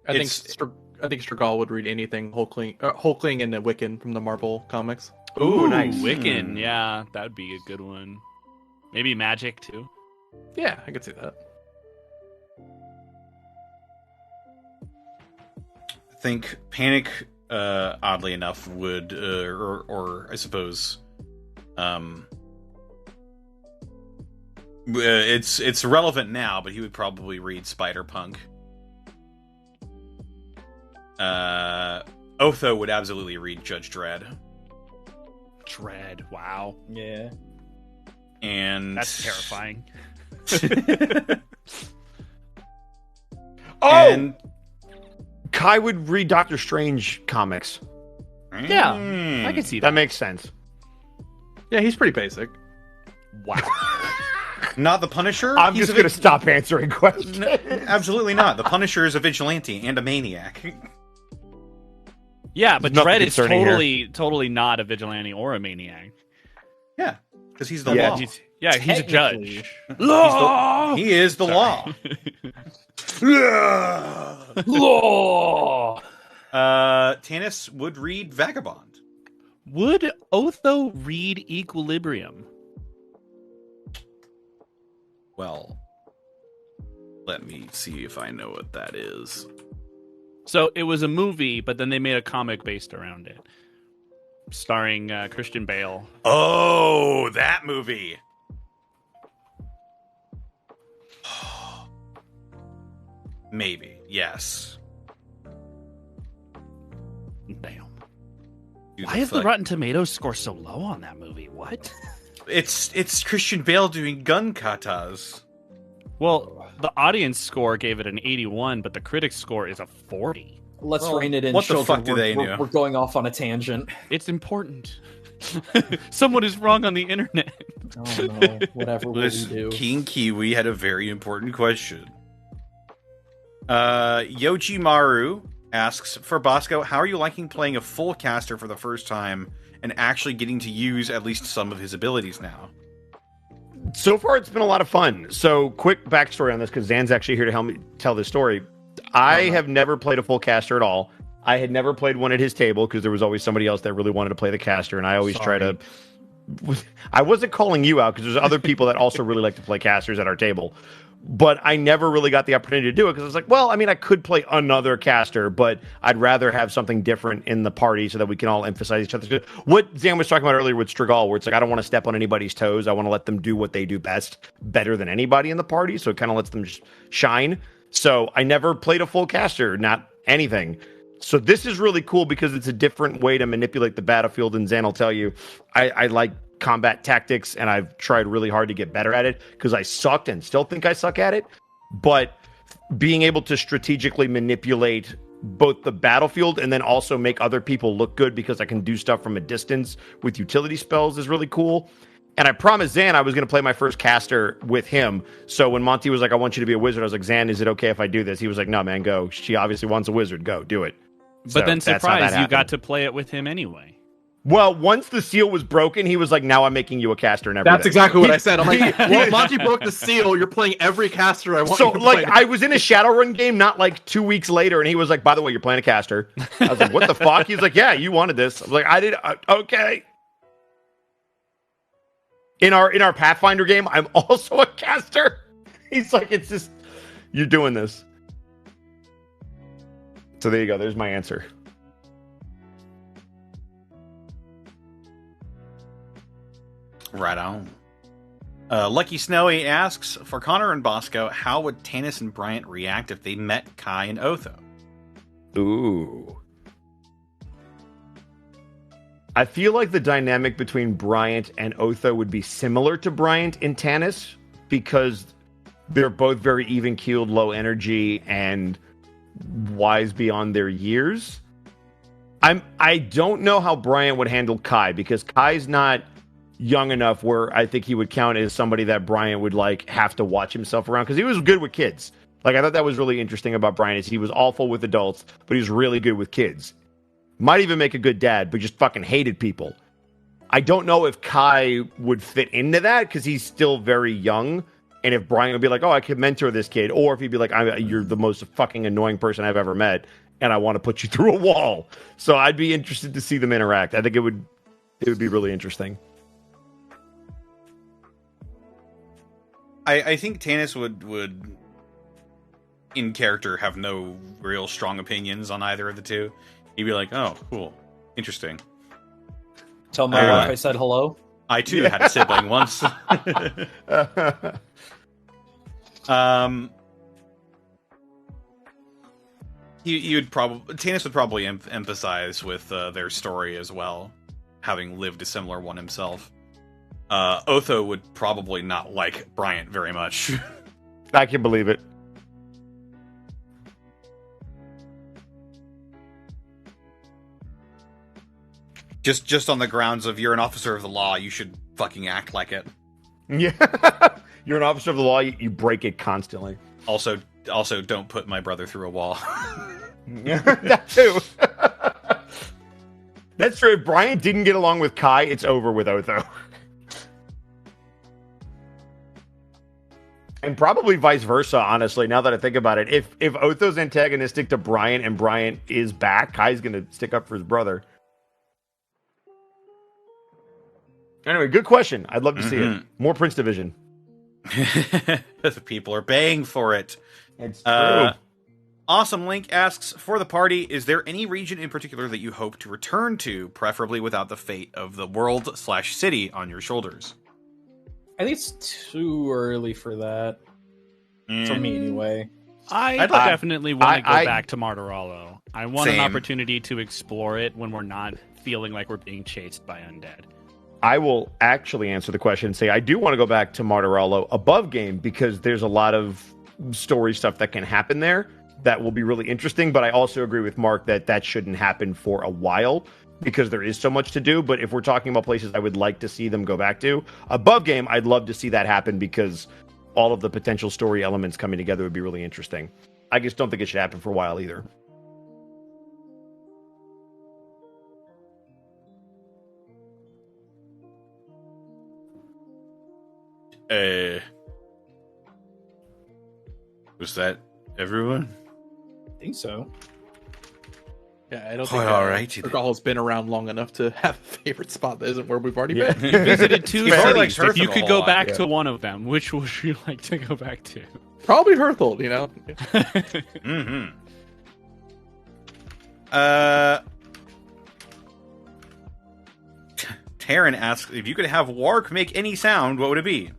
I think Strigol would read anything Hulkling and Wiccan from the Marvel comics. Ooh, nice. Wiccan, yeah, that'd be a good one. Maybe Magic too. Yeah, I could see that. I think Panic, oddly enough, would, or I suppose, it's relevant now, but he would probably read Spider-Punk. Otho would absolutely read Judge Dredd. Dread, wow. Yeah. And that's terrifying. And Kai would read Doctor Strange comics. Yeah, I can see that. That makes sense. Yeah, he's pretty basic. Wow. Not the Punisher? I'm just going to stop answering questions. No, absolutely not. The Punisher is a vigilante and a maniac. Yeah, but Nothing Dredd is concerning totally not a vigilante or a maniac. Yeah, because he's the law. He's a judge. He is the law. Law. Tanis would read Vagabond. Would Otho read Equilibrium? Well, let me see if I know what that is. So it was a movie, but then they made a comic based around it, starring Christian Bale. Oh, that movie. Maybe, yes. Damn. Why is the Rotten Tomatoes score so low on that movie? What? It's Christian Bale doing gun katas. Well, the audience score gave it an 81, but the critics score is a 40. Let's rein it in. What the children. fuck do they know? We're going off on a tangent. It's important. Someone is wrong on the internet. Oh no, whatever will we do? King Kiwi had a very important question. Yoji Maru asks, for Bosco, how are you liking playing a full caster for the first time and actually getting to use at least some of his abilities now? So far, it's been a lot of fun. So, quick backstory on this, because Zan's actually here to help me tell this story. I have never played a full caster at all. I had never played one at his table because there was always somebody else that really wanted to play the caster, and I always try to... I wasn't calling you out because there's other people that also really like to play casters at our table. But I never really got the opportunity to do it because I was like, well, I mean, I could play another caster, but I'd rather have something different in the party so that we can all emphasize each other's good. What Zan was talking about earlier with Strigol, where it's like, I don't want to step on anybody's toes. I want to let them do what they do best, better than anybody in the party. So it kind of lets them shine. So I never played a full caster, not anything. So this is really cool because it's a different way to manipulate the battlefield. And Zan will tell you, I like combat tactics, and I've tried really hard to get better at it because I sucked and still think I suck at it. But being able to strategically manipulate both the battlefield and then also make other people look good because I can do stuff from a distance with utility spells is really cool. And I promised Zan I was going to play my first caster with him. So when Monty was like, I want you to be a wizard, I was like, Zan, is it okay if I do this? He was like, no, man, go. She obviously wants a wizard. Go, do it. But then surprise, you got to play it with him anyway. Well, once the seal was broken, he was like, now I'm making you a caster and everything. That's exactly what I said. I'm like, well, Monty broke the seal. You're playing every caster I want you to play. I was in a Shadowrun game not like 2 weeks later, and he was like, by the way, you're playing a caster. I was like, what the fuck? He's like, yeah, you wanted this. I was like, I did. Okay. In our Pathfinder game, I'm also a caster. He's like, it's just, you're doing this. So there you go. There's my answer. Right on. Lucky Snowy asks, for Connor and Bosco, how would Tanis and Bryant react if they met Kai and Otho? Ooh. I feel like the dynamic between Bryant and Otho would be similar to Bryant and Tanis because they're both very even-keeled, low energy, and wise beyond their years. I don't know how Bryant would handle Kai because Kai's not young enough where I think he would count as somebody that Bryant would like have to watch himself around because he was good with kids. Like I thought that was really interesting about Bryant is he was awful with adults, but he was really good with kids. Might even make a good dad, but just fucking hated people. I don't know if Kai would fit into that because he's still very young. And if Bryant would be like, oh, I could mentor this kid, or if he'd be like, you're the most fucking annoying person I've ever met, and I want to put you through a wall. So I'd be interested to see them interact. I think it would be really interesting. I think Tanis would in character have no real strong opinions on either of the two. He'd be like, oh, cool, interesting. Tell my wife I said hello. I too had a sibling once. Tanis would probably emphasize with their story as well, having lived a similar one himself. Otho would probably not like Bryant very much. I can believe it. Just on the grounds of you're an officer of the law, you should fucking act like it. Yeah. You're an officer of the law, you break it constantly. Also, don't put my brother through a wall. That too. That's true. If Bryant didn't get along with Kai, it's over with Otho. And probably vice versa, honestly, now that I think about it. If Otho's antagonistic to Bryant and Bryant is back, Kai's going to stick up for his brother. Anyway, good question. I'd love to see it. More Prince Division. People are paying for it. It's true. Awesome Link asks, for the party, is there any region in particular that you hope to return to, preferably without the fate of the world/city on your shoulders? I think it's too early for that. For me, anyway. I definitely want to go back to Martorello. I want an opportunity to explore it when we're not feeling like we're being chased by undead. I will actually answer the question and say I do want to go back to Martorello above game because there's a lot of story stuff that can happen there that will be really interesting. But I also agree with Mark that shouldn't happen for a while because there is so much to do. But if we're talking about places I would like to see them go back to, above game, I'd love to see that happen because all of the potential story elements coming together would be really interesting. I just don't think it should happen for a while either. Was that everyone? I think so. Yeah, I don't think alcohol's been around long enough to have a favorite spot that isn't where we've already been. You visited two cities. If you could go lot. back to one of them, which would you like to go back to? Probably Herthold, you know? Mm-hmm. Taryn asks, if you could have Wark make any sound, what would it be?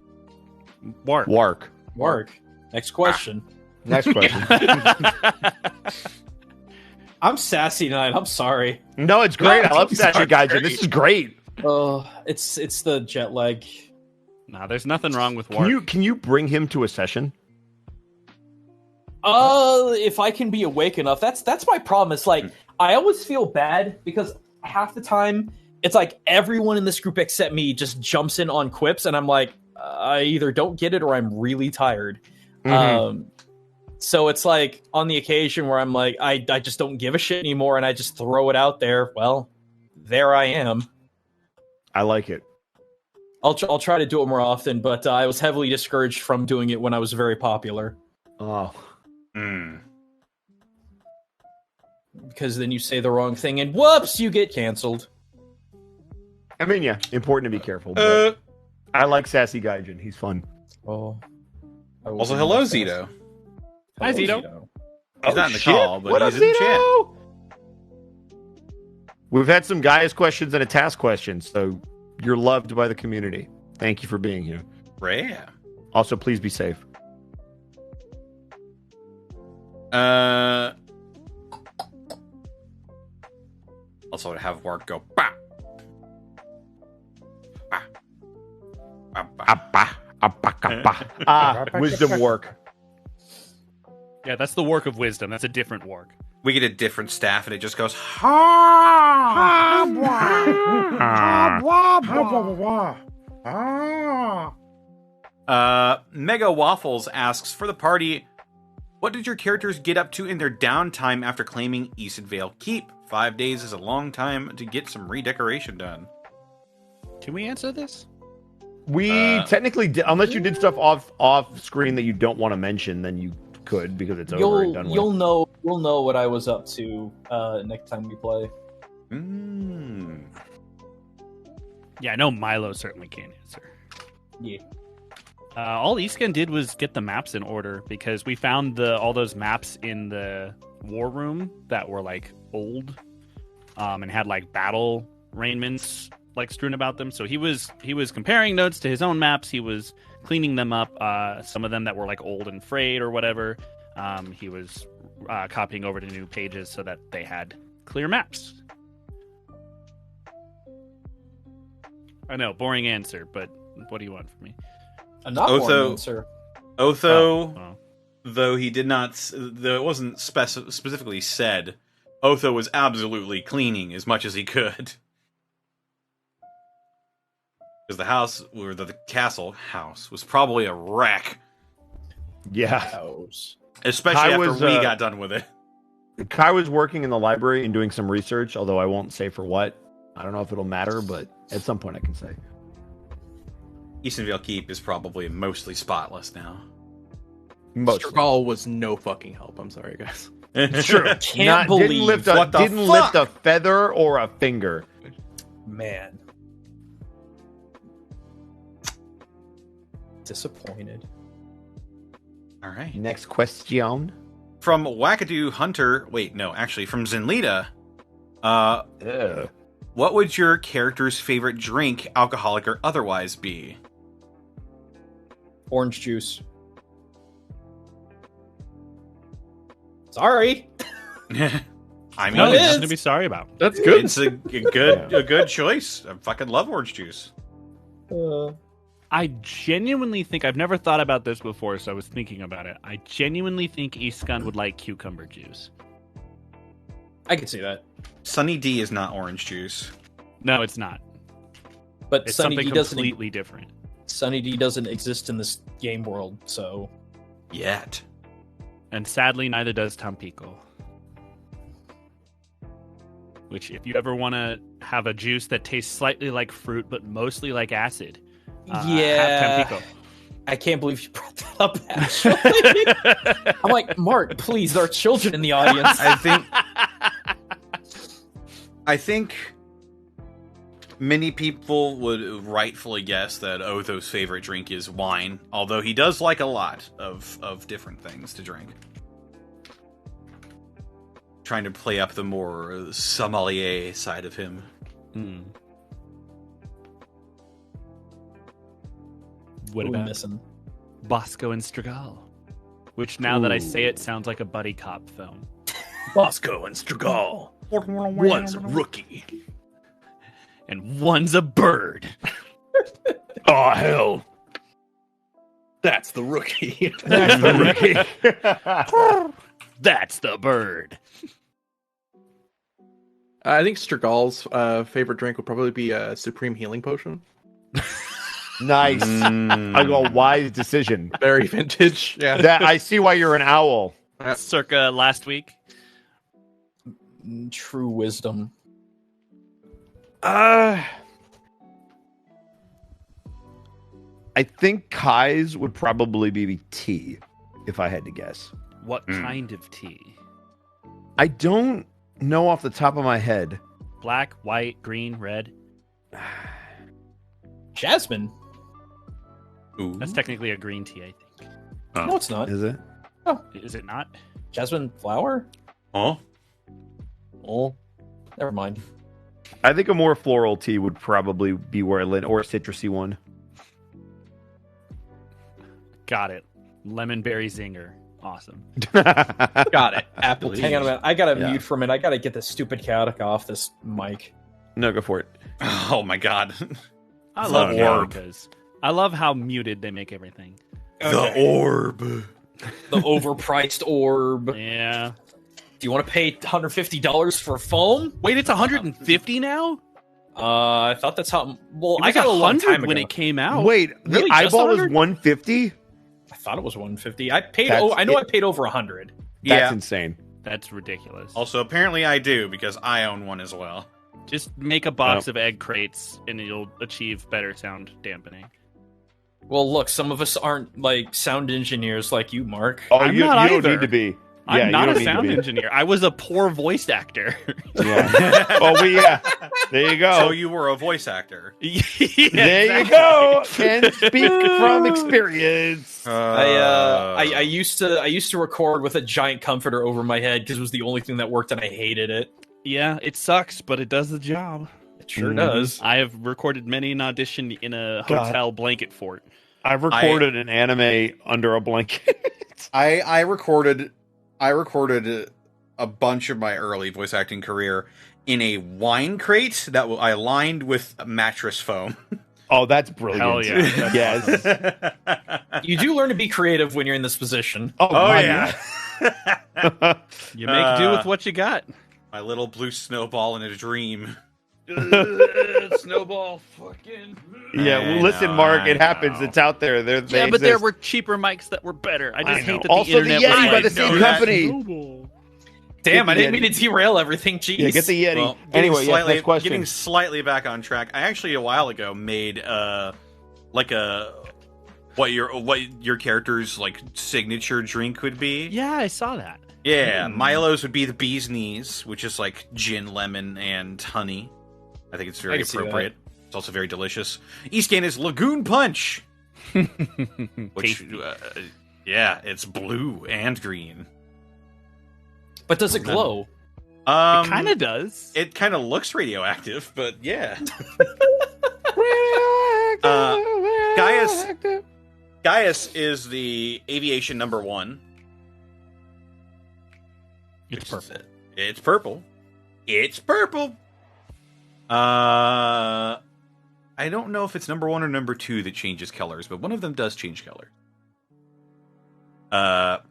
Wark. Next question. Next question. I'm sassy tonight. I'm sorry. No, it's great. I love sassy guys. This is great. Oh, it's the jet lag. Nah, there's nothing wrong with Wark. Can you bring him to a session? If I can be awake enough. That's my problem. It's like I always feel bad because half the time it's like everyone in this group except me just jumps in on quips, and I'm like, I either don't get it or I'm really tired. Mm-hmm. So it's like on the occasion where I'm like, I just don't give a shit anymore, and I just throw it out there. Well, there I am. I like it. I'll try to do it more often, but I was heavily discouraged from doing it when I was very popular. Oh. Because then you say the wrong thing, and whoops, you get canceled. I mean, yeah, important to be careful. I like Sassy Gaijin. He's fun. Oh. Also, hello, Zito. Hi, Zito. He's not in the call, but What he's up, in the chat. Zito? We've had some Gaius questions and a task question, so you're loved by the community. Thank you for being here. Rare. Also, please be safe. Also, to have work go. Bah! Bah! Bah, bah. Wisdom work. Yeah, that's the work of wisdom. That's a different work. We get a different staff, and it just goes. Ha! Mega Waffles asks, for the party, what did your characters get up to in their downtime after claiming Eastonvale Keep? 5 days is a long time to get some redecoration done. Can we answer this? We technically did, unless you did stuff off screen that you don't want to mention, then you could because it's over and done with. You'll know what I was up to next time we play. Yeah, I know Milo certainly can't answer. Yeah. All Iskan did was get the maps in order because we found all those maps in the war room that were like old, and had like battle raiments like strewn about them. So he was comparing notes to his own maps. He was cleaning them up. Some of them that were like old and frayed or whatever. He was copying over to new pages so that they had clear maps. I know, boring answer, but what do you want from me? Not one answer. Otho, though he did not, though it wasn't specifically said, Otho was absolutely cleaning as much as he could. Because the house, or the castle house, was probably a wreck. Yeah. Especially Kai after was, we got done with it. Kai was working in the library and doing some research, although I won't say for what. I don't know if it'll matter, but at some point I can say. Eastonvale Keep is probably mostly spotless now. Struggle was no fucking help. I'm sorry, guys. It's true. Can't believe didn't lift a feather or a finger. Man. Disappointed. All right. Next question. From Wackadoo Hunter. Wait, no, actually, from Zenlita. What would your character's favorite drink, alcoholic or otherwise, be? Orange juice. Sorry. I mean, No, it there's is. nothing to be sorry about. That's good. it's a good choice. I fucking love orange juice. I genuinely think, I've never thought about this before, so I was thinking about it. I genuinely think Iskan would like cucumber juice. I can see that. Sunny D is not orange juice. No, it's not. But It's Sunny something D doesn't completely different. Sunny D doesn't exist in this game world, so Yet. And sadly, neither does Tampico. Which, if you ever want to have a juice that tastes slightly like fruit, but mostly like acid, have Tampico. I can't believe you brought that up, actually. I'm like, Mark, please, there are children in the audience. I think many people would rightfully guess that Otho's favorite drink is wine, although he does like a lot of different things to drink. Trying to play up the more sommelier side of him. What What are we about missing? Bosco and Strigol? Which, now that I say it, sounds like a buddy cop film. Bosco and Struggle. One's a rookie. And one's a bird. Oh, hell. That's the rookie. That's the rookie. That's the bird. I think Strugol's favorite drink would probably be a Supreme Healing Potion. Nice. I go, wise decision. Very vintage. Yeah. That I see why you're an owl. Circa last week. True wisdom. I think Kai's would probably be tea, if I had to guess. What kind of tea? I don't know off the top of my head. Black, white, green, red? Jasmine. Ooh. That's technically a green tea, I think. Oh. No, it's not. Is it? Is it not? Jasmine flower? Oh. Oh, never mind. I think a more floral tea would probably be where I land, or a citrusy one. Got it. Lemon berry zinger. Awesome. Got it. Apple. Hang on a minute. I gotta Yeah. mute for a minute. I gotta get this stupid chaotic off this mic. No, go for it. Oh my god. I The love orb. because I love how muted they make everything. The orb. The overpriced orb. Yeah. Do you want to pay $150 for foam? Wait, it's 150 now? I thought that's how. Well, It I was got a long 100 time when ago. it came out. Wait, the Really? Just eyeball is 100? 150? I thought it was 150. I paid. That's I know it. I paid over 100. That's Yeah. insane. That's ridiculous. Also, apparently I do, because I own one as well. Just make a box of egg crates and you'll achieve better sound dampening. Well, look, some of us aren't like sound engineers like you, Mark. Oh, I'm you not don't either. need to be. I'm Yeah, you not don't a need to sound be. engineer. I was a poor voice actor. Yeah. Oh, yeah. There you go. So you were a voice actor. There you go. And speak from experience. I used to record with a giant comforter over my head because it was the only thing that worked, and I hated it. Yeah, it sucks, but it does the job. It sure Mhm. does. I have recorded many an audition in a God. hotel blanket fort. I've recorded an anime under a blanket. I recorded a bunch of my early voice acting career in a wine crate that I lined with mattress foam. Oh, that's brilliant. Hell yeah. That's Yes. You do learn to be creative when you're in this position. Oh, Oh God, yeah. You make do with what you got. My little blue snowball in a dream. Snowball fucking. Yeah, well, listen, Mark, it happens. It's out there. They Yeah, but there exist. were cheaper mics that were better. I just I hate know. that Also, the the internet Yeti was by like, the same no, that- company. Snowball. Damn, I Get the didn't mean to derail everything. Jeez. Yeah, get the Yeti. Well, Anyway, yes, slightly, next question. getting slightly back on track. I actually a while ago made like a what your character's like signature drink would be. Yeah, I saw that. Yeah, Milo's would be the bee's knees, which is like gin, lemon, and honey. I think it's I very can see appropriate. It's also very delicious. Eastgate is Lagoon Punch, which Tasty. yeah, it's blue and green. But does it glow? It kind of does. It kind of looks radioactive, but yeah. Gaius is the aviation number 1. It's perfect. It's purple. It's purple. I don't know if it's number 1 or number 2 that changes colors, but one of them does change color.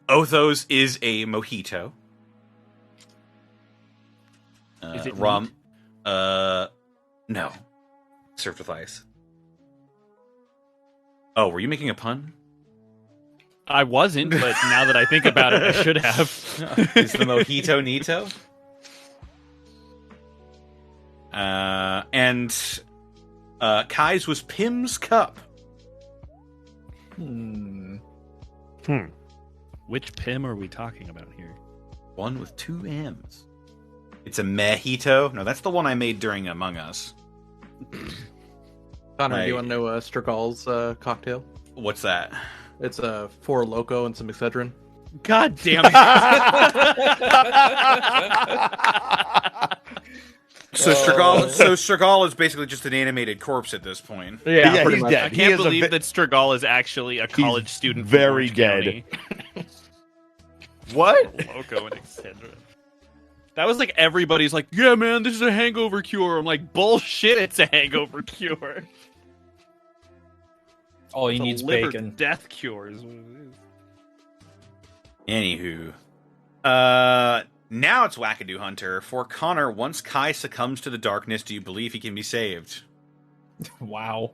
Othos is a mojito. Is it rum? neat? No. Served with ice. Oh, were you making a pun? I wasn't, but now that I think about it, I should have. Is the mojito Nito? And Kai's was Pim's Cup. Which Pim are we talking about here? One with 2 M's. It's a mojito. No, that's the one I made during Among Us. Connor, do you I- want to know Strigal's cocktail? What's that? It's a 4 Loco and some Excedrin. God damn it! So Strigal is basically just an animated corpse at this point. Yeah, pretty he's much. dead. I He can't is a believe vi- that Strigal is actually a college student. from very Orange dead. County. What? Loco and Excedrin. That was like everybody's like, yeah, man, this is a hangover cure. I'm like, bullshit, it's a hangover cure. All he It's a needs liver bacon. death cure is what it is. Anywho, now it's Wackadoo Hunter. For Connor, once Kai succumbs to the darkness, do you believe he can be saved? Wow.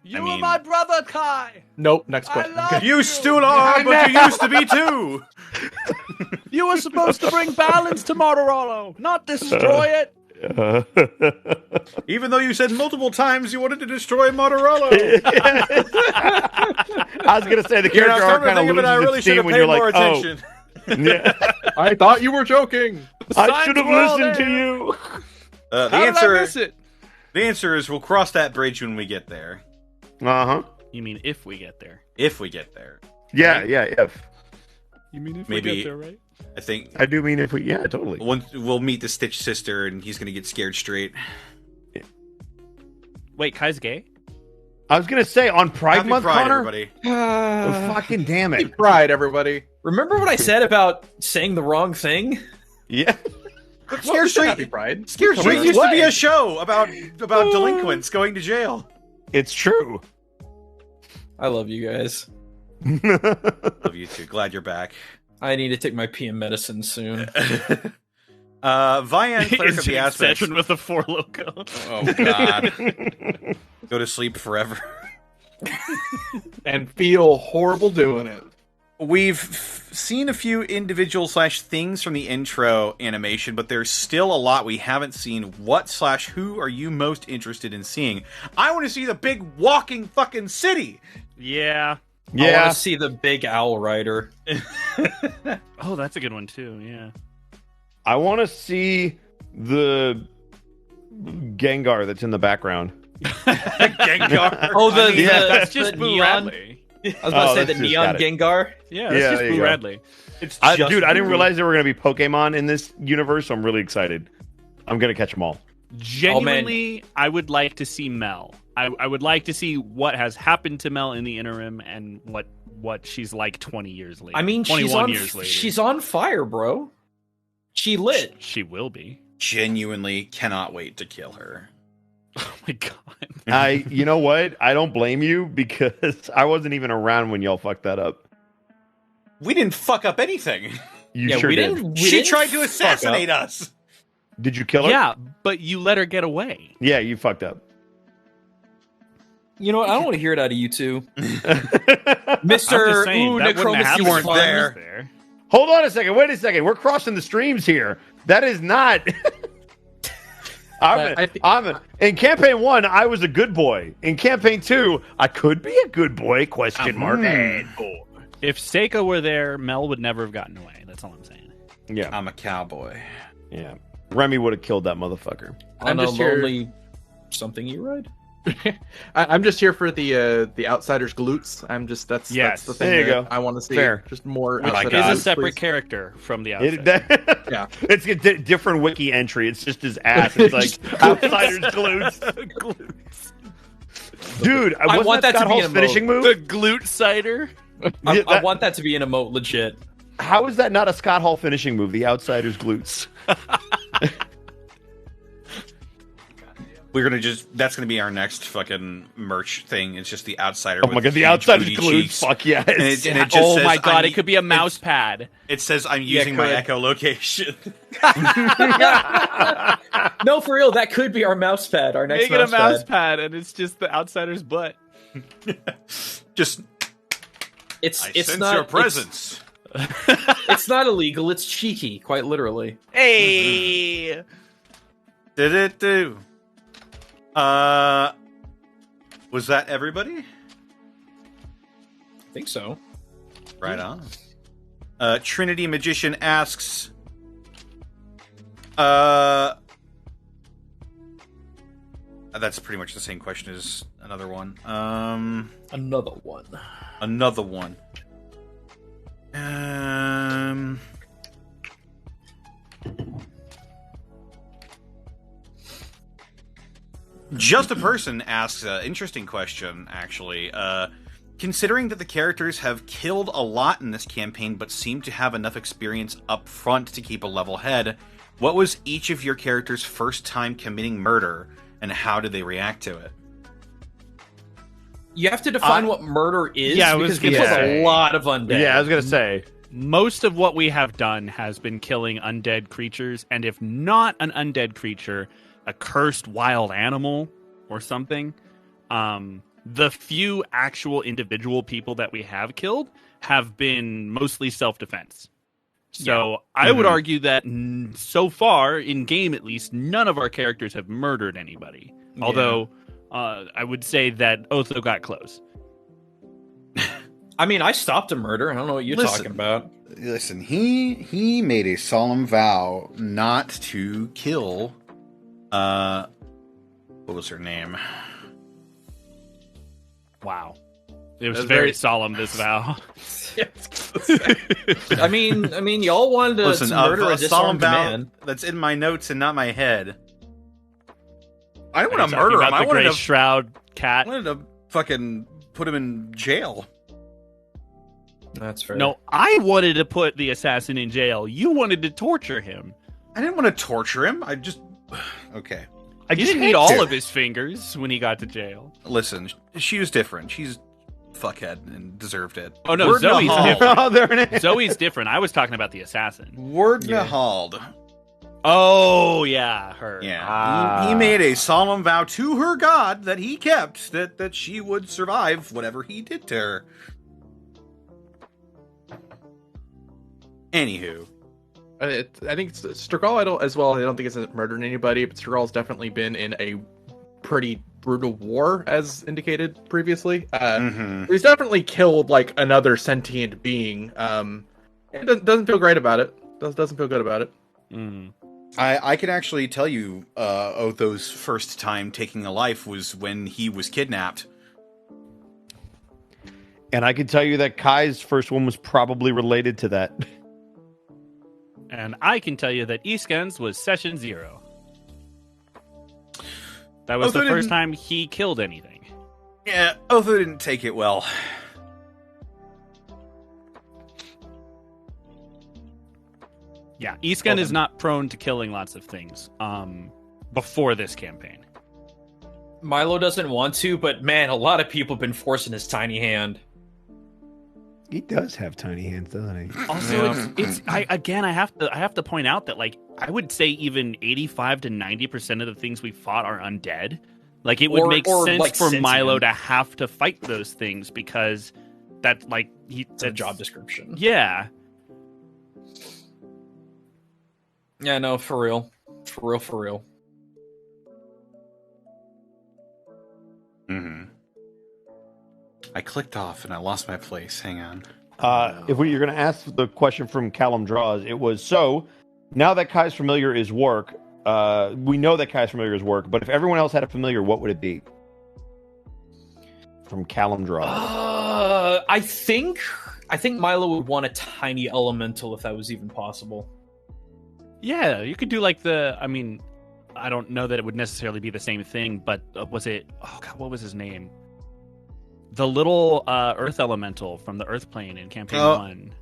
You mean- are my brother, Kai. Nope. Next question. love- You still are, but you used to be too. You were supposed to bring balance to Motorola, not destroy it. Even though you said multiple times you wanted to destroy Motorola. I was gonna say the You're not character arc coming kind to of think of it, I loses really its should steam have when paid you're more like, attention. oh, yeah, I thought you were joking. I should have were all listened to there. you. The How did I answer, miss it? the answer is we'll cross that bridge when we get there. Uh huh. You mean if we get there? If we get there. Yeah, yeah, if. You mean if Maybe- we get there, right? I think I do mean if we, yeah, totally. we'll meet the Stitch sister and he's going to get scared straight. Wait, Kai's gay? I was gonna say on Pride Happy Month, Pride, Connor. everybody. Oh, fucking damn it! Pride, everybody. Remember what I said about saying the wrong thing? Yeah, Scare Happy Street, Pride. Scare Street used to be What? a show about delinquents going to jail. it's true. I love you guys. Love you too. Glad you're back. I need to take my PM medicine soon. Vian Clerk Is of the your Aspects. obsession with the Four Loco? Oh God. Go to sleep forever. And feel horrible doing it. We've seen a few individual / things from the intro animation, but there's still a lot we haven't seen. What / who are you most interested in seeing? I want to see the big walking fucking city. Yeah. I want Yeah, to see the big owl rider. Oh, that's a good one too. Yeah. I want to see the Gengar that's in the background. Gengar. Oh, the, I mean, the That's just the Boo neon. Radley. I was about Oh, to say that's the just neon got it. Gengar. Yeah, that's Yeah, just there you Boo go. Radley. It's Dude, I didn't Boo. realize there were going to be Pokemon in this universe, so I'm really excited. I'm going to catch them all. Genuinely, I would like to see Mel. I would like to see what has happened to Mel in the interim and what she's like 20 years later. I mean, 21 years later. she's on fire, bro. She lit. She will be. Genuinely cannot wait to kill her. Oh my god. You know what? I don't blame you because I wasn't even around when y'all fucked that up. We didn't fuck up anything. You Yeah, sure we did. didn't. We She didn't tried to fuck assassinate up. us. Did you kill her? Yeah, but you let her get away. Yeah, you fucked up. You know what? I don't want to hear it out of you two, I'm Mister. just saying, Ooh, that wouldn't have Necromancy happened weren't if fun. I was there. Hold on a second. Wait a second. We're crossing the streams here. That is not. In campaign 1, I was a good boy. In campaign 2, I could be a good boy? Question mark. If Seika were there, Mel would never have gotten away. That's all I'm saying. Yeah, I'm a cowboy. yeah. Remy would have killed that motherfucker. On I'm a just here- lonely something you ride. I'm just here for the outsiders glutes. That's Yes. the thing There you that go. I want to see. Fair. Just more. Oh my outsiders God. He's a glutes, separate please. character from the outside. Yeah. It's a different wiki entry. It's just his ass. It's like outsiders glutes. Dude, I wasn't want that to Scott be Hall's an emote. finishing move? The glute cider. I want that to be an emote, legit. How is that not a Scott Hall finishing move? The outsiders glutes. We're gonna that's gonna be our next fucking merch thing. It's just the outsider. Oh my with god, the huge outsiders booty glutes. cheeks. Fuck yes. And it just Oh says, my god, I'm- it could be a mouse pad. It says I'm using my could. echolocation. No, for real, that could be our mouse pad. Our next Make it a mouse pad. pad, and it's just the outsider's butt. Just It's I it's sense not your presence. It's not illegal. It's cheeky, quite literally. Hey. Did it do? Was that everybody? I think so. Right on. Trinity Magician asks, that's pretty much the same question as another one. Another one. Another one. Just a person asks an interesting question, actually. Considering that the characters have killed a lot in this campaign, but seem to have enough experience up front to keep a level head, what was each of your characters' first time committing murder, and how did they react to it? You have to define what murder is. Yeah, I was because we gonna killed say. a lot of undead. Yeah, I was gonna say. Most of what we have done has been killing undead creatures, and if not an undead creature, a cursed wild animal or something. The few actual individual people that we have killed have been mostly self-defense. So I would argue that so far, in game at least, none of our characters have murdered anybody. Yeah. Although I would say that Otho got close. I mean, I stopped a murder. I don't know what you're Listen. talking about. Listen, he made a solemn vow not to kill. What was her name? Wow. It was That's very very- solemn, this vow. I mean, y'all wanted to, Listen, to murder a a solemn disarmed vow man. that's in my notes and not my head. I don't Are you want to talking murder him. about I the wanted Gray to. Shroud I cat. wanted to fucking put him in jail. That's fair. No, I wanted to put the assassin in jail. You wanted to torture him. I didn't want to torture him. I just. Okay. He didn't need all of his fingers when he got to jail. Listen, she was different. She's fuckhead and deserved it. Oh no, Word Zoe's Nahal. different. Oh, there it is. Zoe's different. I was talking about the assassin. Word Yeah. Nahald. Oh yeah, her. Yeah. He made a solemn vow to her god that he kept that she would survive whatever he did to her. Anywho. I think Sturgal, I don't think it's murdered anybody, but Sturgal's definitely been in a pretty brutal war, as indicated previously. He's definitely killed like another sentient being. It doesn't feel great about it. Doesn't feel good about it. Mm. I can actually tell you, Otho's first time taking a life was when he was kidnapped. And I can tell you that Kai's first one was probably related to that. And I can tell you that Iskand's was session 0. That was Otho the first didn't- time he killed anything. Yeah, Otho didn't take it well. Yeah, Iskand is not prone to killing lots of things. Before this campaign. Milo doesn't want to, but man, a lot of people have been forcing his tiny hand. He does have tiny hands, doesn't he? Also, I have to point out that like I would say even 85 to 90% of the things we fought are undead. Like it would make sense like, for Milo sentient. to have to fight those things because that like It's a job description. Yeah. Yeah, no, for real. For real. Mm-hmm. I clicked off and I lost my place. Hang on. You're going to ask the question from Callum Draws, it was, so, now that Kai's familiar is work, we know that Kai's familiar is work, but if everyone else had a familiar, what would it be? From Callum Draws. I think Milo would want a tiny elemental if that was even possible. Yeah, you could do like I don't know that it would necessarily be the same thing, but was it? Oh god, what was his name? The little Earth Elemental from the Earth Plane in Campaign 1.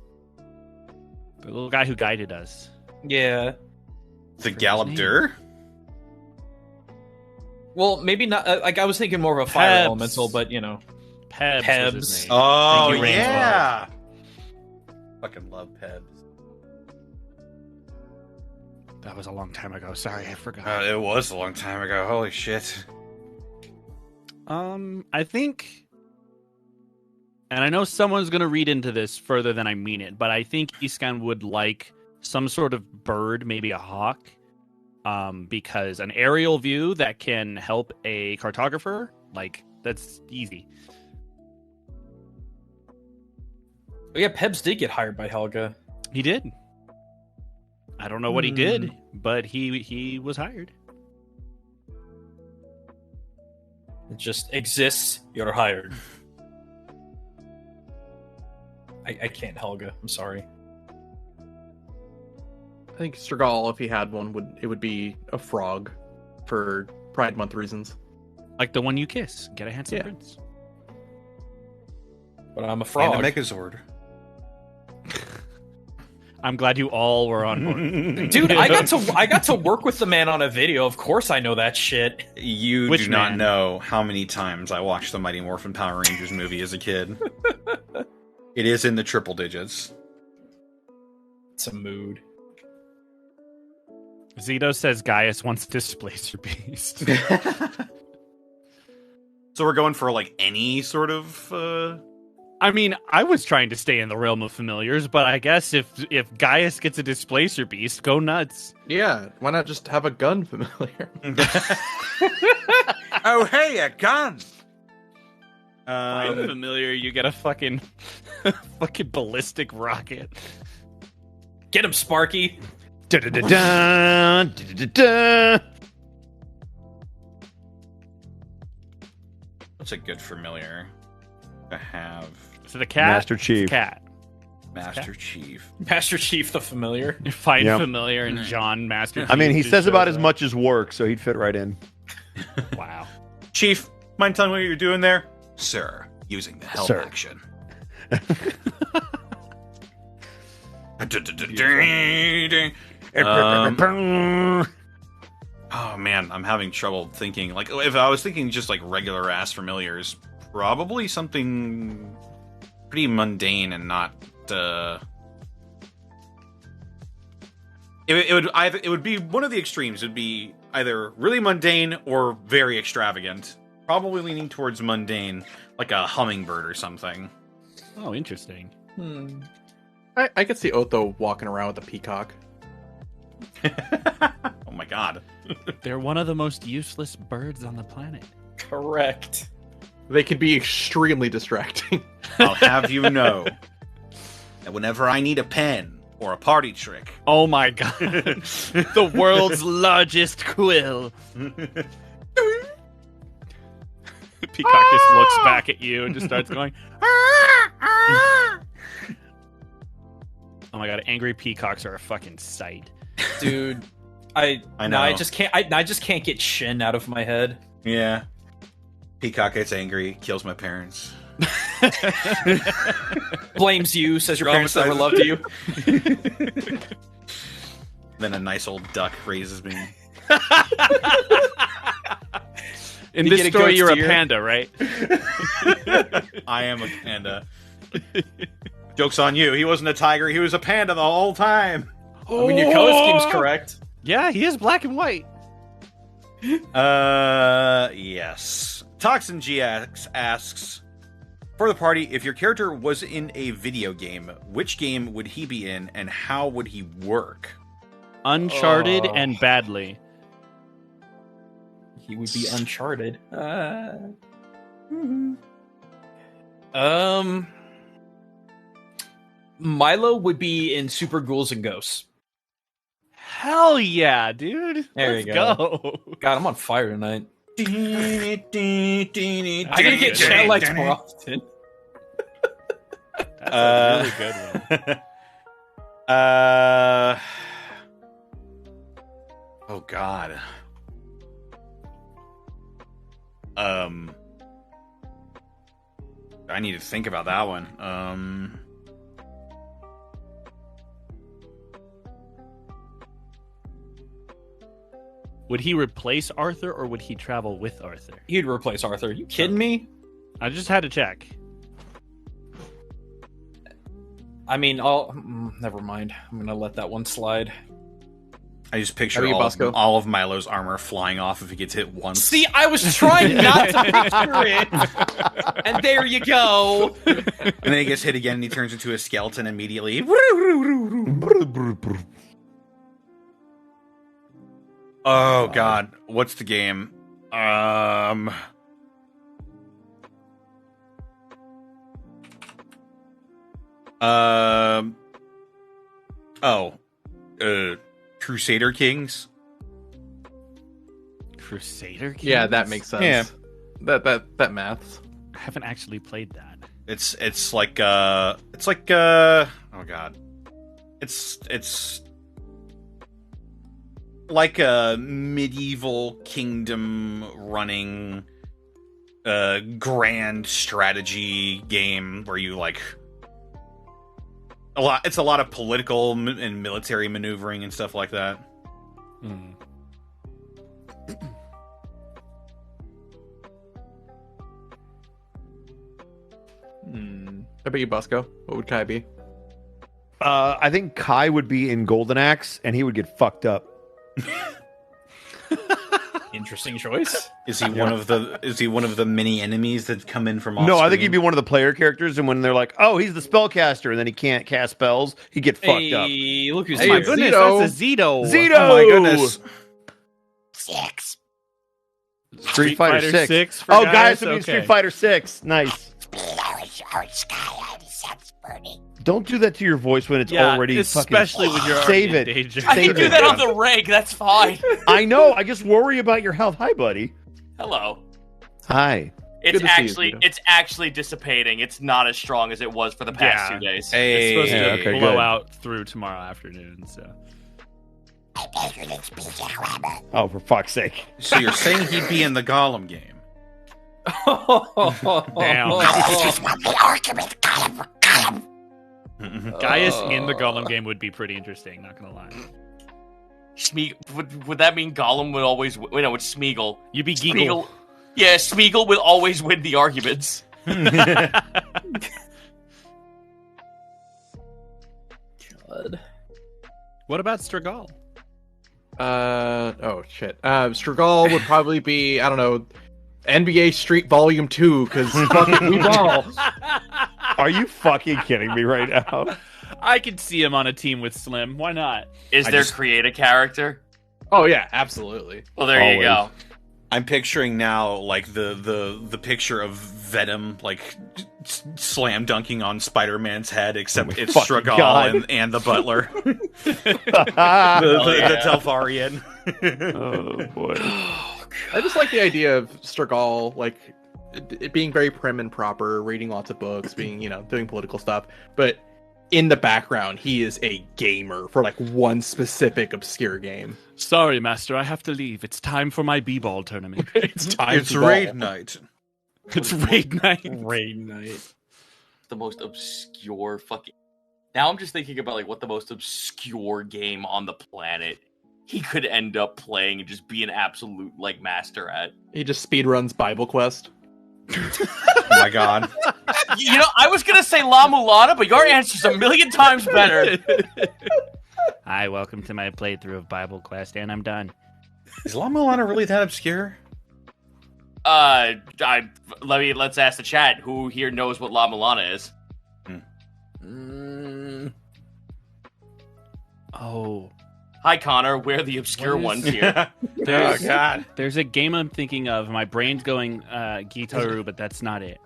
The little guy who guided us. Yeah. The Galabdur? Well, maybe not. Like I was thinking more of a fire elemental, but you know, Pebs. Was his name. Oh, Thank you, Rainbow. yeah. Fucking love Pebs. That was a long time ago. Sorry, I forgot. It was a long time ago. Holy shit. I think, and I know someone's going to read into this further than I mean it, but I think Iskand would like some sort of bird, maybe a hawk, because an aerial view that can help a cartographer, like, that's easy. Oh, yeah, Pebs did get hired by Helga. He did. I don't know what he did, but he was hired. It just exists. You're hired. I can't, Helga. I'm sorry. I think Sturgal, if he had one, would be a frog for Pride Month reasons. Like the one you kiss. Get a handsome Yeah. prince. But I'm a frog. And a Megazord. I'm glad you all were on board. Dude, I got to work with the man on a video. Of course I know that shit. You Which do not man? know how many times I watched the Mighty Morphin Power Rangers movie as a kid. It is in the triple digits. It's a mood. Zito says Gaius wants to displace your beast. So we're going for like any sort of I mean, I was trying to stay in the realm of familiars, but I guess if Gaius gets a displacer beast, go nuts. Yeah, why not just have a gun familiar? Oh hey, a gun. I'm familiar, you get a fucking ballistic rocket. Get him, Sparky. Da-da-da-da, da-da-da-da. What's a good familiar? I have Is it a cat? Master Chief. It's a cat. Master Chief. Master Chief the Familiar. You find Yep. familiar and John Master Chief. I mean, he just says about shows as up. much as work, so he'd fit right in. Wow. Chief, mind telling me what you're doing there? Sir, using the help Sir. action. Oh man, I'm having trouble thinking. Like, if I was thinking just like regular ass familiars, probably something pretty mundane and not. It would be one of the extremes. It would be either really mundane or very extravagant. Probably leaning towards mundane, like a hummingbird or something. Oh, interesting. I could see Otho walking around with a peacock. Oh my god. They're one of the most useless birds on the planet. Correct. They could be extremely distracting. I'll have you know that whenever I need a pen or a party trick, Oh my god. The world's largest quill. Peacock just looks back at you and just starts going. Oh my god, angry peacocks are a fucking sight. Dude, I I know. I know. just can't. I just can't get Shin out of my head. yeah, Peacock gets angry, kills my parents. Blames you, says your parents never loved you. Then a nice old duck raises me. In You this get a story, goat's you're a ear? panda, right? I am a panda. Joke's on you. He wasn't a tiger. He was a panda the whole time. I mean, your color scheme's correct. Yeah, he is black and white. Yes. Toxin GX asks, for the party, if your character was in a video game, which game would he be in, and how would he work? Uncharted Oh. and badly. He would be Uncharted. Milo would be in Super Ghouls and Ghosts. Hell yeah, dude. There Let's you go. God, I'm on fire tonight. I I gotta get chat likes more often. That's a really good one. Oh god. I need to think about that one. Would he replace Arthur or would he travel with Arthur? You'd replace Arthur. You kidding me? I just had to check. I mean, I'll never mind. I'm gonna let that one slide. I just picture How about you, Bosco? all of Milo's armor flying off if he gets hit once. See, I was trying not to picture it, and there you go. And then he gets hit again and he turns into a skeleton immediately. Oh god, what's the game? Crusader Kings. Crusader Kings? Yeah, that makes sense. Yeah. That maths. I haven't actually played that. It's like oh god. It's like a medieval kingdom running grand strategy game where you like it's a lot of political and military maneuvering and stuff like that. Hmm. How about you, Bosco? What would Kai be? I think Kai would be in Golden Axe, and he would get fucked up. Interesting choice. Is he one of the many enemies that come in from off No, I think screen? he'd be one of the player characters, and when they're like, "Oh, he's the spellcaster," and then he can't cast spells, he'd get fucked up. Hey, look who's Hey, Oh my here. goodness, Zito. that's a Zito. Zito! Oh my goodness. Street Fighter 6. 6 for Oh, guys, okay. Street Fighter 6. Nice. Don't do that to your voice when it's Yeah, already especially fucking... when you're Save already it. in danger. I Save can do it. that on the reg. That's fine. I know. I just worry about your health. Hi, buddy. Hello. Hi. Good to see you, Vito. It's actually dissipating. It's not as strong as it was for the past 2 days. It's supposed to okay, blow good. out through tomorrow afternoon. So Oh, for fuck's sake! So you're saying he'd be in the Gollum game? damn, Gaius in the Gollum game would be pretty interesting. Not gonna lie. Would that mean Gollum would always win? No, it's Smeagol. You'd be Geagle. Yeah, Smeagol would always win the arguments. God. What about Strigal? Oh shit. Strigal would probably be, I don't know, NBA Street Volume 2, because fucking we ball. Are you fucking kidding me right now? I could see him on a team with Slim. Why not? Is there create a character? Oh yeah, absolutely. Well, there you go. I'm picturing now, like, the picture of Venom, like, slam dunking on Spider-Man's head, except it's fucking Strigal God. and the butler. the yeah. Telfarian. Oh boy. I just like the idea of Strigal, like, it being very prim and proper, reading lots of books, being, doing political stuff, but in the background, he is a gamer for, like, one specific obscure game. Sorry, Master, I have to leave. It's time for my b-ball tournament. It's time It's to raid ball. night. It's raid night. Raid night. The most obscure fucking... Now I'm just thinking about, like, what the most obscure game on the planet he could end up playing and just be an absolute, like, master at. He just speedruns Bible Quest. Oh my god. I was gonna say La Mulana, but your answer's a million times better. Hi, welcome to my playthrough of Bible Quest, and I'm done. Is La Mulana really that obscure? Let's ask the chat. Who here knows what La Mulana is? Oh. Hi, Connor. We're the obscure What is- ones here. Oh god. There's a game I'm thinking of. My brain's going Gitaru, but that's not it.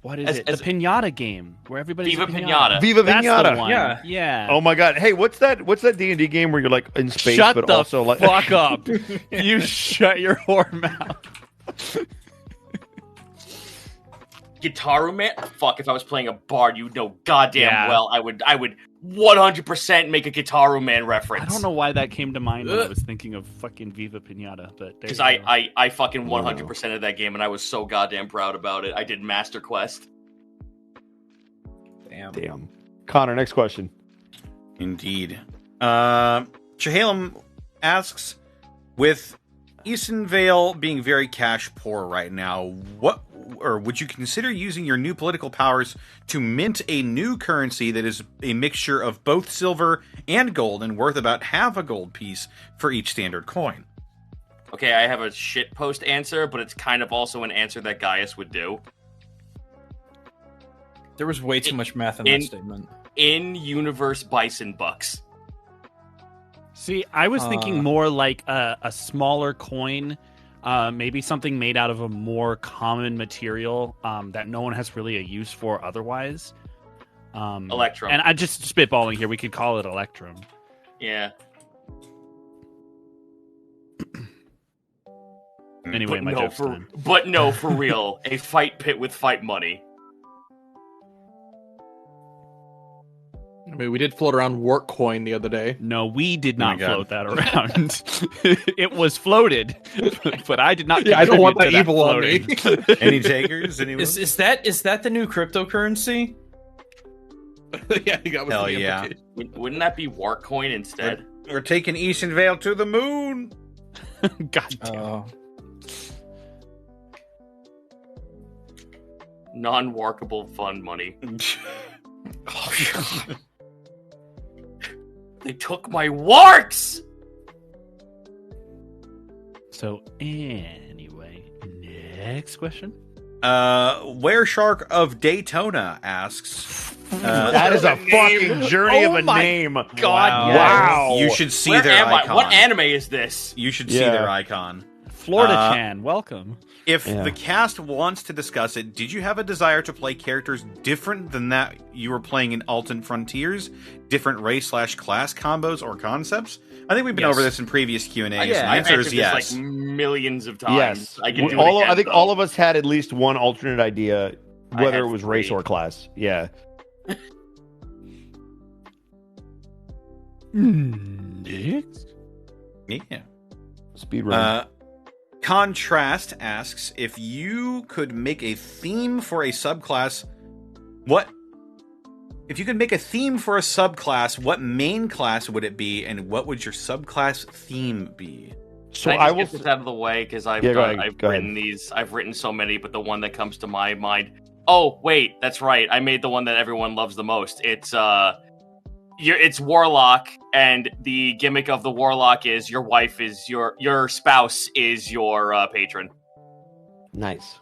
What is it? The Pinata game, where everybody's Viva a Pinata. Viva That's Pinata. the one. Yeah. Yeah. Oh my god! Hey, what's that D&D game where you're like in space, Shut but the also like fuck up. You shut your whore mouth. Gitaru Man? Fuck, if I was playing a bard, you'd know goddamn Yeah. well I would 100% make a Gitaru Man reference. I don't know why that came to mind when I was thinking of fucking Viva Pinata, but Because I fucking 100% of that game, and I was so goddamn proud about it. I did Master Quest. Damn. Connor, next question. Indeed. Chehalem asks, with Easton Vale being very cash poor right now, would you consider using your new political powers to mint a new currency that is a mixture of both silver and gold and worth about half a gold piece for each standard coin? Okay, I have a shitpost answer, but it's kind of also an answer that Gaius would do. There was way too much math in that statement. In-universe bison bucks. See, I was thinking more like a smaller coin, maybe something made out of a more common material that no one has really a use for otherwise. Electrum. And I just spitballing here. We could call it Electrum. Yeah. Anyway, my joke's done. But no, for real. A fight pit with fight money. I mean, we did float around Work Coin the other day. No, we did Oh my not God. float that around. It was floated, but I did not. Yeah, I don't want that contribute to evil on me. floating. Any takers? Anyone? Is that the new cryptocurrency? Yeah, you got Hell yeah. Wouldn't that be Warcoin instead? We're taking Easton Vale to the moon. God damn. Oh. Non-workable fund money. Oh, God. They took my warks! So anyway, next question. Where Shark of Daytona asks. That is a fucking journey of a name. God, Wow. You should see Where their am icon. I? What anime is this? You should see Yeah. their icon. Florida Chan, welcome. If the cast wants to discuss it, did you have a desire to play characters different than that you were playing in Alton Frontiers? Different race/class combos or concepts? I think we've been over this in previous Q&As. Yeah, and the answer is yes. Like millions of times. Yes. I can do it again, I think all of us had at least one alternate idea, whether it was race three. or class. Yeah. Next. Yeah. Speedrun. Contrast asks, if you could make a theme for a subclass, what main class would it be, and what would your subclass theme be? So Can I just get this out of the way because I've go written ahead. these. I've written so many, but the one that comes to my mind. Oh wait, that's right. I made the one that everyone loves the most. It's Warlock, and the gimmick of the Warlock is your wife is your spouse is your patron. Nice.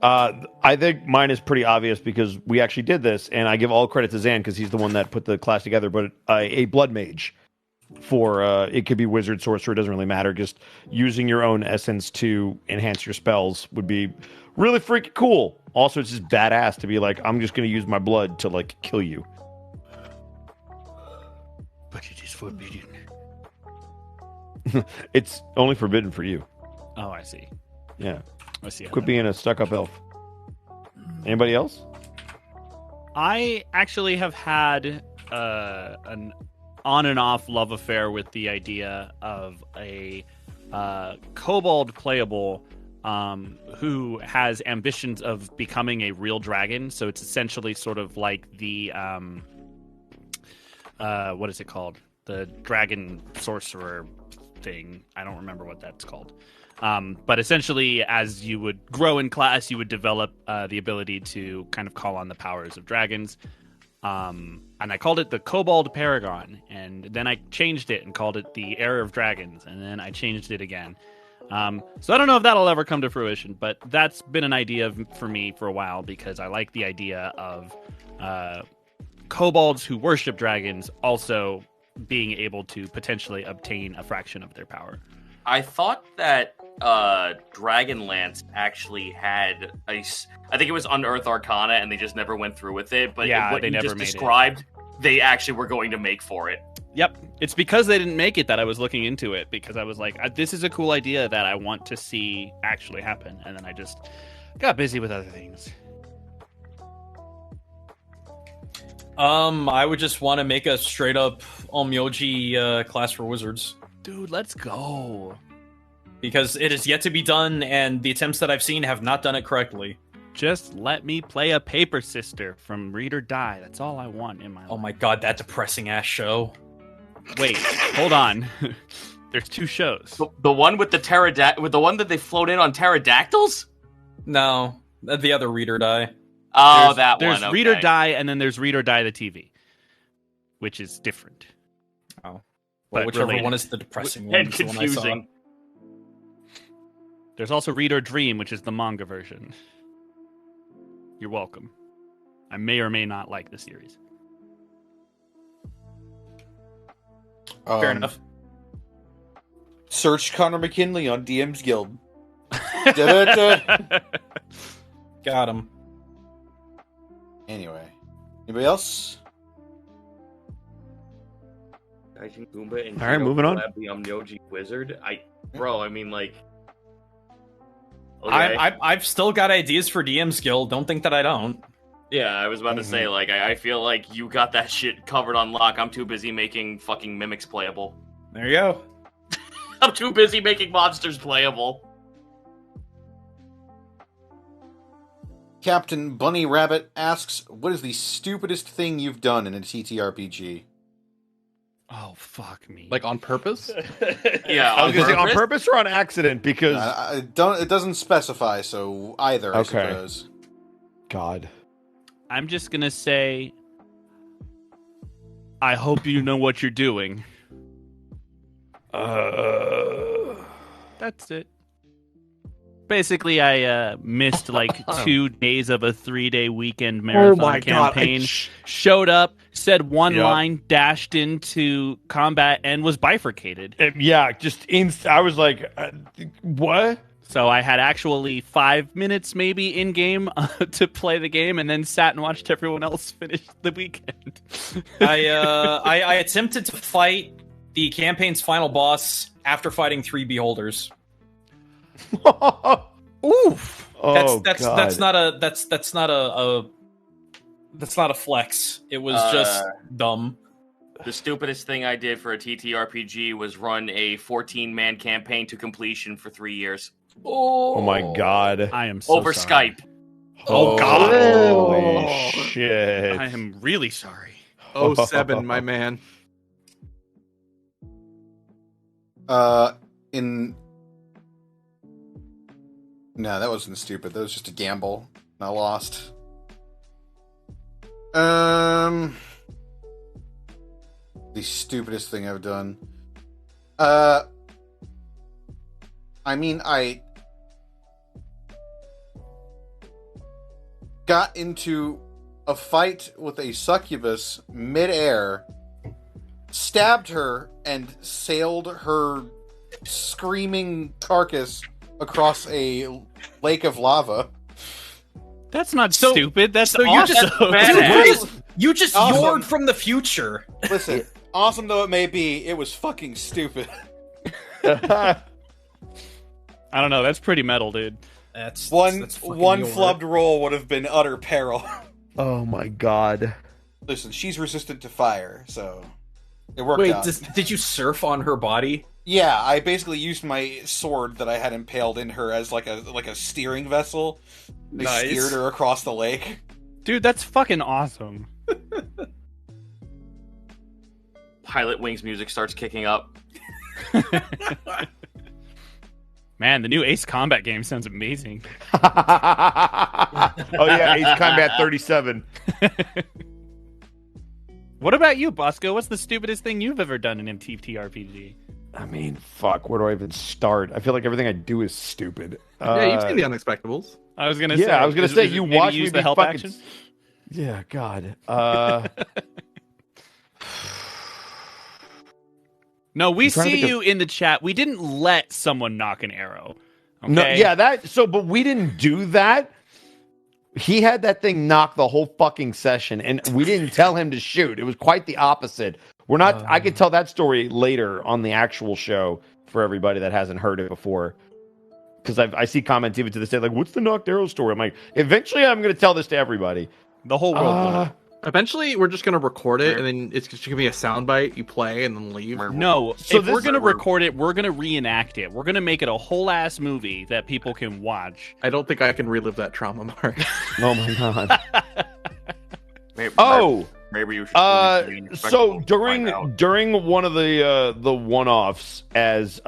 I think mine is pretty obvious because we actually did this, and I give all credit to Zan because he's the one that put the class together. But a blood mage for it could be wizard, sorcerer, it doesn't really matter. Just using your own essence to enhance your spells would be really freaking cool. Also, it's just badass to be like, I'm just going to use my blood to like kill you. But it is forbidden. It's only forbidden for you. Oh, I see. Yeah. I see. Quit being a stuck-up elf. Anybody else? I actually have had an on and off love affair with the idea of a kobold playable who has ambitions of becoming a real dragon. So it's essentially sort of like the what is it called? The dragon sorcerer thing. I don't remember what that's called. But essentially, as you would grow in class, you would develop the ability to kind of call on the powers of dragons. And I called it the Kobold Paragon. And then I changed it and called it the Heir of Dragons. And then I changed it again. So I don't know if that'll ever come to fruition, but that's been an idea for me for a while because I like the idea of kobolds who worship dragons also being able to potentially obtain a fraction of their power. I thought that Dragonlance actually had I think it was Unearthed Arcana, and they just never went through with it. But Yeah, what they you never just made it. described, they actually were going to make for it. Yep. It's because they didn't make it that I was looking into it, because I was like, this is a cool idea that I want to see actually happen. And then I just got busy with other things. I would just want to make a straight up Onmyoji class for wizards. Dude, let's go. Because it is yet to be done, and the attempts that I've seen have not done it correctly. Just let me play a Paper Sister from Read or Die. That's all I want in my life. Oh my god, that depressing ass show. Wait, hold on. There's two shows. The one with with the one that they float in on pterodactyls? No, the other Read or Die. Oh, There's one. Read or Okay. Die, and then there's Read or Die the TV, which is different. Oh. Well, But whichever related. one is the depressing one. And is the one I saw. confusing. There's also Read or Dream, which is the manga version. You're welcome. I may or may not like the series. Fair enough. Search Connor McKinley on DM's Guild. Da-da-da. Got him. Anyway, anybody else? Gaijin Goomba and All right, Geo moving on. collab the Onmyoji Wizard. I mean, like, okay. I've still got ideas for DM's Guild. Don't think that I don't. Yeah, I was about to say, like, I feel like you got that shit covered on lock. I'm too busy making fucking mimics playable. There you go. I'm too busy making monsters playable. Captain Bunny Rabbit asks, what is the stupidest thing you've done in a TTRPG? Oh, fuck me. Like on purpose? Yeah, I was going to say on purpose or on accident because... It doesn't specify, so either, I Okay. suppose. God. I'm just going to say, I hope you know what you're doing. That's it. Basically, I missed like 2 days of a 3-day weekend marathon campaign. Showed up, said one line, dashed into combat, and was bifurcated. Yeah, I was like, what? So I had actually 5 minutes maybe in game to play the game, and then sat and watched everyone else finish the weekend. I attempted to fight the campaign's final boss after fighting 3 beholders. Oof. That's not a flex. It was just dumb. The stupidest thing I did for a TTRPG was run a 14-man campaign to completion for 3 years. Oh my god. I am so over sorry. Skype. Oh god. Holy shit. I am really sorry. 07, my man. No, that wasn't stupid. That was just a gamble. I lost. The stupidest thing I've done. I got into a fight with a succubus mid-air, stabbed her, and sailed her screaming carcass across a lake of lava. That's not stupid. That's so awesome. You just Awesome. yored from the future. Listen, awesome though it may be, it was fucking stupid. I don't know. That's pretty metal, dude. That's One fucking flubbed roll would have been utter peril. Oh my god. Listen, she's resistant to fire, so it worked Wait, out. did you surf on her body? Yeah, I basically used my sword that I had impaled in her as like a steering vessel. I steered her across the lake. Dude, that's fucking awesome. Pilot Wings music starts kicking up. Man, the new Ace Combat game sounds amazing. Oh yeah, Ace Combat 37. What about you, Bosco? What's the stupidest thing you've ever done in MTTRPG? I mean, fuck, where do I even start? I feel like everything I do is stupid. Yeah, you've seen the Unexpectables. I was gonna say you maybe watch me use be the help fucking... action. Yeah, God. No, we see you in the chat. We didn't let someone knock an arrow. Okay? No, yeah, but we didn't do that. He had that thing knock the whole fucking session, and we didn't tell him to shoot. It was quite the opposite. We're not. I could tell that story later on the actual show for everybody that hasn't heard it before. Because I see comments even to this day like, "What's the knocked arrow story?" I'm like, eventually, I'm going to tell this to everybody. The whole world will know. Eventually, we're just going to record it, and then it's just going to be a soundbite. You play and then leave. No, so if we're going to record it, we're going to reenact it. We're going to make it a whole-ass movie that people can watch. I don't think I can relive that trauma, Mark. Oh, my God. Maybe you should. So during one of the one-offs as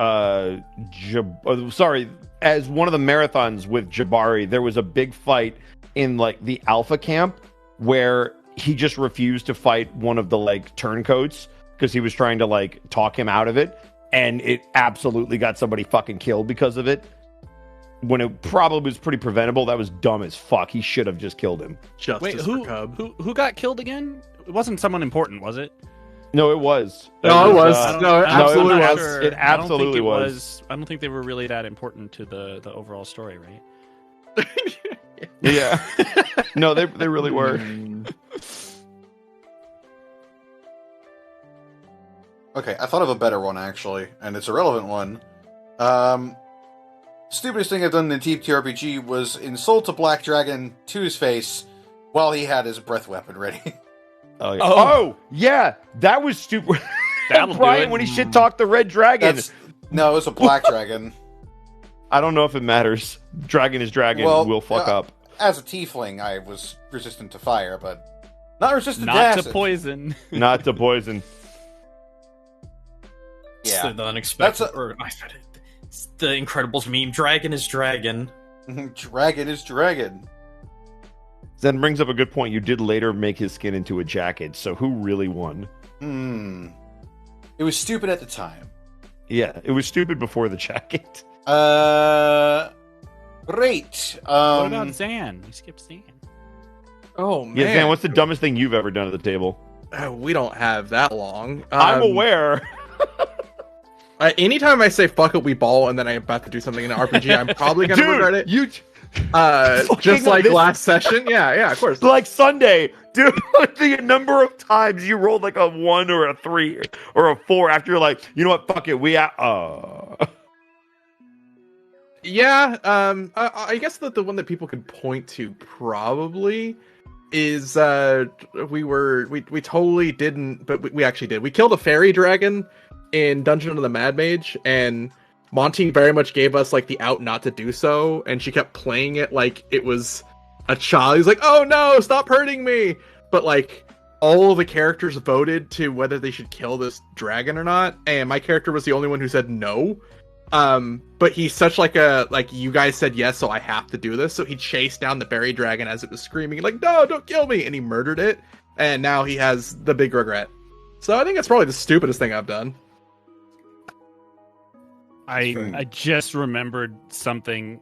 as one of the marathons with Jabari, there was a big fight in like the Alpha camp where he just refused to fight one of the like turncoats because he was trying to like talk him out of it, and it absolutely got somebody fucking killed because of it. When it probably was pretty preventable. That was dumb as fuck. He should have just killed him. Justice for Cub. Who got killed again? It wasn't someone important, was it? No, it was. No, it was. No, it absolutely was. Sure. It absolutely was. I don't think they were really that important to the overall story, right? Yeah. No, they really were. Okay, I thought of a better one actually, and it's a relevant one. Stupidest thing I've done in TTRPG was insult a black dragon to his face while he had his breath weapon ready. Oh, yeah. Oh, yeah, that was stupid. That'll Brian, when he shit talked the red dragon. No, it was a black dragon. I don't know if it matters. Dragon is dragon. Will fuck up. As a tiefling, I was resistant to fire, but not resistant to Not acid. to poison. Not to poison. Yeah. The Unexpectables. It's the Incredibles meme. Dragon is dragon. Dragon is dragon. Then brings up a good point. You did later make his skin into a jacket, so who really won? It was stupid at the time. Yeah, it was stupid before the jacket. Great. What about Zan? You skipped Zan. Oh man, Yeah, Zan, what's the dumbest thing you've ever done at the table? We don't have that long. I'm aware. Anytime I say "fuck it, we ball," and then I'm about to do something in an RPG, I'm probably gonna regret it. You Just like last session. Yeah, of course. like Sunday, dude. The number of times you rolled like a 1 or a 3 or a 4 after you're like, you know what? Fuck it, Yeah, I guess that the one that people can point to probably is we totally didn't, but we actually did. We killed a fairy dragon in Dungeon of the Mad Mage, and Monty very much gave us like the out not to do so, and she kept playing it like it was a child. He's like, "Oh no, stop hurting me!" But like all the characters voted to whether they should kill this dragon or not, and my character was the only one who said no. But he's such like you guys said yes, so I have to do this. So he chased down the berry dragon as it was screaming, like, "No, don't kill me!" And he murdered it. And now he has the big regret. So I think that's probably the stupidest thing I've done. I just remembered something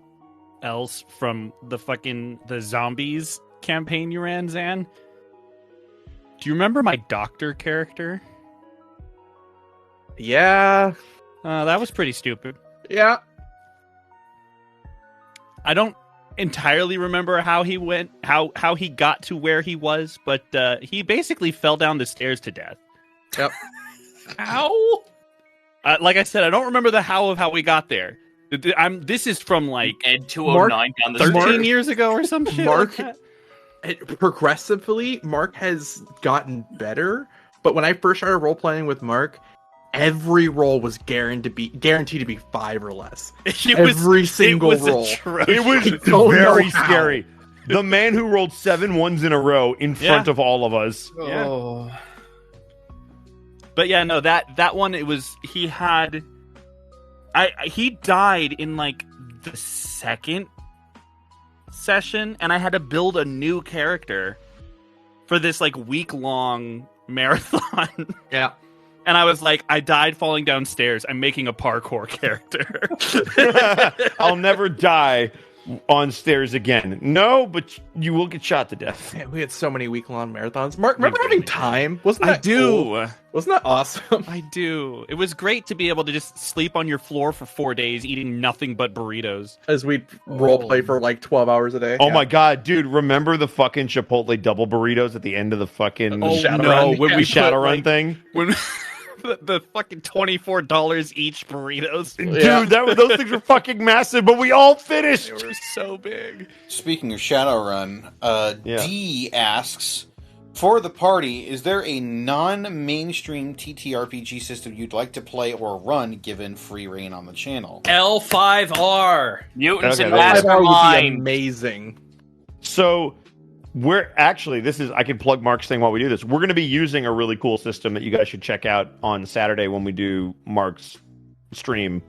else from the zombies campaign you ran, Zan. Do you remember my doctor character? Yeah. That was pretty stupid. Yeah. I don't entirely remember how he went, how he got to where he was, but he basically fell down the stairs to death. Yep. How? Like I said, I don't remember the how of how we got there. This is from like Ed 209 down the 13 stairs. years ago or some shit. Mark, like that. progressively, Mark has gotten better. But when I first started role playing with Mark, every roll was guaranteed to be 5 or less. Every single roll. It was very scary. The man who rolled 7 ones in a row in front of all of us. Yeah. Oh. But yeah, no, that one, he died in like the second session, and I had to build a new character for this like week-long marathon. Yeah. And I was like, I died falling downstairs. I'm making a parkour character. I'll never die on stairs again. No, but you will get shot to death. Man, we had so many week-long marathons. Mark, remember having time? Wasn't that I do. cool? Wasn't that awesome? I do. It was great to be able to just sleep on your floor for 4 days eating nothing but burritos. As we roleplay for like 12 hours a day. Oh my god, dude, remember the fucking Chipotle double burritos at the end of the fucking When we Shadowrun thing? When the fucking $24 each burritos. Dude, those things were fucking massive, but we all finished. They were so big. Speaking of Shadowrun, Yeah. D asks, for the party, is there a non-mainstream TTRPG system you'd like to play or run given free reign on the channel? L5R. Mutants and Okay, that That would be Mastermind. amazing. So we're actually, I can plug Mark's thing while we do this. We're going to be using a really cool system that you guys should check out on Saturday when we do Mark's stream.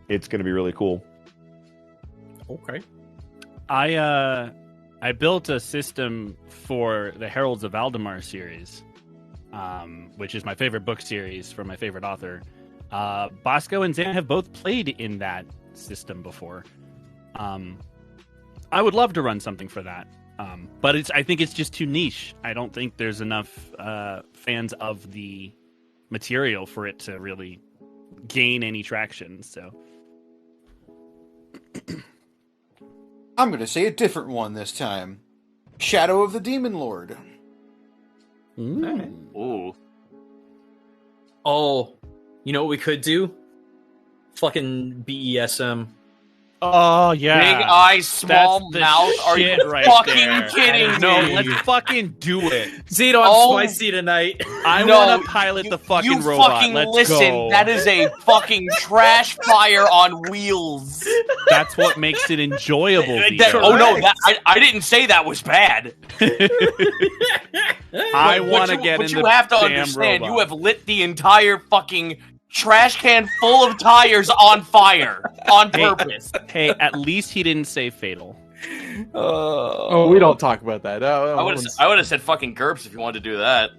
It's going to be really cool. Okay. I built a system for the Heralds of Valdemar series, which is my favorite book series from my favorite author. Bosco and Zan have both played in that system before. I would love to run something for that. But I think it's just too niche. I don't think there's enough fans of the material for it to really gain any traction. So I'm going to say a different one this time. Shadow of the Demon Lord. Ooh. Oh, you know what we could do? Fucking BESM. oh yeah, Big eyes, small That's the mouth. Are you shit right fucking there. kidding No, me? let's fucking do it. Zito, I'm Oh. spicy tonight. I No, want to pilot the fucking you robot. fucking Let's listen. go. That is a fucking trash fire on wheels. That's what makes it enjoyable. Vito. Oh no, I didn't say that was bad. I But want to you- get But in you the have to damn understand, robot. you have lit the entire fucking trash can full of tires on fire on purpose. Hey, at least he didn't say fatal. Oh, we don't talk about that. I would have said fucking GURPS if you wanted to do that.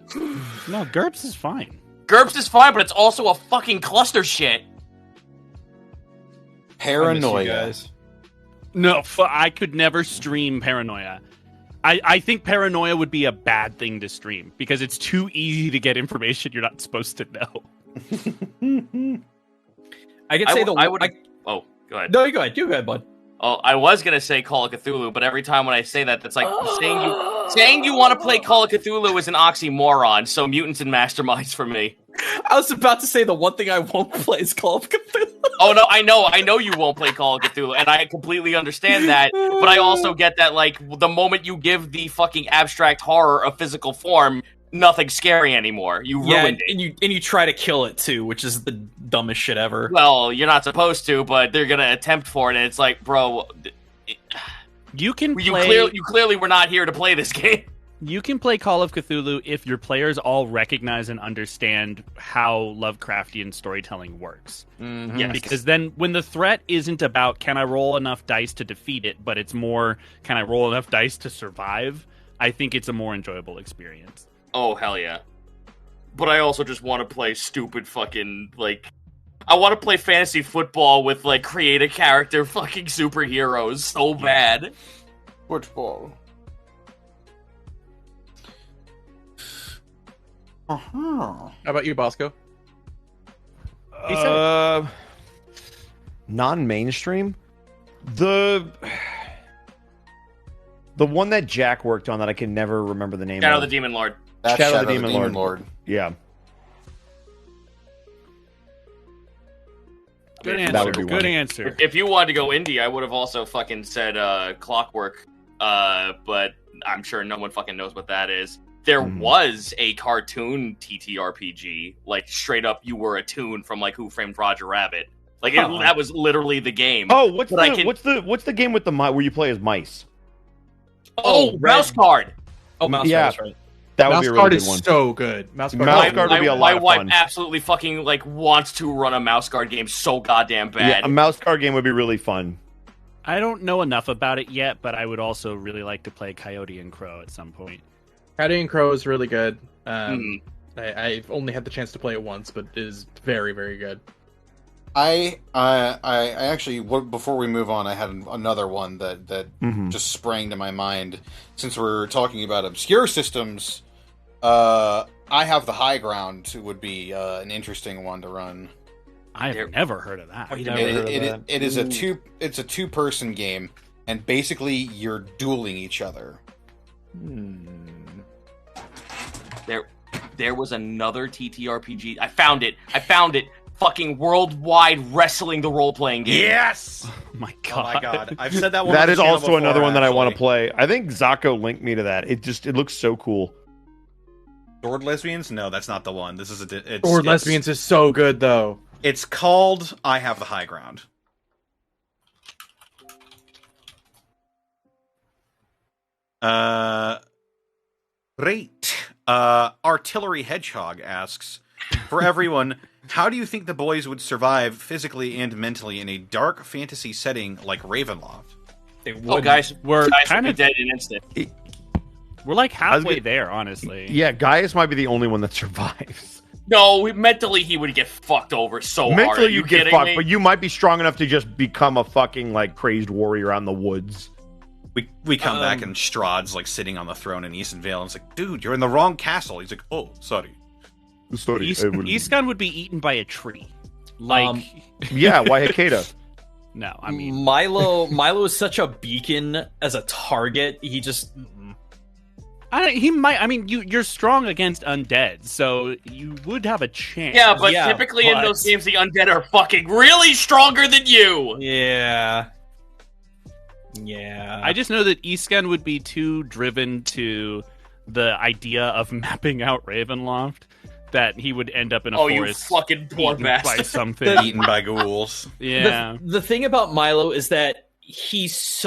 No, GURPS is fine. GURPS is fine, but it's also a fucking cluster shit. Paranoia. No, I could never stream Paranoia. I think Paranoia would be a bad thing to stream because it's too easy to get information you're not supposed to know. I could say Oh, go ahead. No, you go ahead. You go ahead, bud. Oh, I was gonna say Call of Cthulhu, but every time when I say that, that's like saying you want to play Call of Cthulhu is an oxymoron. So mutants and masterminds for me. I was about to say the one thing I won't play is Call of Cthulhu. Oh no, I know you won't play Call of Cthulhu, and I completely understand that. But I also get that, like, the moment you give the fucking abstract horror a physical form, nothing's scary anymore. You ruined it. And you try to kill it too, which is the dumbest shit ever. Well, you're not supposed to, but they're gonna attempt for it, and it's like, bro, You clearly were not here to play this game. You can play Call of Cthulhu if your players all recognize and understand how Lovecraftian storytelling works. Mm-hmm. Yeah, because then when the threat isn't about can I roll enough dice to defeat it, but it's more can I roll enough dice to survive, I think it's a more enjoyable experience. Oh, hell yeah. But I also just want to play stupid fucking, like... I want to play fantasy football with, like, create a character fucking superheroes so bad. Football. How about you, Bosco? Non-mainstream? The one that Jack worked on that I can never remember the name Shadow of. the Demon Lord. That's Shadow the Demon Lord. Yeah. Good That answer. would be Good one. answer. If you wanted to go indie, I would have also fucking said Clockwork. But I'm sure no one fucking knows what that is. There was a cartoon TTRPG, like straight up, you were a toon from like Who Framed Roger Rabbit. Like that was literally the game. Oh, what's the game with the where you play as mice? Oh, Mouse Guard. Oh, Mouse Yeah. Guard, that's right. That would Mouse be a Guard really is good one. so good. Mouse Guard. Mouse Guard would be a lot My of wife fun. absolutely fucking like wants to run a Mouse Guard game so goddamn bad. Yeah, a mouse card game would be really fun. I don't know enough about it yet, but I would also really like to play Coyote and Crow at some point. Coyote and Crow is really good. I've only had the chance to play it once, but it is very, very good. I actually, before we move on, I had another one that just sprang to my mind. Since we're talking about obscure systems, I Have the High Ground would be an interesting one to run. I've never heard of that. It is a two-person game, and basically you're dueling each other. There was another TTRPG. I found it. Fucking worldwide wrestling the role-playing game. Yes! Oh my Oh my god. I've said that one. That on is the channel also another before, one that I want to actually. play. I think Zako linked me to that. It looks so cool. Sword Lesbians? No, that's not the one. This is it's Lesbians is so good, though. It's called I Have the High Ground. Great. Artillery Hedgehog asks, for everyone, how do you think the boys would survive physically and mentally in a dark fantasy setting like Ravenloft? Oh, guys, We're guys kind would of be dead in an instant. we're like halfway gonna- there, honestly. Yeah, Gaius might be the only one that survives. No, mentally he would get fucked over so hard. Are Mentally, you you get kidding fucked, me? but you might be strong enough to just become a fucking like crazed warrior out in the woods. We come back and Strahd's like sitting on the throne in Eastonvale, and it's like, dude, you're in the wrong castle. He's like, oh, sorry. Sorry, Eastgun would be eaten by a tree. Like, yeah, why Hikeda? no, I mean, Milo is such a beacon as a target. He just he might. I mean, you're strong against undead, so you would have a chance. Yeah, but typically in those games, the undead are fucking really stronger than you. Yeah. I just know that Eastgun would be too driven to the idea of mapping out Ravenloft that he would end up in a forest. You fucking poor eaten by bastard. something. Eaten by ghouls. Yeah. The thing about Milo is that he has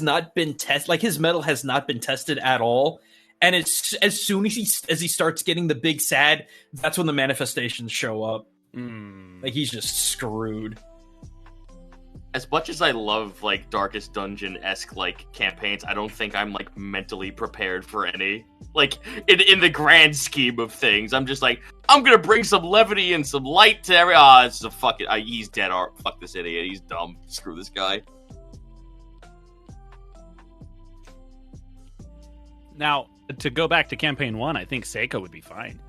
not been tested. Like his metal has not been tested at all. And it's as soon as he starts getting the big sad, that's when the manifestations show up. Like he's just screwed. As much as I love like Darkest Dungeon-esque like campaigns, I don't think I'm like mentally prepared for any. Like in the grand scheme of things, I'm just like, I'm gonna bring some levity and some light to every. Ah, it's a fucking. He's dead. Fuck this idiot. He's dumb. Screw this guy. Now, to go back to campaign 1, I think Seiko would be fine.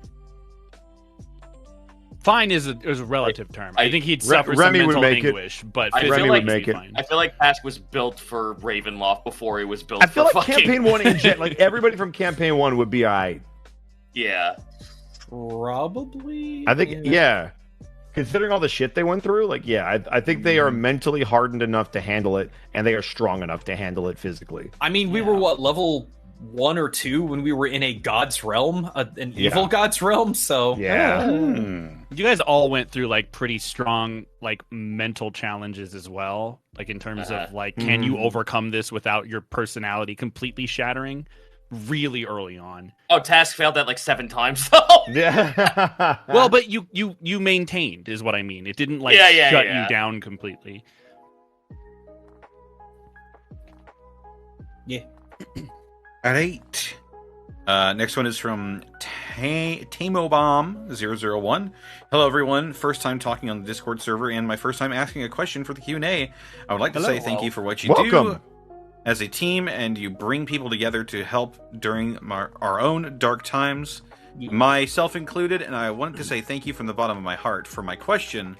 Fine is a relative term. I think he'd suffer some Remy would mental make it. anguish, but I feel physically like he'd be make it. fine. I feel like Task was built for Ravenloft before he was built I feel for like fucking... campaign 1 like everybody from campaign 1 would be alright. Yeah. Probably. I think, yeah. Considering all the shit they went through, like, yeah, I think they are mentally hardened enough to handle it, and they are strong enough to handle it physically. I mean, we were level 1 or 2 when we were in a god's realm, an evil god's realm. So Yeah. You guys all went through like pretty strong like mental challenges as well, like in terms of like, can you overcome this without your personality completely shattering? Really early on. Oh, Task failed that like 7 times though. Yeah. Well, but you maintained is what I mean. It didn't like shut you down completely. Yeah. At 8. Next one is from TamoBomb001. Hello, everyone. First time talking on the Discord server and my first time asking a question for the Q&A. I would like to say thank you for what you do as a team, and you bring people together to help during our own dark times, myself included, and I wanted to say thank you from the bottom of my heart. For my question,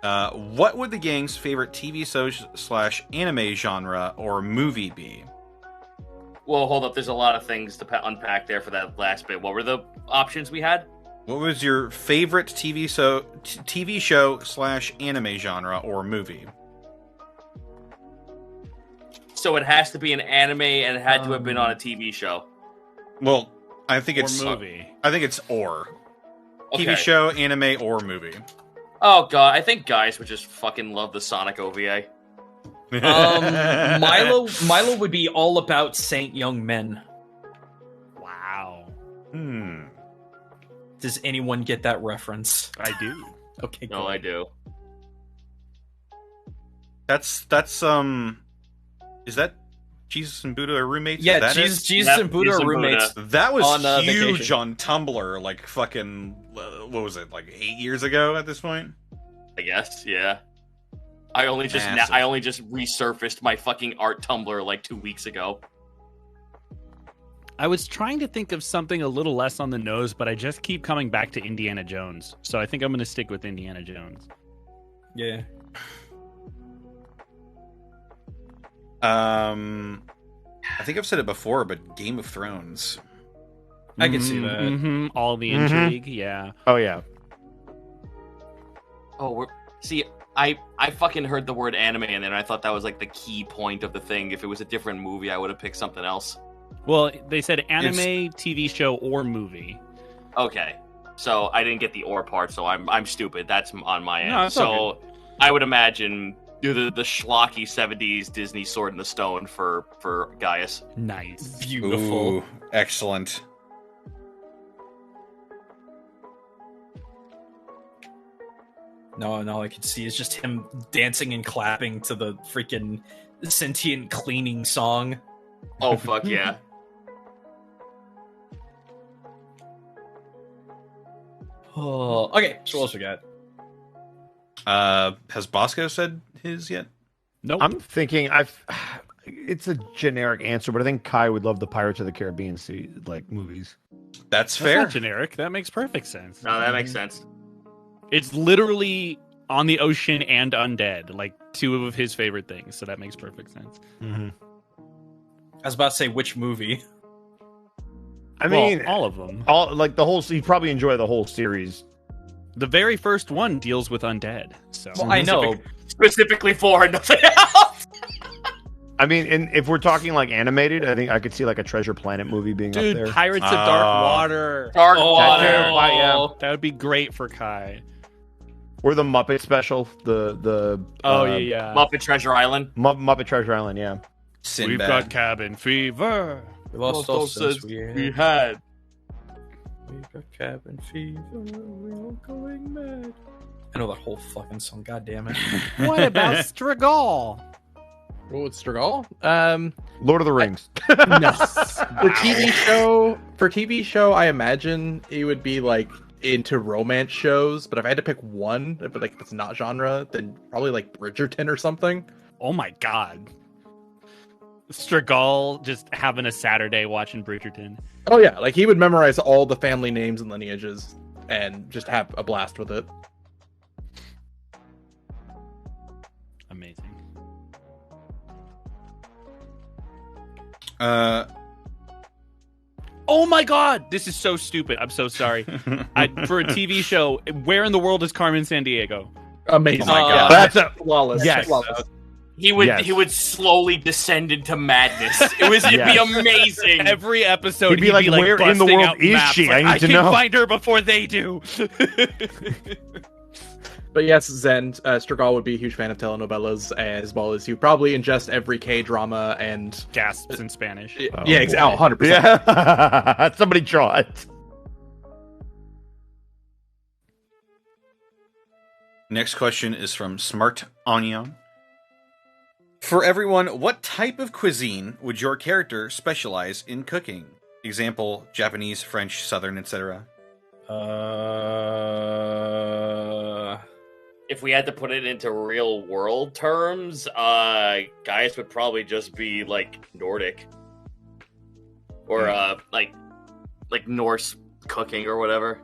what would the gang's favorite TV / anime genre or movie be? Well, hold up. There's a lot of things to unpack there for that last bit. What were the options we had? What was your favorite TV show / anime genre or movie? So it has to be an anime, and it had to have been on a TV show. Well, I think it's movie. I think it's Okay. TV show, anime, or movie. Oh god, I think guys would just fucking love the Sonic OVA. Milo would be all about Saint Young Men. Wow. Does anyone get that reference? I do. Okay, No, cool. I do. That's is that Jesus and Buddha are roommates? Yeah, Is that Jesus and Buddha are roommates. That was on, huge vacation. on Tumblr, like fucking, what was it, like 8 years ago at this point? I guess, yeah. I only just resurfaced my fucking art Tumblr like 2 weeks ago. I was trying to think of something a little less on the nose, but I just keep coming back to Indiana Jones. So I think I'm going to stick with Indiana Jones. Yeah. I think I've said it before, but Game of Thrones. I can see that. Mm-hmm. All the intrigue, yeah. Oh, yeah. Oh, I fucking heard the word anime and then I thought that was like the key point of the thing. If it was a different movie, I would have picked something else. Well, they said anime, TV show, or movie. Okay, so I didn't get the or part, so I'm stupid. That's on my end. No, it's all so I would imagine do the schlocky 70s Disney Sword in the Stone for Gaius. Nice. Beautiful. Ooh, excellent. No, all I can see is just him dancing and clapping to the freaking sentient cleaning song. Oh fuck yeah. Oh, okay. So what else we got? Has Bosco said his yet? Nope. I'm thinking it's a generic answer, but I think Kai would love the Pirates of the Caribbean movies. That's That's fair. not generic. That makes perfect sense. No, that makes sense. It's literally on the ocean and undead, like two of his favorite things. So that makes perfect sense. Mm-hmm. I was about to say which movie. I mean, all of them. all like the whole. You probably enjoy the whole series. The very first one deals with undead. So Well, I know. Specifically for and nothing else. I mean, and if we're talking like animated, I think I could see like a Treasure Planet movie being up dude, there. Pirates of Dark Water. Dark Oh, Water. yeah. That would be great for Kai. Or the Muppet special, the yeah. Muppet Treasure Island. Muppet Treasure Island, yeah. We've got cabin fever. We lost all sense we had. We've got cabin fever. We're all going mad. I know that whole fucking song. God damn it. What about Stragal? Oh, it's Stragal. Lord of the Rings. No. For TV show, I imagine it would be like into romance shows. But if I had to pick one, if it's not genre, then probably like Bridgerton or something. Oh my god. Stragal just having a Saturday watching Bridgerton. Oh yeah, like he would memorize all the family names and lineages and just have a blast with it. Amazing. Oh my god! This is so stupid. I'm so sorry. For a TV show, where in the world is Carmen Sandiego? Amazing. Oh my God. That's a flawless. Yes. Flawless. He would Yes. he would slowly descend into madness. It'd be Yes. amazing. Every episode, He'd be like, "Where in the busting world out is maps, she? like, I need to can know." find her before they do. But yes, Zen, Stragal would be a huge fan of telenovelas, as well as he would probably ingest every K-drama and... Gasps in Spanish. yeah, exactly. 100%. Yeah. Somebody draw it. Next question is from Smart Onion. For everyone, what type of cuisine would your character specialize in cooking? Example, Japanese, French, Southern, etc. If we had to put it into real world terms, Gaius would probably just be like Nordic. Or like Norse cooking or whatever.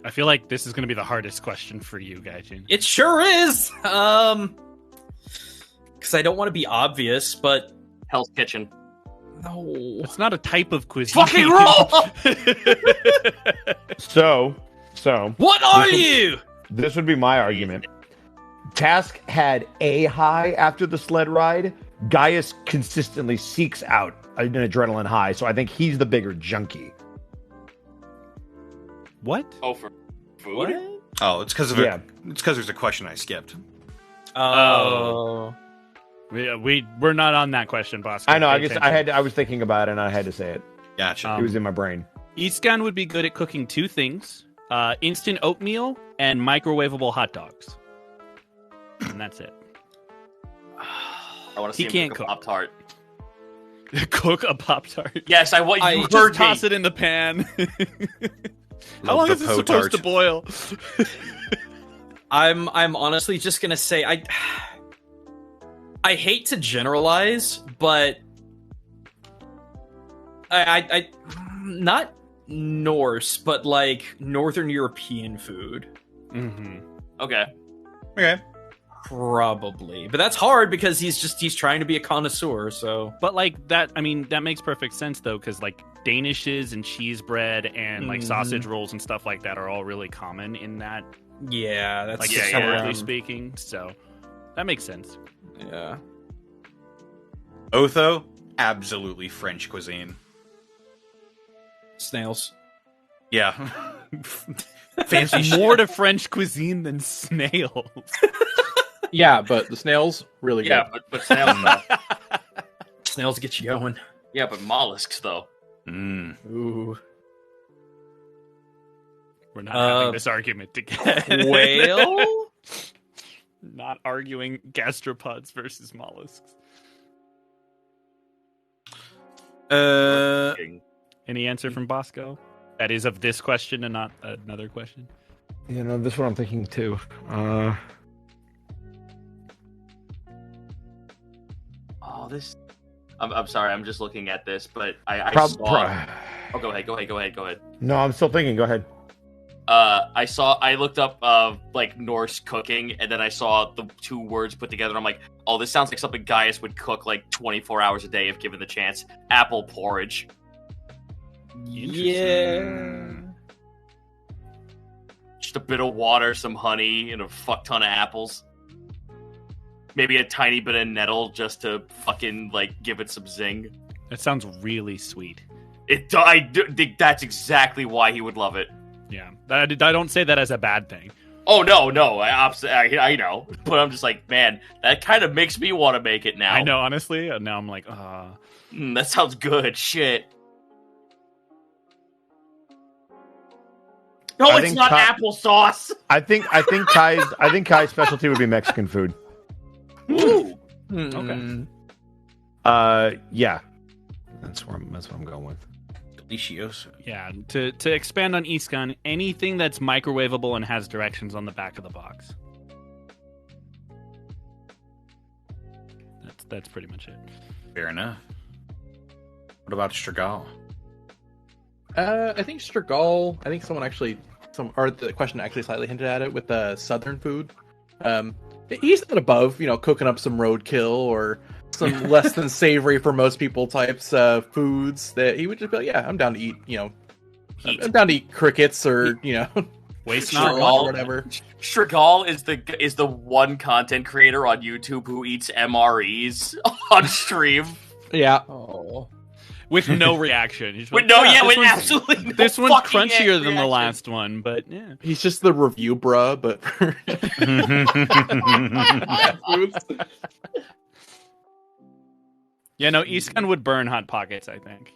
I feel like this is going to be the hardest question for you, Gaijin. It sure is. Because I don't want to be obvious, but Hell's Kitchen. no. It's not a type of cuisine. Fucking roll! So What are you? this would be my argument. Task had a high after the sled ride. Gaius consistently seeks out an adrenaline high, so I think he's the bigger junkie. What? Oh, for food? What? Oh, it's because Yeah. it's because there's a question I skipped. Oh. We're not on that question, boss. I know. I Pay guess attention. I was thinking about it, and I had to say it. Gotcha. It was in my brain. Iskan would be good at cooking two things: instant oatmeal and microwavable hot dogs. And that's it. I want to see He him can't cook a cook. Pop-Tart. Cook a Pop-Tart. Yes, you Just heard toss me. it in the pan. How Love long the is it supposed to boil? I'm honestly just gonna say I hate to generalize, but I not Norse, but like Northern European food. Mm-hmm. Okay. Okay. Probably. But that's hard because he's trying to be a connoisseur, so But like that, I mean, that makes perfect sense though, because like Danishes and cheese bread and like sausage rolls and stuff like that are all really common in that, yeah, that's like Yeah, historically yeah. speaking. So that makes sense. Yeah. Otho, absolutely French cuisine. Snails. Yeah. Fancy shit. More to French cuisine than snails. Yeah, but the snails, really good. Yeah, but snails though. Snails get you going. Yeah, but mollusks though. Mm. Ooh. We're not having this argument again. Whale? Not arguing gastropods versus mollusks. Any answer from Bosco? That is of this question and not another question. You know, this is what I'm thinking too. Oh, this. I'm sorry. I'm just looking at this, but I saw. Oh, go ahead. No, I'm still thinking. Go ahead. I looked up like Norse cooking, and then I saw the two words put together. And I'm like, oh, this sounds like something Gaius would cook like 24 hours a day if given the chance. Apple porridge. Yeah. Just a bit of water, some honey, and a fuck ton of apples. Maybe a tiny bit of nettle just to fucking like give it some zing. That sounds really sweet. I think that's exactly why he would love it. Yeah, I don't say that as a bad thing. Oh no, I know, but I'm just like, man, that kind of makes me want to make it now. I know, honestly. And now I'm like, That sounds good. Shit. No, I it's think not applesauce. I think Kai's specialty would be Mexican food. Ooh. Okay. Yeah, that's what I'm going with. Delicioso. Yeah, to expand on Iskan, anything that's microwavable and has directions on the back of the box. That's pretty much it. Fair enough. What about Stragal? I think Stragal. I think someone actually, the question actually slightly hinted at it with the southern food. He's not above, cooking up some roadkill or some less than savory for most people types of foods that he would just be like, yeah, I'm down to eat. I'm down to eat crickets or Waste not or whatever. Stragal is the one content creator on YouTube who eats MREs on stream. Yeah. Oh. With no reaction. He's like, With absolutely no this one's fucking crunchier than the reaction. last one, but yeah. He's just the review bruh, but for foods. Yeah, no, Iskan would burn Hot Pockets, I think.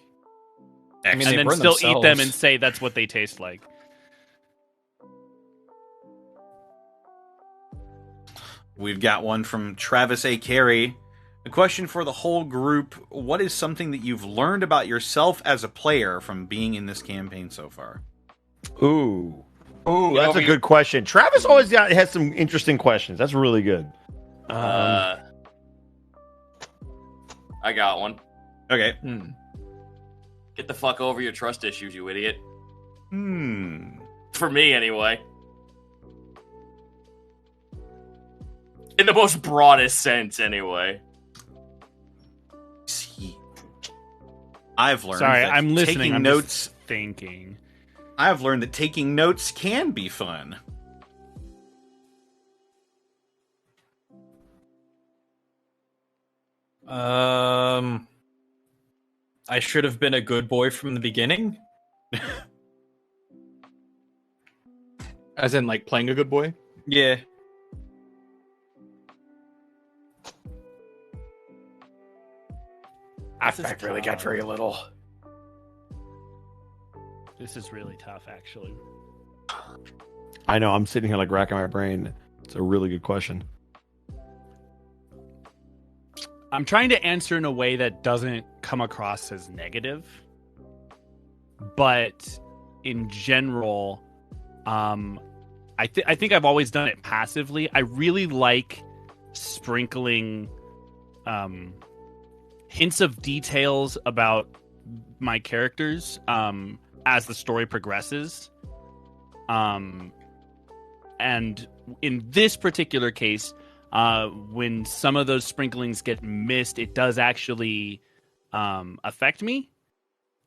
I mean, And they then burn still eat them themselves. and say that's what they taste like. We've got one from Travis A. Carey. A question for the whole group. What is something that you've learned about yourself as a player from being in this campaign so far? Ooh, that's a good question. Travis always has some interesting questions. That's really good. I got one. Okay. Get the fuck over your trust issues, you idiot. For me, anyway. In the most broadest sense, anyway. See, I've learned Sorry, that I'm listening. taking I'm notes. just thinking. I've learned that taking notes can be fun. I should have been a good boy from the beginning. As in, like, playing a good boy? Yeah. I've really got very little. This is really tough, actually. I know. I'm sitting here like racking my brain. It's a really good question. I'm trying to answer in a way that doesn't come across as negative, but in general, I think I've always done it passively. I really like sprinkling hints of details about my characters as the story progresses. And in this particular case, when some of those sprinklings get missed, it does actually affect me.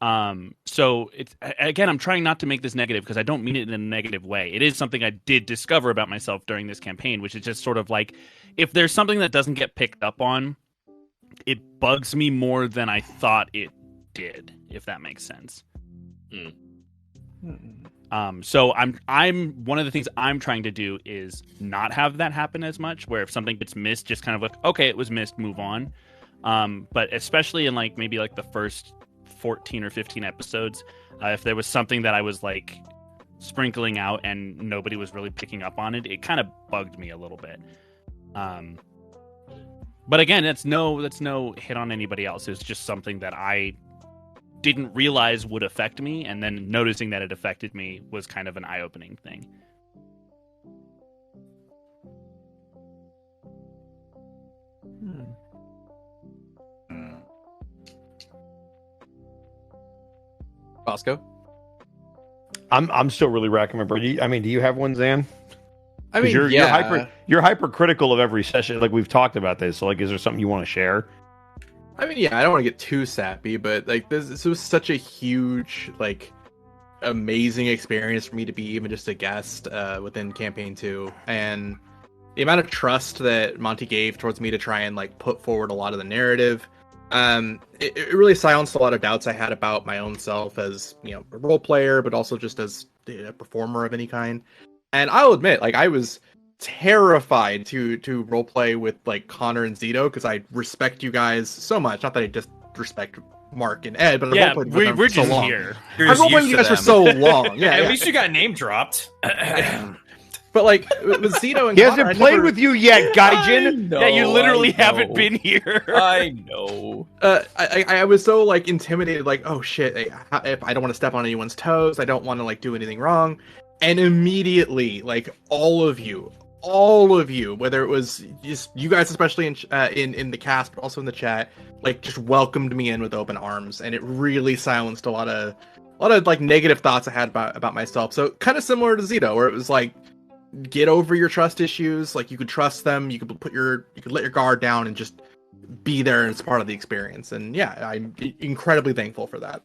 So it's, again, I'm trying not to make this negative because I don't mean it in a negative way. It is something I did discover about myself during this campaign, which is just sort of like, if there's something that doesn't get picked up on, it bugs me more than I thought it did, if that makes sense. So I'm one of the things I'm trying to do is not have that happen as much, where if something gets missed, just kind of like, okay, it was missed, move on. But especially in like maybe like the first 14 or 15 episodes, if there was something that I was like sprinkling out and nobody was really picking up on it, it kind of bugged me a little bit. But again, that's no hit on anybody else. It's just something that I didn't realize would affect me, and then noticing that it affected me was kind of an eye-opening thing. Bosco? I'm still really racking my brain. I mean, do you have one, Zan? I mean, you're hypercritical of every session. Like, we've talked about this. So, like, is there something you want to share? I mean, yeah, I don't want to get too sappy, but like this was such a huge, like, amazing experience for me to be even just a guest within campaign 2, and the amount of trust that Monty gave towards me to try and like put forward a lot of the narrative, it really silenced a lot of doubts I had about my own self as, a role player, but also just as a performer of any kind. And I'll admit, like, I was terrified to roleplay with like Connor and Zito because I respect you guys so much. Not that I just respect Mark and Ed, but I've Yeah, roleplayed with them we're for so just long. here. You're I've just roleplayed with used you to guys for them. so long. Yeah, At yeah. least you got name dropped. But like with Zito and He Connor, hasn't played with you yet, Gaijin. Yeah, you literally haven't been here. I know. I was so like intimidated, like, oh shit, if I don't want to step on anyone's toes, I don't want to like do anything wrong, and immediately, like all of you, whether it was just you guys, especially in the cast, but also in the chat, like just welcomed me in with open arms, and it really silenced a lot of like negative thoughts I had about myself. So kind of similar to Zito, where it was like, get over your trust issues. Like you could trust them, you could let your guard down and just be there, and it's part of the experience. And yeah, I'm incredibly thankful for that.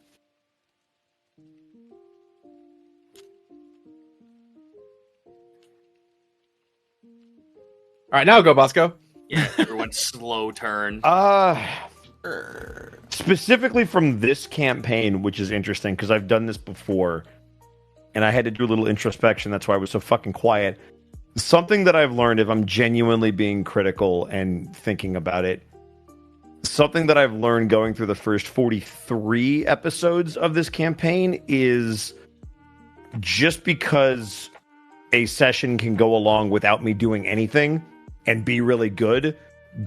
All right, now go, Bosco. Yeah, everyone's slow turn. Specifically from this campaign, which is interesting because I've done this before, and I had to do a little introspection. That's why I was so fucking quiet. Something that I've learned, if I'm genuinely being critical and thinking about it, something that I've learned going through the first 43 episodes of this campaign is just because a session can go along without me doing anything and be really good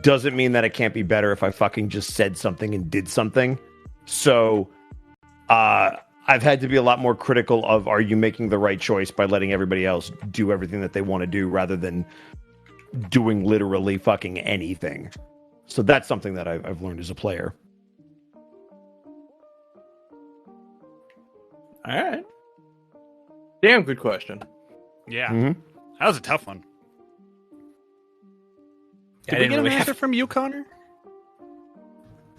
doesn't mean that it can't be better if I fucking just said something and did something. So, I've had to be a lot more critical of, are you making the right choice by letting everybody else do everything that they want to do rather than doing literally fucking anything. So that's something that I've learned as a player. All right. Damn good question. Yeah, Mm-hmm. that was a tough one. Did we get an answer from you, Connor?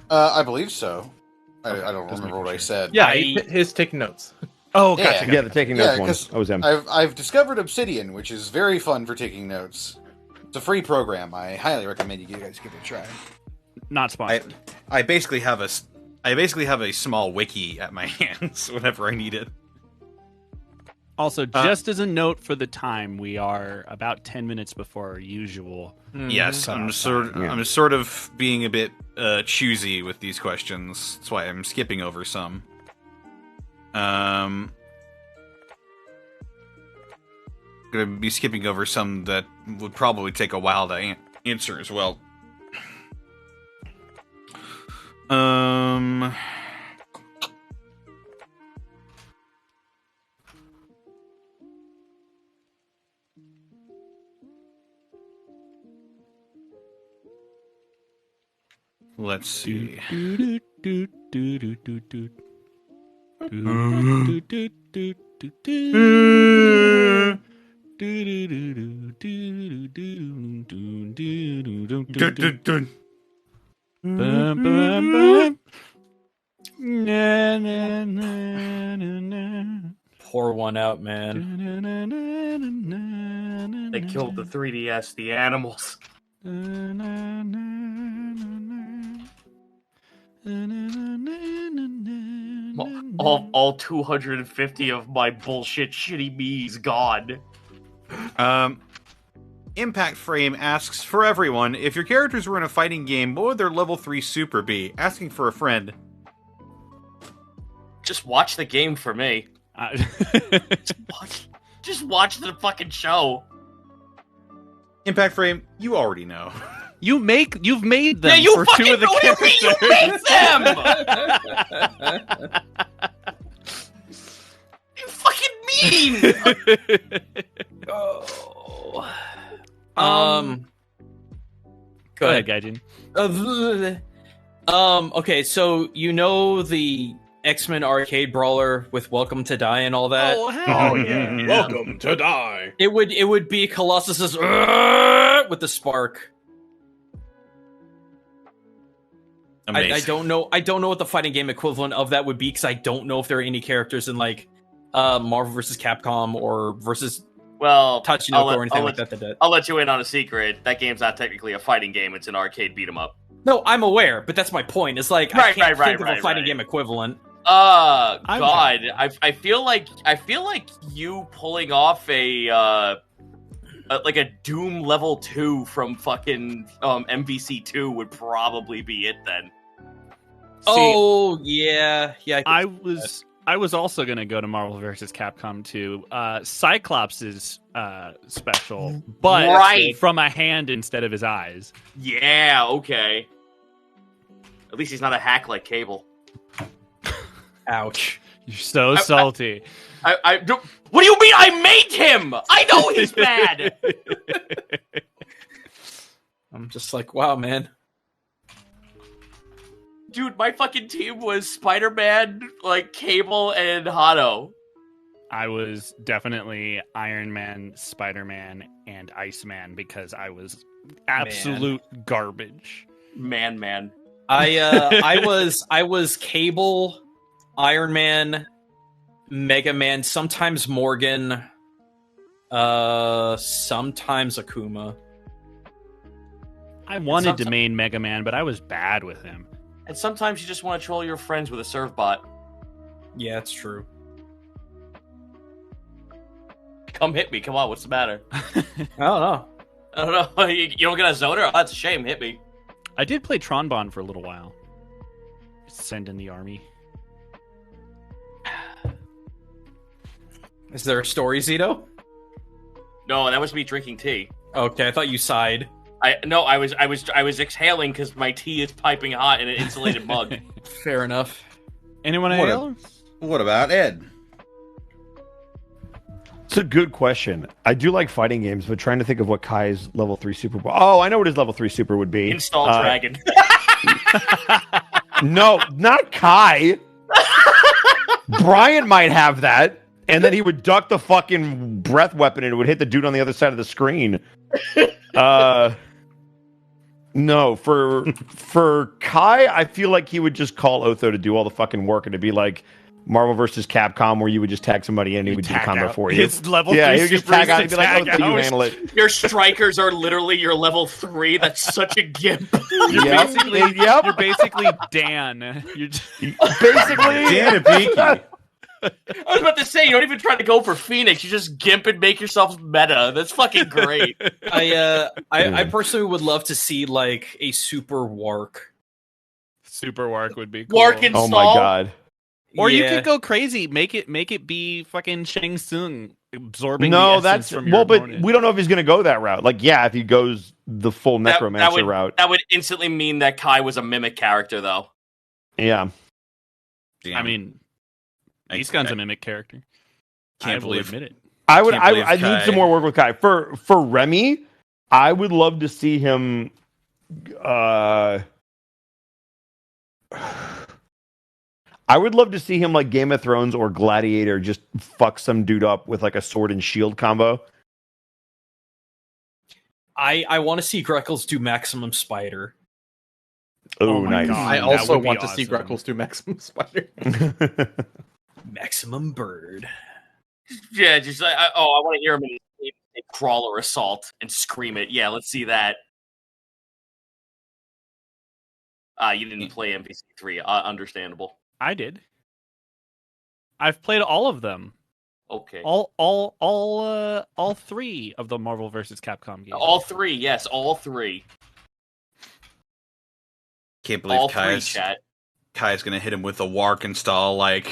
I believe so. I don't remember what I said. Yeah, his taking notes. Oh, Yeah. gotcha. Yeah, the taking notes Yeah, one. 'cause That was him. I've discovered Obsidian, which is very fun for taking notes. It's a free program. I highly recommend you guys give it a try. Not sponsored. I basically have a small wiki at my hands whenever I need it. Also, just as a note for the time, we are about 10 minutes before our usual. Yes, I'm sort of being a bit choosy with these questions. That's why I'm skipping over some. Gonna be skipping over some that would probably take a while to answer as well. Let's see. Pour one out, man. They killed the 3DS, the animals. All 250 of my bullshit shitty me's gone. Impact Frame asks, for everyone, if your characters were in a fighting game, what would their level 3 super be? Asking for a friend. Just watch the game for me. Just watch the fucking show. Impact Frame, you already know. You've made them Yeah, you for fucking two of the know characters. you made them. You fucking mean. Oh. Go ahead, Gaijin. Okay, so you know the X-Men arcade brawler with Welcome to Die and all that? Oh, yeah. Welcome to die. It would be Colossus's with the spark. Amazing. I don't know what the fighting game equivalent of that would be, because I don't know if there are any characters in like Marvel vs. Capcom or versus Well, Tatsunoko or anything like that. I'll let you in on a secret. That game's not technically a fighting game; it's an arcade beat 'em up. No, I'm aware, but that's my point. It's like I can't think of a fighting game equivalent. God, Okay. I feel like you pulling off a Doom level 2 from fucking MVC2 would probably be it then. Oh yeah. I was also gonna go to Marvel vs. Capcom 2. Cyclops is special, but Right. from a hand instead of his eyes. Yeah, okay. At least he's not a hack like Cable. Ouch. You're so salty. What do you mean I made him? I know he's bad! I'm just like, wow, man. Dude, my fucking team was Spider-Man, like, Cable, and Hano. I was definitely Iron Man, Spider-Man, and Iceman because I was absolute garbage. Man. I was Cable, Iron Man, Mega Man, sometimes Morgan, sometimes Akuma. I wanted to main Mega Man, but I was bad with him. And sometimes you just want to troll your friends with a serve bot. Yeah, it's true. Come hit me. Come on, what's the matter? I don't know. You don't get a zoner? Oh, that's a shame. Hit me. I did play Tronbon for a little while. Send in the army. Is there a story, Zito? No, that was me drinking tea. Okay, I thought you sighed. I was exhaling because my tea is piping hot in an insulated mug. Fair enough. Anyone What else? What about Ed? It's a good question. I do like fighting games, but trying to think of what Kai's level 3 super. Oh, I know what his level 3 super would be. Install Dragon. No, not Kai. Brian might have that, and then he would duck the fucking breath weapon and it would hit the dude on the other side of the screen. No, for Kai, I feel like he would just call Otho to do all the fucking work, and it'd be like Marvel vs. Capcom, where you would just tag somebody in and he would do the combo for you. It's level 3 he would just tag out and be like, tag Otho, you out. handle it. Your strikers are literally your level 3. That's such a gimp. You're basically Dan. You're just... Basically, Dan Abiki. I was about to say, you don't even try to go for Phoenix. You just gimp and make yourself meta. That's fucking great. I personally would love to see like a super Wark. Super Wark would be cool. Wark install. oh my god. Or you Yeah. could go crazy. Make it be fucking Shang Tsung absorbing the No, essence that's from your well, but opponent. we don't know if he's going to go that route. Like, yeah, if he goes the full necromancer route, That would instantly mean that Kai was a mimic character, though. yeah. I mean, Beast Gun's a mimic character. I will believe- admit it. I would. Can't believe I need Kai- some more work with Kai. For Remy, I would love to see him. I would love to see him like Game of Thrones or Gladiator, just fuck some dude up with like a sword and shield combo. I want to see Greckles do Maximum Spider. Oh, my nice. God. I that also would be want to see awesome. Greckles do Maximum Spider. Maximum Bird. Yeah, just I want to hear him in a crawler assault and scream it. Yeah, let's see that. You didn't play MVC 3. Understandable. I did. I've played all of them. Okay. All three of the Marvel vs. Capcom games. All 3, yes, all 3. Can't believe All 3, Kai's gonna hit him with a Wark install. Like,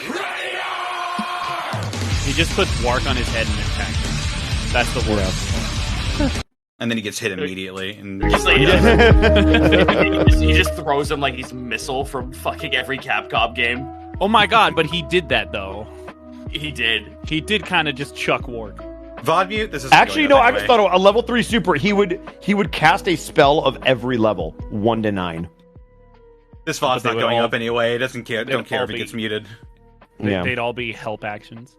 He just puts Wark on his head and attacks him. That's the worst. and then he gets hit immediately. And Just like, he just throws him like he's Missile from fucking every Capcom game. Oh my god, but he did that though. He did. He did kind of just chuck Wark. Vodmute. This is Actually, no. I just thought of a level 3 super. He would cast a spell of every level, 1 to 9. this VOD's But they not would going all- up anyway. It doesn't care. they Don't would care all if it be- gets muted. Yeah. They'd all be help actions.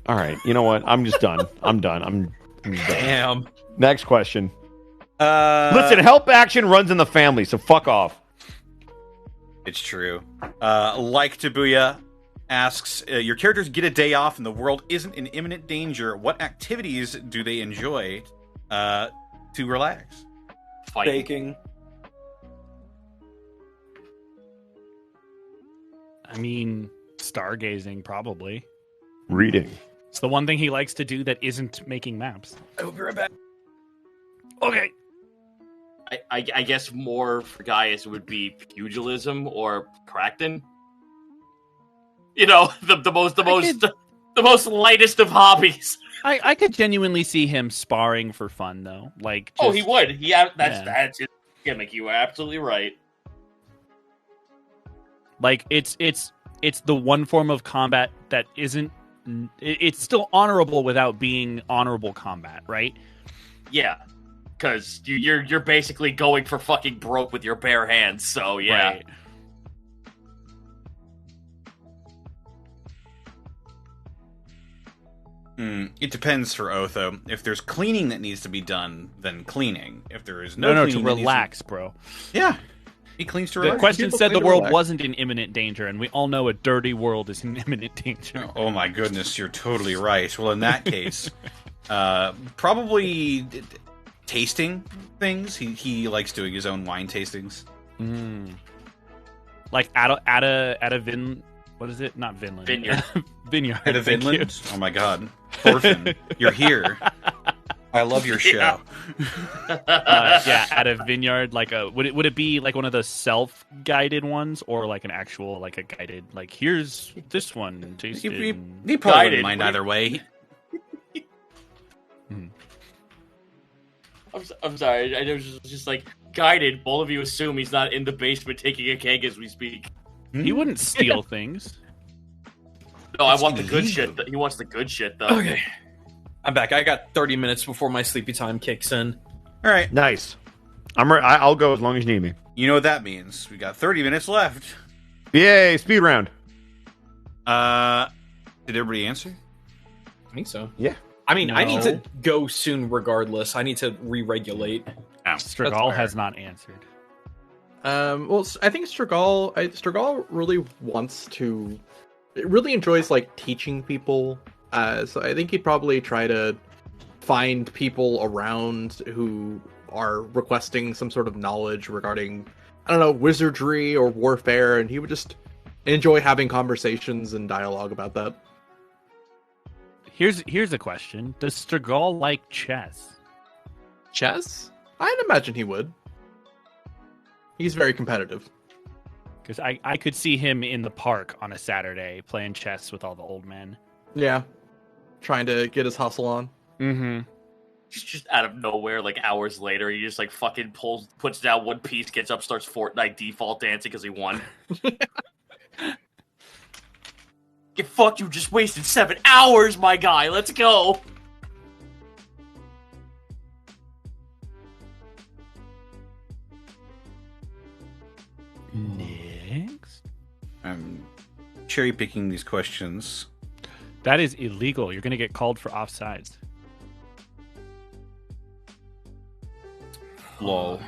All right. You know what? I'm just done. I'm done. I'm just done. Damn. Next question. Listen, help action runs in the family, so fuck off. It's true. Like Tabuya asks, your characters get a day off and the world isn't in imminent danger. What activities do they enjoy to relax? Fighting. Baking. I mean, stargazing probably. Reading. It's the one thing he likes to do that isn't making maps. I'll be right back. Okay. I guess more for Gaius would be pugilism or Kraken. You know, the most lightest of hobbies. I could genuinely see him sparring for fun though. Like, Oh, he would. Yeah, Yeah. that's his gimmick. You are absolutely right. like it's the one form of combat that isn't. It's still honorable without being honorable combat, right? Yeah, because you're basically going for fucking broke with your bare hands. So yeah. Right. It depends for Otho. If there's cleaning that needs to be done, then cleaning. If there is No, to cleaning that needs relax, bro. Yeah. He cleans to The relax. question People said clean the to world relax. wasn't in imminent danger, and we all know a dirty world is in imminent danger. Oh my goodness, you're totally right. Well, in that case, probably tasting things. He likes doing his own wine tastings. Like at a what is it? Not Vinland. Vineyard. Vineyard. At a thank you. Vinland? Oh my god. Thorfinn, you're here. I love your show. Yeah, at a vineyard, like would it be like one of the self-guided ones, or like an actual like a guided, like here's this one taste He it. probably Guided. wouldn't mind either way. I'm sorry. I was just like guided. Both of you assume he's not in the basement taking a keg as we speak. He wouldn't steal things. No, I It's want the good illegal. shit. He wants the good shit though. Okay. I'm back. I got 30 minutes before my sleepy time kicks in. All right. Nice. I'll go as long as you need me. You know what that means. We got 30 minutes left. Yay, speed round. Did everybody answer? I think so. Yeah. I mean, I need No. to go soon regardless. I need to re-regulate. Strigall fair. has not answered. Well, I think Strigall really wants to, really enjoys like teaching people. So I think he'd probably try to find people around who are requesting some sort of knowledge regarding, I don't know, wizardry or warfare, and he would just enjoy having conversations and dialogue about that. Here's a question: does Strigall like chess? Chess? I'd imagine he would. He's very competitive. Because I could see him in the park on a Saturday playing chess with all the old men. Yeah. Trying to get his hustle on. Mm-hmm. Just out of nowhere, like hours later, he just like fucking puts down one piece, gets up, starts Fortnite default dancing because he won. Get fucked! You just wasted 7 hours, my guy. Let's go. Next. I'm cherry picking these questions. That is illegal. You're gonna get called for offsides. Lol.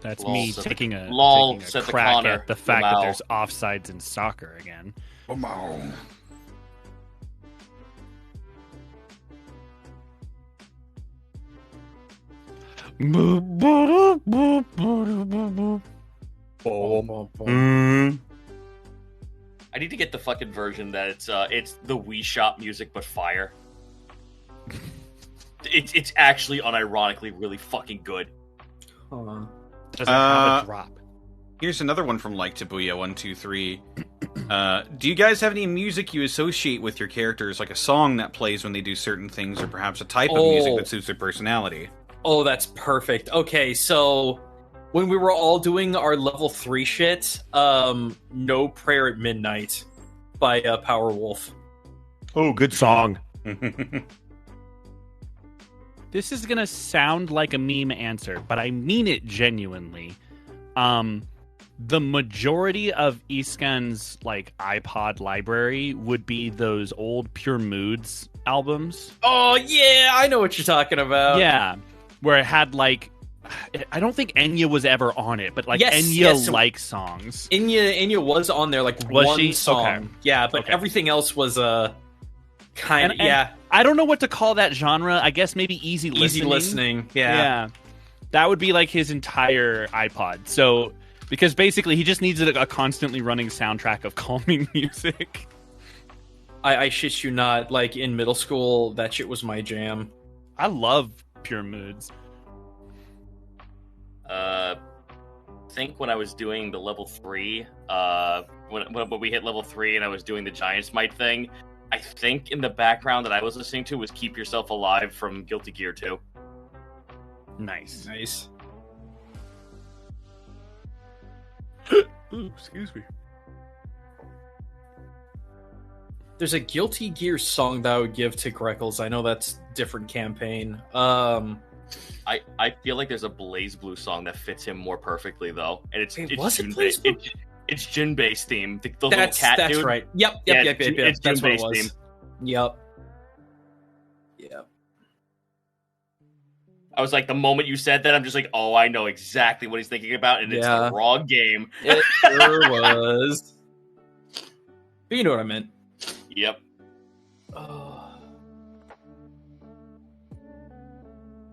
That's Lol, me said taking a, lol, taking a said the crack Connor. at the fact that Wow. there's offsides in soccer again. I need to get the fucking version that it's the Wii Shop music but fire. It's actually unironically really fucking good. Doesn't have a drop. Here's another one from Like Tabuya123. Do you guys have any music you associate with your characters, like a song that plays when they do certain things, or perhaps a type of music that suits their personality? Oh, that's perfect. Okay, so when we were all doing our level 3 shit, No Prayer at Midnight by Powerwolf. Oh, good song. This is gonna sound like a meme answer, but I mean it genuinely. The majority of Iskan's like iPod library would be those old Pure Moods albums. Oh, yeah, I know what you're talking about. Yeah, where it had like, I don't think Enya was ever on it, but like Yes, Enya like songs. Inya was on there, like Was one she? song. Okay. Yeah, but Okay. everything else was kind of, And yeah, I don't know what to call that genre. I guess maybe easy listening. easy listening. Yeah. That would be like his entire iPod. So, because basically he just needs a constantly running soundtrack of calming music. I shit you not, like in middle school, that shit was my jam. I love Pure Moods. I think when I was doing the level 3, when we hit level 3 and I was doing the Giant Smite thing, I think in the background that I was listening to was Keep Yourself Alive from Guilty Gear 2. Nice. Nice. Ooh, excuse me. There's a Guilty Gear song that I would give to Greckles. I know that's different campaign. I feel like there's a Blaze Blue song that fits him more perfectly though, and it's was it Jinbei. Blaze Blue? It's Jinbei's theme. The little cat that's dude. right. Yep. It's That's what it Jinbei's was. theme. Yep. I was like, the moment you said that, I'm just like, oh, I know exactly what he's thinking about, and it's Yeah. the wrong game. It sure was. But you know what I meant. Yep.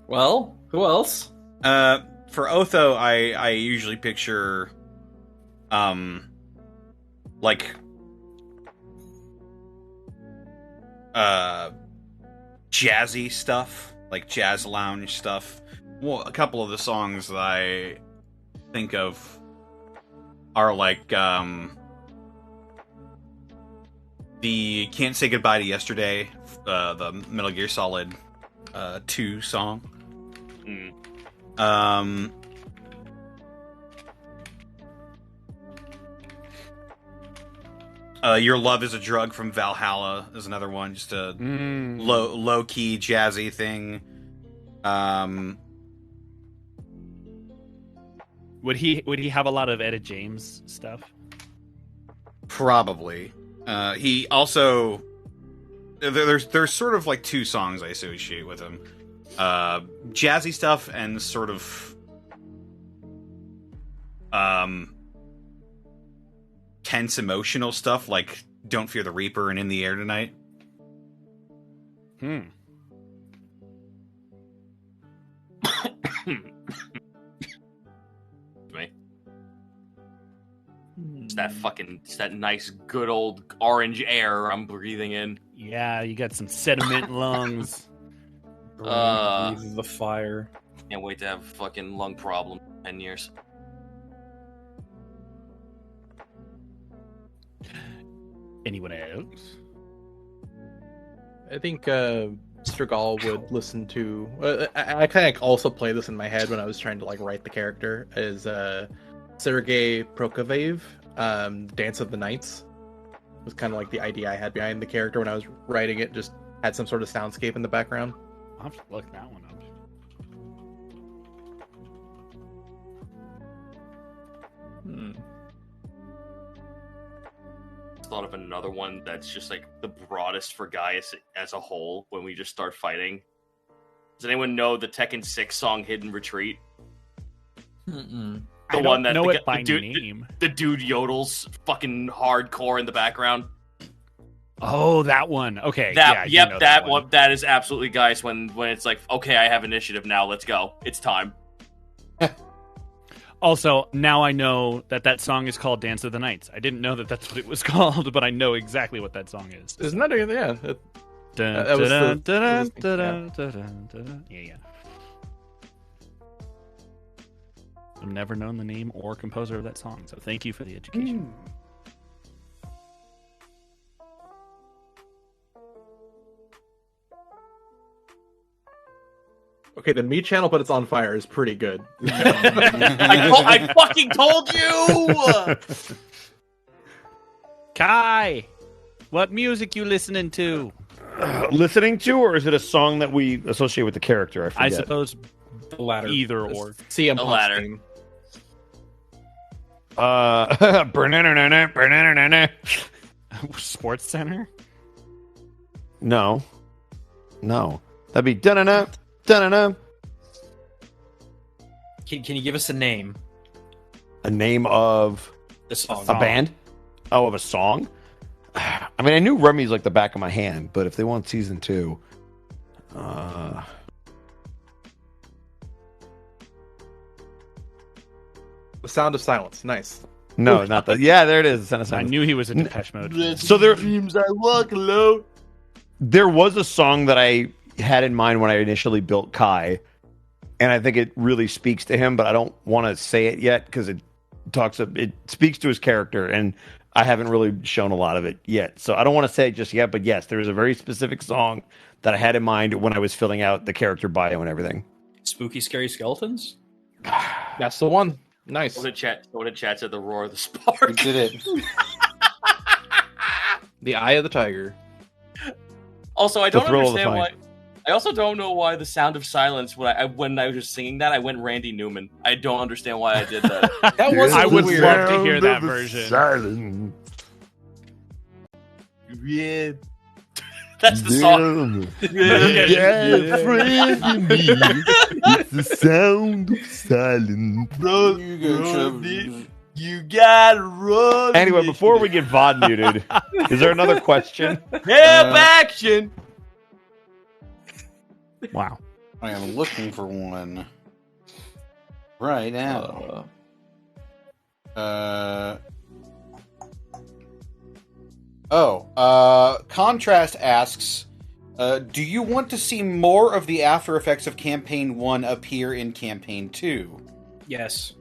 Well, who else? For Otho, I usually picture, like, jazzy stuff, like jazz lounge stuff. Well, a couple of the songs that I think of are like, the Can't Say Goodbye to Yesterday, the Metal Gear Solid 2 song. Your Love is a Drug from Valhalla is another one, just a low key jazzy thing. Would he have a lot of Etta James stuff? Probably. He also there's sort of like two songs I associate with him. Jazzy stuff and sort of tense emotional stuff like Don't Fear the Reaper and In the Air Tonight. Me. It's that nice good old orange air I'm breathing in. Yeah, you got some sediment lungs. Breathe the fire. Can't wait to have a fucking lung problem in 10 years. Anyone else? I think Mr. Gall would listen to. I kind of also play this in my head when I was trying to like write the character. Is Sergei Prokofiev, Dance of the Nights was kind of like the idea I had behind the character when I was writing it. Just had some sort of soundscape in the background. I'll have to look that one up. Thought of another one that's just like the broadest for guys as a whole when we just start fighting. Does anyone know the Tekken 6 song Hidden Retreat? Mm-mm. The I one don't that know the, it by the dude, name. The dude yodels fucking hardcore in the background. Oh, that one. Okay. That yeah, I do know that one. That is absolutely guys when it's like, okay, I have initiative now, let's go. It's time. Also, now I know that song is called Dance of the Nights. I didn't know that that's what it was called, but I know exactly what that song is. Isn't that yeah? Dun, was dun, the- dun, yeah. dun, dun, dun, dun. Yeah. I've never known the name or composer of that song, so thank you for the education. Okay, the meat channel, but it's on fire is pretty good. I fucking told you. Kai, what music you listening to? Listening to, or is it a song that we associate with the character? I I forget. suppose The latter. either or. CM The Punk's latter. theme. Sports Center? No. That'd be da-na-na, da-na-na. Can you give us a name? A name of The song. a band? Oh, of a song? I mean, I knew Rummy's like the back of my hand, but if they want season 2, The Sound of Silence. Nice. no, not that. Yeah, there it is. I knew he was a Depeche Mode. So there, Dreams I walk alone. there was a song that I had in mind when I initially built Kai, and I think it really speaks to him. But I don't want to say it yet because it speaks to his character, and I haven't really shown a lot of it yet. So I don't want to say it just yet. But yes, there is a very specific song that I had in mind when I was filling out the character bio and everything. Spooky, scary skeletons. That's the one. Nice. What did chat said? The roar of the spark. We did it. The Eye of the Tiger. Also, I The don't thrill of the understand why. fight. I also don't know why the sound of silence when I was just singing that I went Randy Newman. I don't understand why I did that. That was I would weird. love to hear that version. Silence. Yeah, that's the song. Yeah, friend in me. It's the sound of silence. You gotta run. Anyway, before we get VOD muted, is there another question? Help action. Wow. I am looking for one right now. Contrast asks, do you want to see more of the after effects of Campaign 1 appear in Campaign 2? Yes.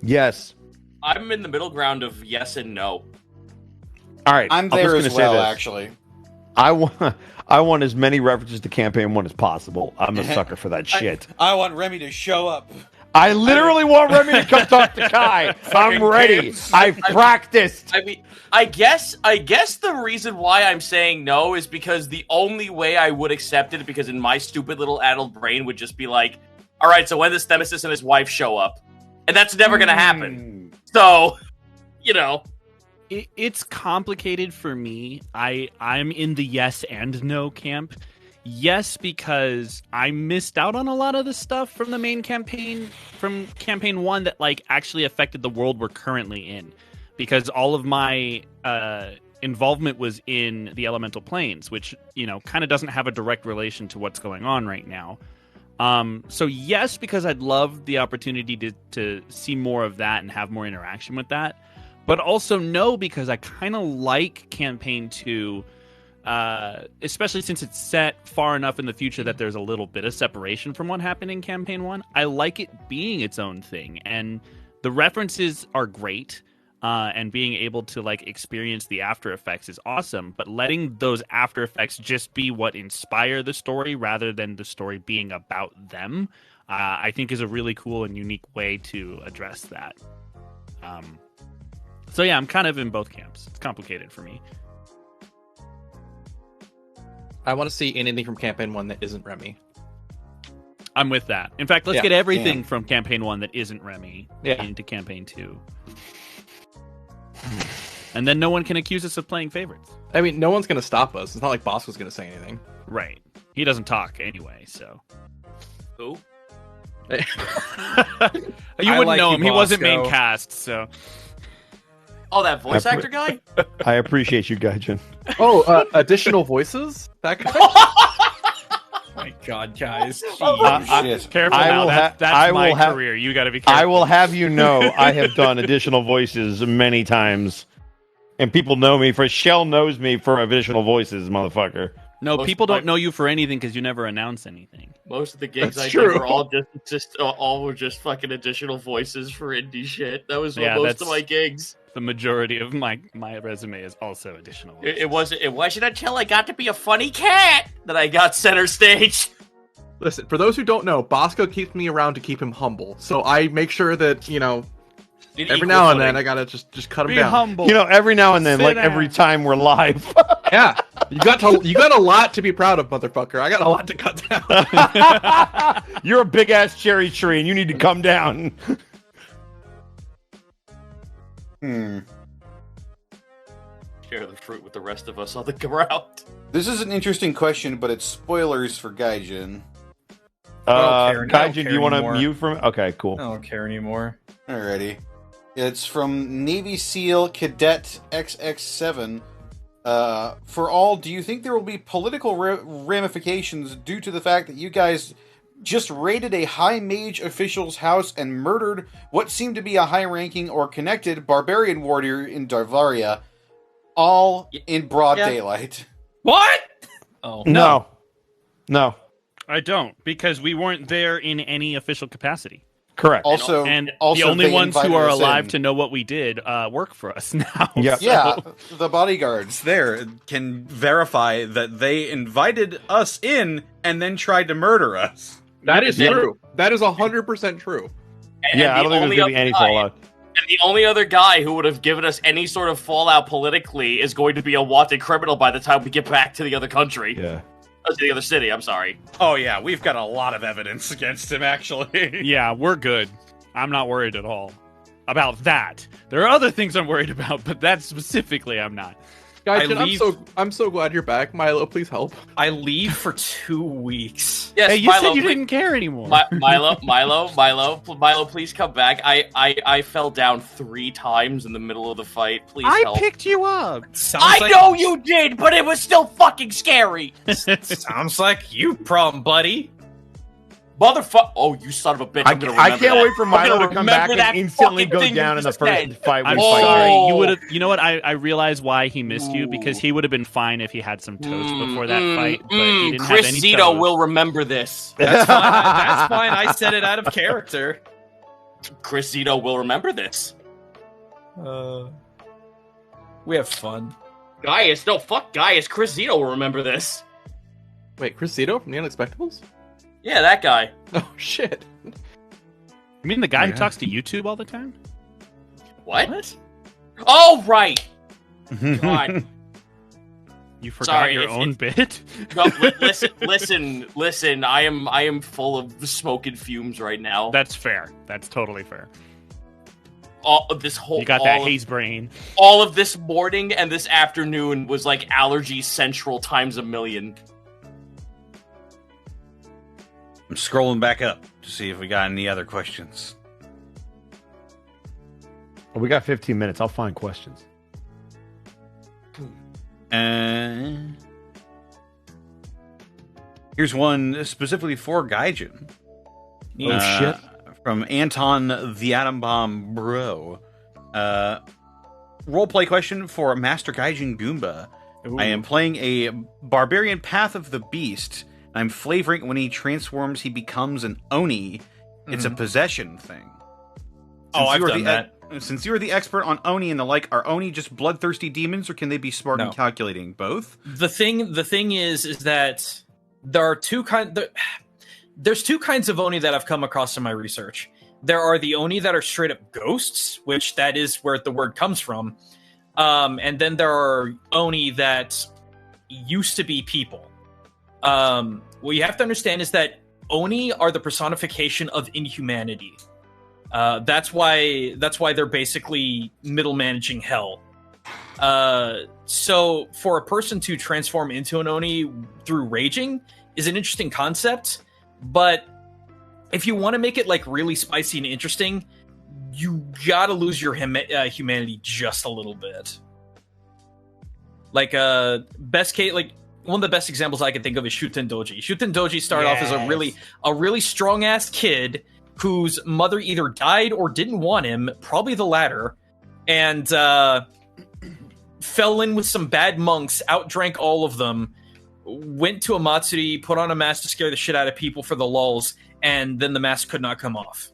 Yes. I'm in the middle ground of yes and no. All right. I'm just there gonna as say well, this. actually. I want as many references to Campaign 1 as possible. I'm a sucker for that shit. I want Remy to show up. I literally want Remy to come talk to Kai. I'm ready. kids. I've practiced. I mean, I guess the reason why I'm saying no is because the only way I would accept it, because in my stupid little addled brain would just be like, all right, so when does Nemesis and his wife show up? And that's never going to happen. So, you know. It's complicated for me. I'm in the yes and no camp. Yes, because I missed out on a lot of the stuff from the main campaign, from campaign 1 that like actually affected the world we're currently in. Because all of my involvement was in the elemental planes, which, you know, kind of doesn't have a direct relation to what's going on right now. So yes, because I'd love the opportunity to see more of that and have more interaction with that. But also no, because I kind of like Campaign 2, especially since it's set far enough in the future that there's a little bit of separation from what happened in Campaign 1. I like it being its own thing, and the references are great, and being able to like experience the after effects is awesome, but letting those after effects just be what inspire the story rather than the story being about them, I think is a really cool and unique way to address that. So yeah, I'm kind of in both camps. It's complicated for me. I want to see anything from Campaign 1 that isn't Remy. I'm with that. In fact, let's Yeah. get everything from Campaign 1 that isn't Remy Yeah. into Campaign 2. And then no one can accuse us of playing favorites. I mean, no one's going to stop us. It's not like Boss was going to say anything. Right. He doesn't talk anyway, so. Who? You I wouldn't like know you, him. He wasn't Bosco. main cast, so. Oh, that voice actor guy? I appreciate you, Gaijin. Oh, additional voices? That guy? My God, guys. Shit. Careful I now. will That's I my will have- career. You got to be careful. I will have you know I have done additional voices many times. And people know me for Shell knows me for additional voices, motherfucker. No, Most people of my- don't know you for anything because you never announce anything. Most of the gigs That's I true. did were all were just fucking additional voices for indie shit. That was Yeah, most that's- of my gigs. The majority of my resume is also additional. It wasn't until I got to be a funny cat that I got center stage. Listen, for those who don't know, Bosco keeps me around to keep him humble. So I make sure that, you know, every now and then I gotta just cut him Be down. humble. You know, every now and then, Sit like down. every time we're live. Yeah, you got a lot to be proud of, motherfucker. I got a lot to cut down. You're a big ass cherry tree and you need to come down. Share the fruit with the rest of us on the ground. This is an interesting question, but it's spoilers for Gaijin. don't care Gaijin, do you want to anymore. mute from? Okay, cool. I don't care anymore. Alrighty. It's from Navy SEAL Cadet XX7. For all, do you think there will be political ramifications due to the fact that you guys just raided a high mage official's house and murdered what seemed to be a high-ranking or connected barbarian warrior in Darvaria, all in broad Yeah. daylight? What? Oh. No. I don't, because we weren't there in any official capacity. Correct. Also, And also the only they ones who invited are us alive in. to know what we did work for us now. Yep. So- Yeah, the bodyguards. There can verify that they invited us in and then tried to murder us. That is Yeah. true. That is 100% true. And Yeah, I the don't think there's only going to be other any guy- fallout. And the only other guy who would have given us any sort of fallout politically is going to be a wanted criminal by the time we get back to the other country. Yeah. To the other city, I'm sorry. Oh yeah, we've got a lot of evidence against him, actually. Yeah, we're good. I'm not worried at all about that. There are other things I'm worried about, but that specifically I'm not. Guys, I leave- I'm so glad you're back. Milo, please help. I leave for 2 weeks. Yes, Hey, you Milo, said you please- didn't care anymore. Milo, please come back. I fell down 3 times in the middle of the fight. Please I help. picked you up. Sounds I like, know you did, but it was still fucking scary. Sounds like you problem, buddy. Motherfucker! Oh, you son of a bitch! I'm gonna I remember can't that. wait for I'm Milo gonna to come remember back that and instantly fucking go thing down you in the just first said. fight. I'm we Oh. fight. sorry. You would have. You know what? I realize why he missed you, Ooh. because he would have been fine if he had some toast before that fight, but he didn't Chris have any Zito toast. will remember this. That's fine. That's fine. I said it out of character. Chris Zito will remember this. We have fun. Gaius, no, fuck Gaius. Chris Zito will remember this. Wait, Chris Zito from The Unexpectables? Yeah, that guy. Oh, shit. You mean the guy who Yeah. talks to YouTube all the time? What? Oh, right. God. You forgot Sorry, your it's- own bit? No, listen. I am full of the smoke and fumes right now. That's fair. That's totally fair. All of this whole You got that haze brain. all of this morning and this afternoon was like allergy central times a million. I'm scrolling back up to see if we got any other questions. Oh, we got 15 minutes. I'll find questions. Here's one specifically for Gaijin. Oh, shit. From Anton the Atom Bomb Bro. Roleplay question for Master Gaijin Goomba. I am playing a Barbarian Path of the Beast. I'm flavoring when he transforms, he becomes an Oni. It's a possession thing. Oh, I've you are done that. Since you are the expert on Oni and the like, are Oni just bloodthirsty demons, or can they be smart No. and calculating? Both? The thing is that there are there's 2 kinds of Oni that I've come across in my research. There are the Oni that are straight up ghosts, which that is where the word comes from. And then there are Oni that used to be people. What you have to understand is that Oni are the personification of inhumanity. That's why they're basically middle managing hell. So for a person to transform into an Oni through raging is an interesting concept, but if you want to make it like really spicy and interesting, you gotta lose your humanity just a little bit. Like best case, like one of the best examples I can think of is Shuten Doji. Shuten Doji started off as a really strong ass kid whose mother either died or didn't want him, probably the latter, and fell in with some bad monks, outdrank all of them, went to a matsuri, put on a mask to scare the shit out of people for the lulz, and then the mask could not come off.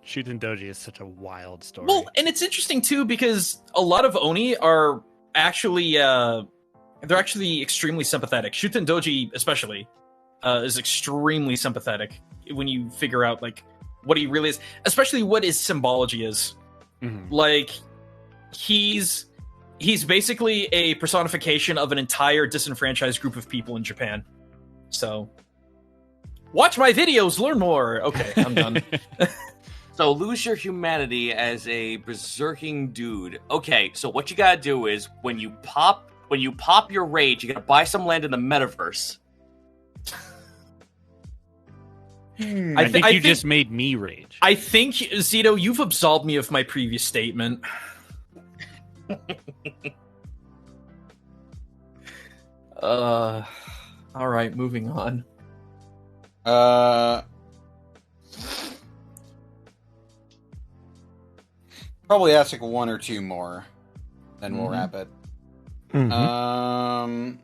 Shuten Doji is such a wild story. Well, and it's interesting too because a lot of Oni are actually they're actually extremely sympathetic. Shuten Doji especially is extremely sympathetic when you figure out like what he really is, especially what his symbology is. Mhm. Like he's basically a personification of an entire disenfranchised group of people in Japan. So watch my videos, learn more. Okay, I'm done. So lose your humanity as a berserking dude. Okay, so what you gotta do is when you pop your rage, you gotta buy some land in the metaverse. I think you just made me rage. I think, Zito, you've absolved me of my previous statement. All right, moving on. Probably ask like 1 or 2 more, then we'll wrap it. Mhm.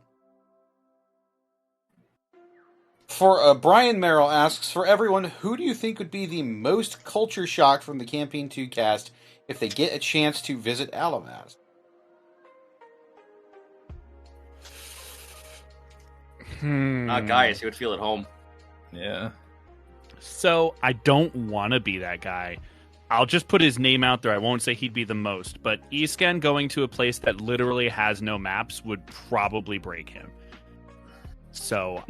For Brian Merrill asks, for everyone, who do you think would be the most culture shock from the Campaign 2 cast if they get a chance to visit Alavast? Guys, he would feel at home. Yeah. So I don't want to be that guy. I'll just put his name out there. I won't say he'd be the most, but Escan going to a place that literally has no maps would probably break him. So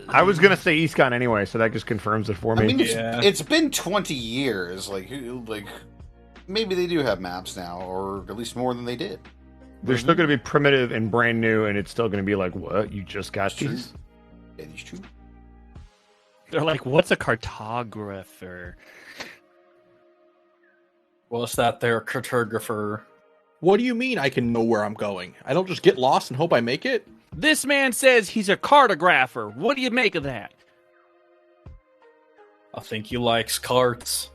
I was gonna say Eastcon anyway, so that just confirms it for me. I mean, it's been 20 years. Like maybe they do have maps now, or at least more than they did. They're still gonna be primitive and brand new, and it's still gonna be like, what? You just got these? That is true. they're like, what's a cartographer? Well, it's that they're a cartographer. What do you mean I can know where I'm going? I don't just get lost and hope I make it? This man says he's a cartographer. What do you make of that? I think he likes carts.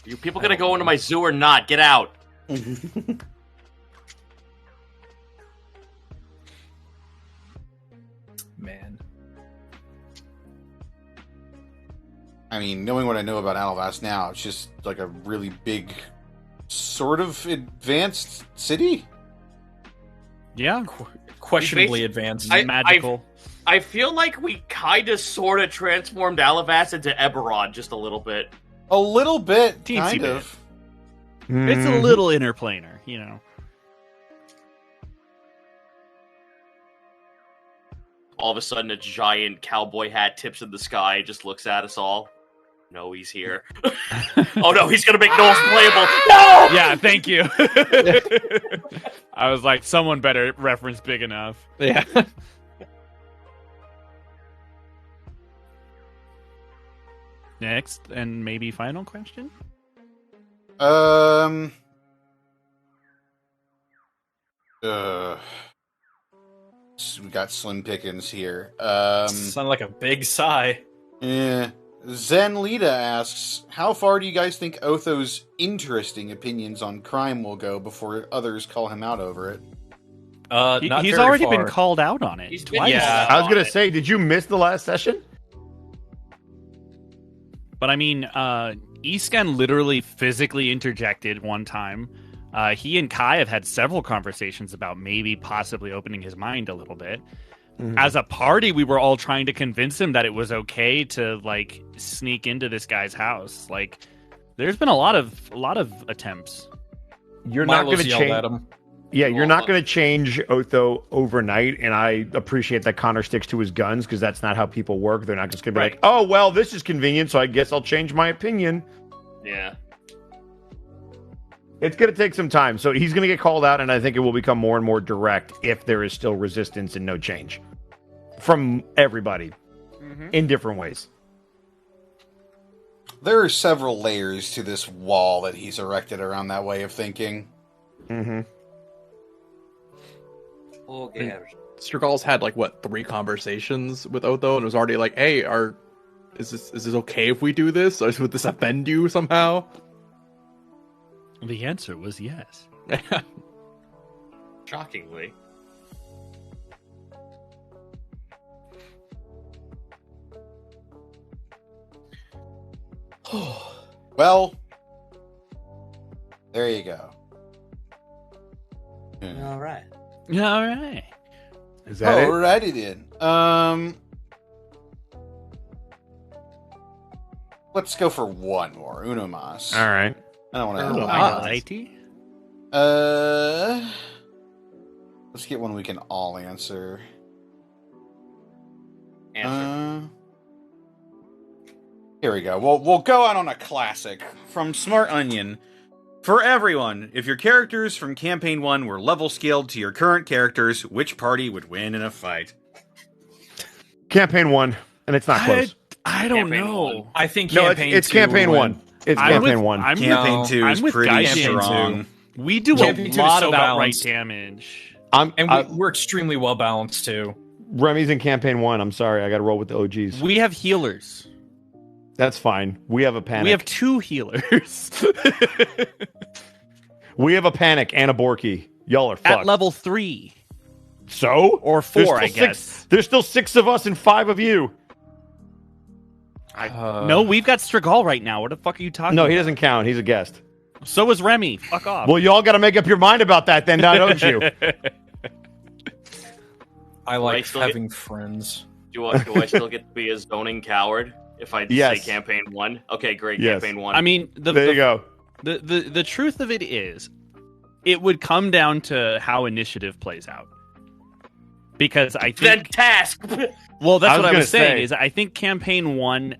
You people gonna go into my zoo or not? Get out. Man. I mean, knowing what I know about Alavast now, it's just like a really big, sort of advanced city. Yeah, Questionably advanced. magical. I feel like we kind of sort of transformed Alavast into Eberron just a little bit. A little bit, Teensy kind bit. of. It's a little interplanar, you know. All of a sudden, a giant cowboy hat tips in the sky, just looks at us all. No, he's here. Oh no, he's gonna make Knowles playable. No! Yeah, thank you. I was like, someone better reference big enough. Yeah. Next, and maybe final question? So we got Slim Pickens here. Sound like a big sigh. Yeah. Zen Lita asks, how far do you guys think Otho's interesting opinions on crime will go before others call him out over it? Not He's very already far. been called out on it. He's been twice. Yeah. I was gonna say, did you miss the last session? But I mean, Escan literally physically interjected one time. He and Kai have had several conversations about maybe possibly opening his mind a little bit. Mm-hmm. As a party, we were all trying to convince him that it was okay to like sneak into this guy's house. Like, there's been a lot of attempts. You're not Milos gonna yelled change. at him. Yeah, you're not going to change Otho overnight, and I appreciate that Connor sticks to his guns because that's not how people work. They're not just going to be like, oh, well, this is convenient, so I guess I'll change my opinion. Yeah. It's going to take some time, so he's going to get called out, and I think it will become more and more direct if there is still resistance and no change from everybody in different ways. There are several layers to this wall that he's erected around that way of thinking. Mm-hmm. Okay. Stergal's had 3 conversations with Otho, and it was already like, "Hey, is this okay if we do this? Or would this offend you somehow?" The answer was yes. Shockingly. Well, there you go. All right. All right. Is that it? Alrighty then. Let's go for one more. Uno mas. All right. I don't want Uno to. mas. Alrighty. Let's get one we can all answer. Here we go. We'll go out on a classic from Smart Onion. For everyone, if your characters from Campaign 1 were level scaled to your current characters, which party would win in a fight? Campaign 1, and it's not close. I don't Campaign know. one. I think No, campaign it's 2 campaign would 1. win. It's I'm campaign with- 1. I'm Campaign with, 2 I'm is with pretty Campaign strong. 2. We do Campaign a 2 is lot so of outright balanced. damage. We're extremely well balanced too. Remy's in campaign 1. I'm sorry, I got to roll with the OGs. We have healers. That's fine. We have a panic. We have 2 healers. We have a panic and a Borky. Y'all are fucked. At level 3. So? Or There's 4, still I guess. There's still 6 of us and 5 of you. No, we've got Strigal right now. What the fuck are you talking No, about? he doesn't count. He's a guest. So is Remy. Fuck off. Well, y'all got to make up your mind about that then, now, don't you? I like still having friends. Do I still get to be a zoning coward if I Yes. say campaign 1? Okay, great. Yes. Campaign 1. I mean, There you go. The truth of it is, it would come down to how initiative plays out. Because I then think... task! Well, that's I was what I gonna was saying, say. is I think campaign 1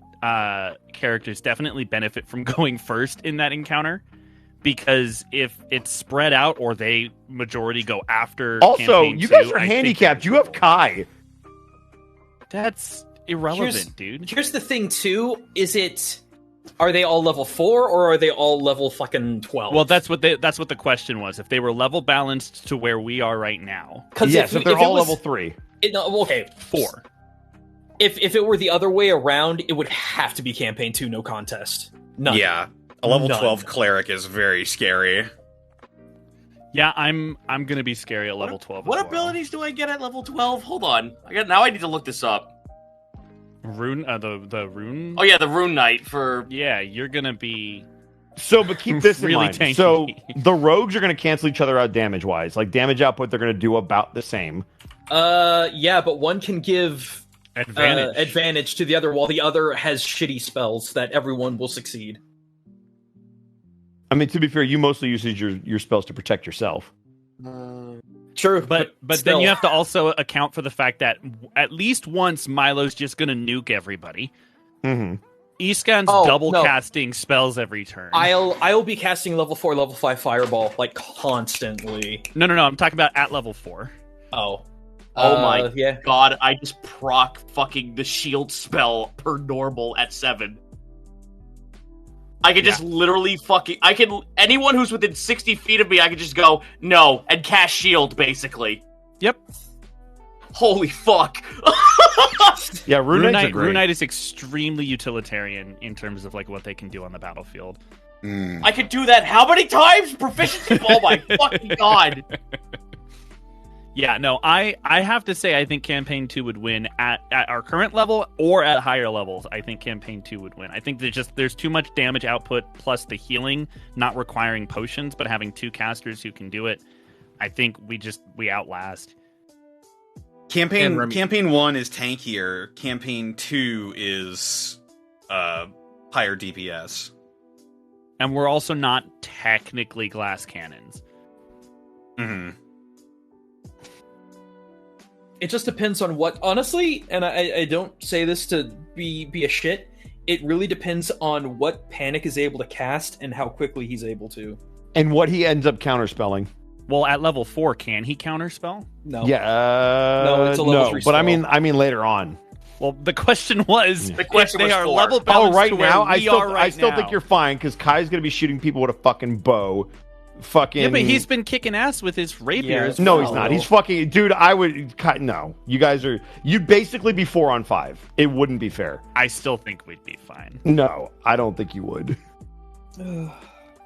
characters definitely benefit from going first in that encounter. Because if it's spread out or they majority go after Also, campaign you 2, guys are I think handicapped. You have Kai. That's irrelevant, dude. Here's the thing, too. Are they all level 4 or are they all level fucking 12? Well, that's what the question was. If they were level balanced to where we are right now. Yes, if they're all level 3. Okay, 4. If it were the other way around, it would have to be campaign 2, no contest. None. Yeah, a level None. 12 cleric is very scary. Yeah, I'm gonna be scary at level 12. What as well. abilities do I get at level 12? Hold on. Now I need to look this up. Rune, the rune. Oh yeah, the Rune Knight for... Yeah, you're gonna be. So, but keep this Really in mind. tanky. So, the rogues are going to cancel each other out damage-wise. Like, damage output, they're going to do about the same. Yeah, but one can give Advantage. advantage to the other, while the other has shitty spells that everyone will succeed. I mean, to be fair, you mostly use your spells to protect yourself. True, But then still. you have to also account for the fact that at least once Milo's just gonna nuke everybody. Mm-hmm. Iskan's Oh, double no. casting spells every turn. I'll be casting level 4, level 5 fireball like constantly. No, I'm talking about at level 4. Oh. Oh my yeah. god, I just proc fucking the shield spell per normal at 7. I could just literally anyone who's within 60 feet of me, I could just go, no, and cast shield, basically. Yep. Holy fuck. Yeah, Rune Knights are great. Rune Knight is extremely utilitarian in terms of like what they can do on the battlefield. I could do that how many times? Proficiency? Oh my fucking god. Yeah, no, I have to say I think campaign 2 would win at our current level or at higher levels. I think campaign 2 would win. I think there's too much damage output plus the healing not requiring potions but having 2 casters who can do it. I think we outlast. Campaign 1 is tankier. Campaign 2 is higher DPS. And we're also not technically glass cannons. Mm-hmm. It just depends on what, honestly, and I don't say this to be a shit, it really depends on what Panic is able to cast and how quickly he's able to. And what he ends up counterspelling. Well, at level 4, can he counterspell? No. Yeah, No, it's a level 3 but spell. I mean later on. Well, the question was, The question if was they are 4. level Oh, balanced right to where now, we I still now. think you're fine because Kai's going to be shooting people with a fucking bow. Fucking. Yeah, but he's been kicking ass with his rapier. Yeah. as No, well. he's not. He's fucking dude. No. You guys are. You'd basically be 4-on-5. It wouldn't be fair. I still think we'd be fine. No, I don't think you would.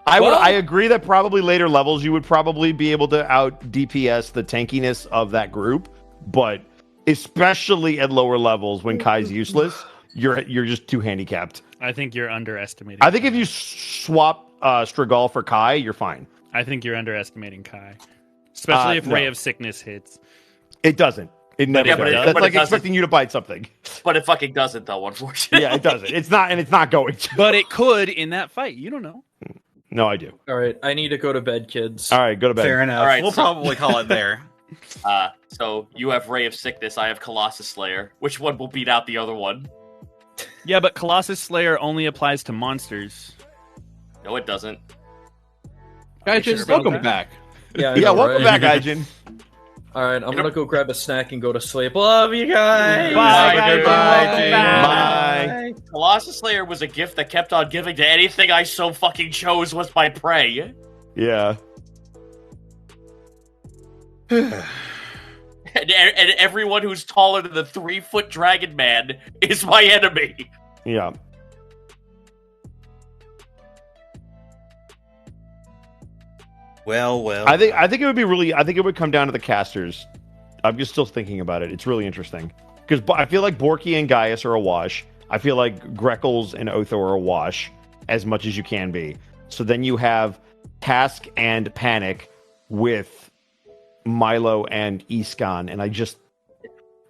I agree that probably later levels you would probably be able to out DPS the tankiness of that group, but especially at lower levels when Kai's useless, you're just too handicapped. I think you're underestimating. I think if you swap Strigal for Kai, you're fine. I think you're underestimating Kai, especially if no. Ray of Sickness hits. It doesn't. It never Yeah, does. but it- That's but like it doesn't. expecting you to bite something. But it fucking doesn't, though, unfortunately. Yeah, it doesn't. It's not going to. But it could in that fight. You don't know. No, I do. Alright, I need to go to bed, kids. All right, go to bed. Fair enough. All right, we'll so- probably call it there. So you have Ray of Sickness, I have Colossus Slayer. Which one will beat out the other one? Yeah, but Colossus Slayer only applies to monsters. No, it doesn't. Guys, sure just about welcome that? back. Yeah, I Yeah, know, welcome right? back, Aijin. Alright, I'm gonna go grab a snack and go to sleep. Love you guys! Bye, guys. Welcome back. Bye. Colossus Slayer was a gift that kept on giving to anything I so fucking chose was my prey. Yeah. And everyone who's taller than the 3-foot dragon man is my enemy. Yeah. Well. I think it would be really. I think it would come down to the casters I'm just still thinking about it. It's really interesting because I feel like Borky and Gaius are a wash. I feel like Greckles and Otho are a wash as much as you can be. So then you have Task and Panic with Milo and Iskan, and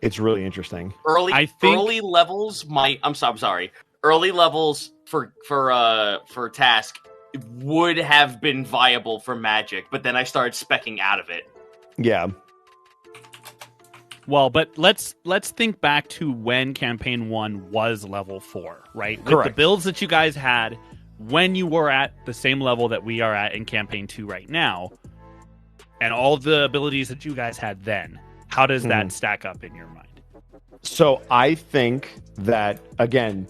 it's really interesting. Early levels might. I'm sorry. Early levels for Task would have been viable for Magic, but then I started specking out of it. Yeah. Well, but let's think back to when Campaign 1 was level 4, right? With Correct. the builds that you guys had when you were at the same level that we are at in Campaign 2 right now, and all the abilities that you guys had then, how does that stack up in your mind? So I think that, again...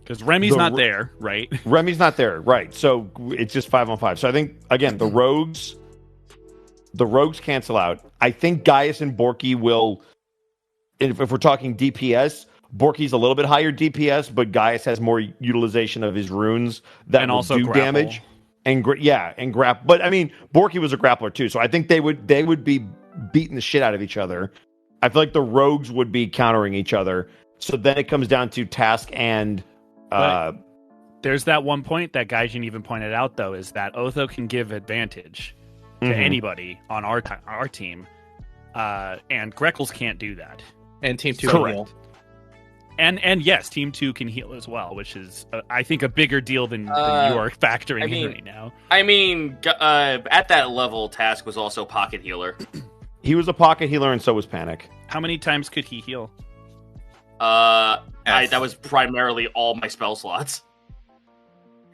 Because Remy's not there, right? Remy's not there, right. So it's just 5-on-5. So I think, again, the rogues cancel out. I think Gaius and Borky will, if we're talking DPS, Borky's a little bit higher DPS, but Gaius has more utilization of his runes that And will also do grapple. damage. And grapple. But I mean, Borky was a grappler too, so I think they would be beating the shit out of each other. I feel like the rogues would be countering each other. So then it comes down to Task and. There's that one point that Gaijin even pointed out, though, is that Otho can give advantage to anybody on our team, and Greckles can't do that. And Team 2 Correct. heal. And yes, Team 2 can heal as well, which is, I think, a bigger deal than you are factoring in right now. I mean, at that level, Task was also pocket healer. He was a pocket healer, and so was Panic. How many times could he heal? That was primarily all my spell slots.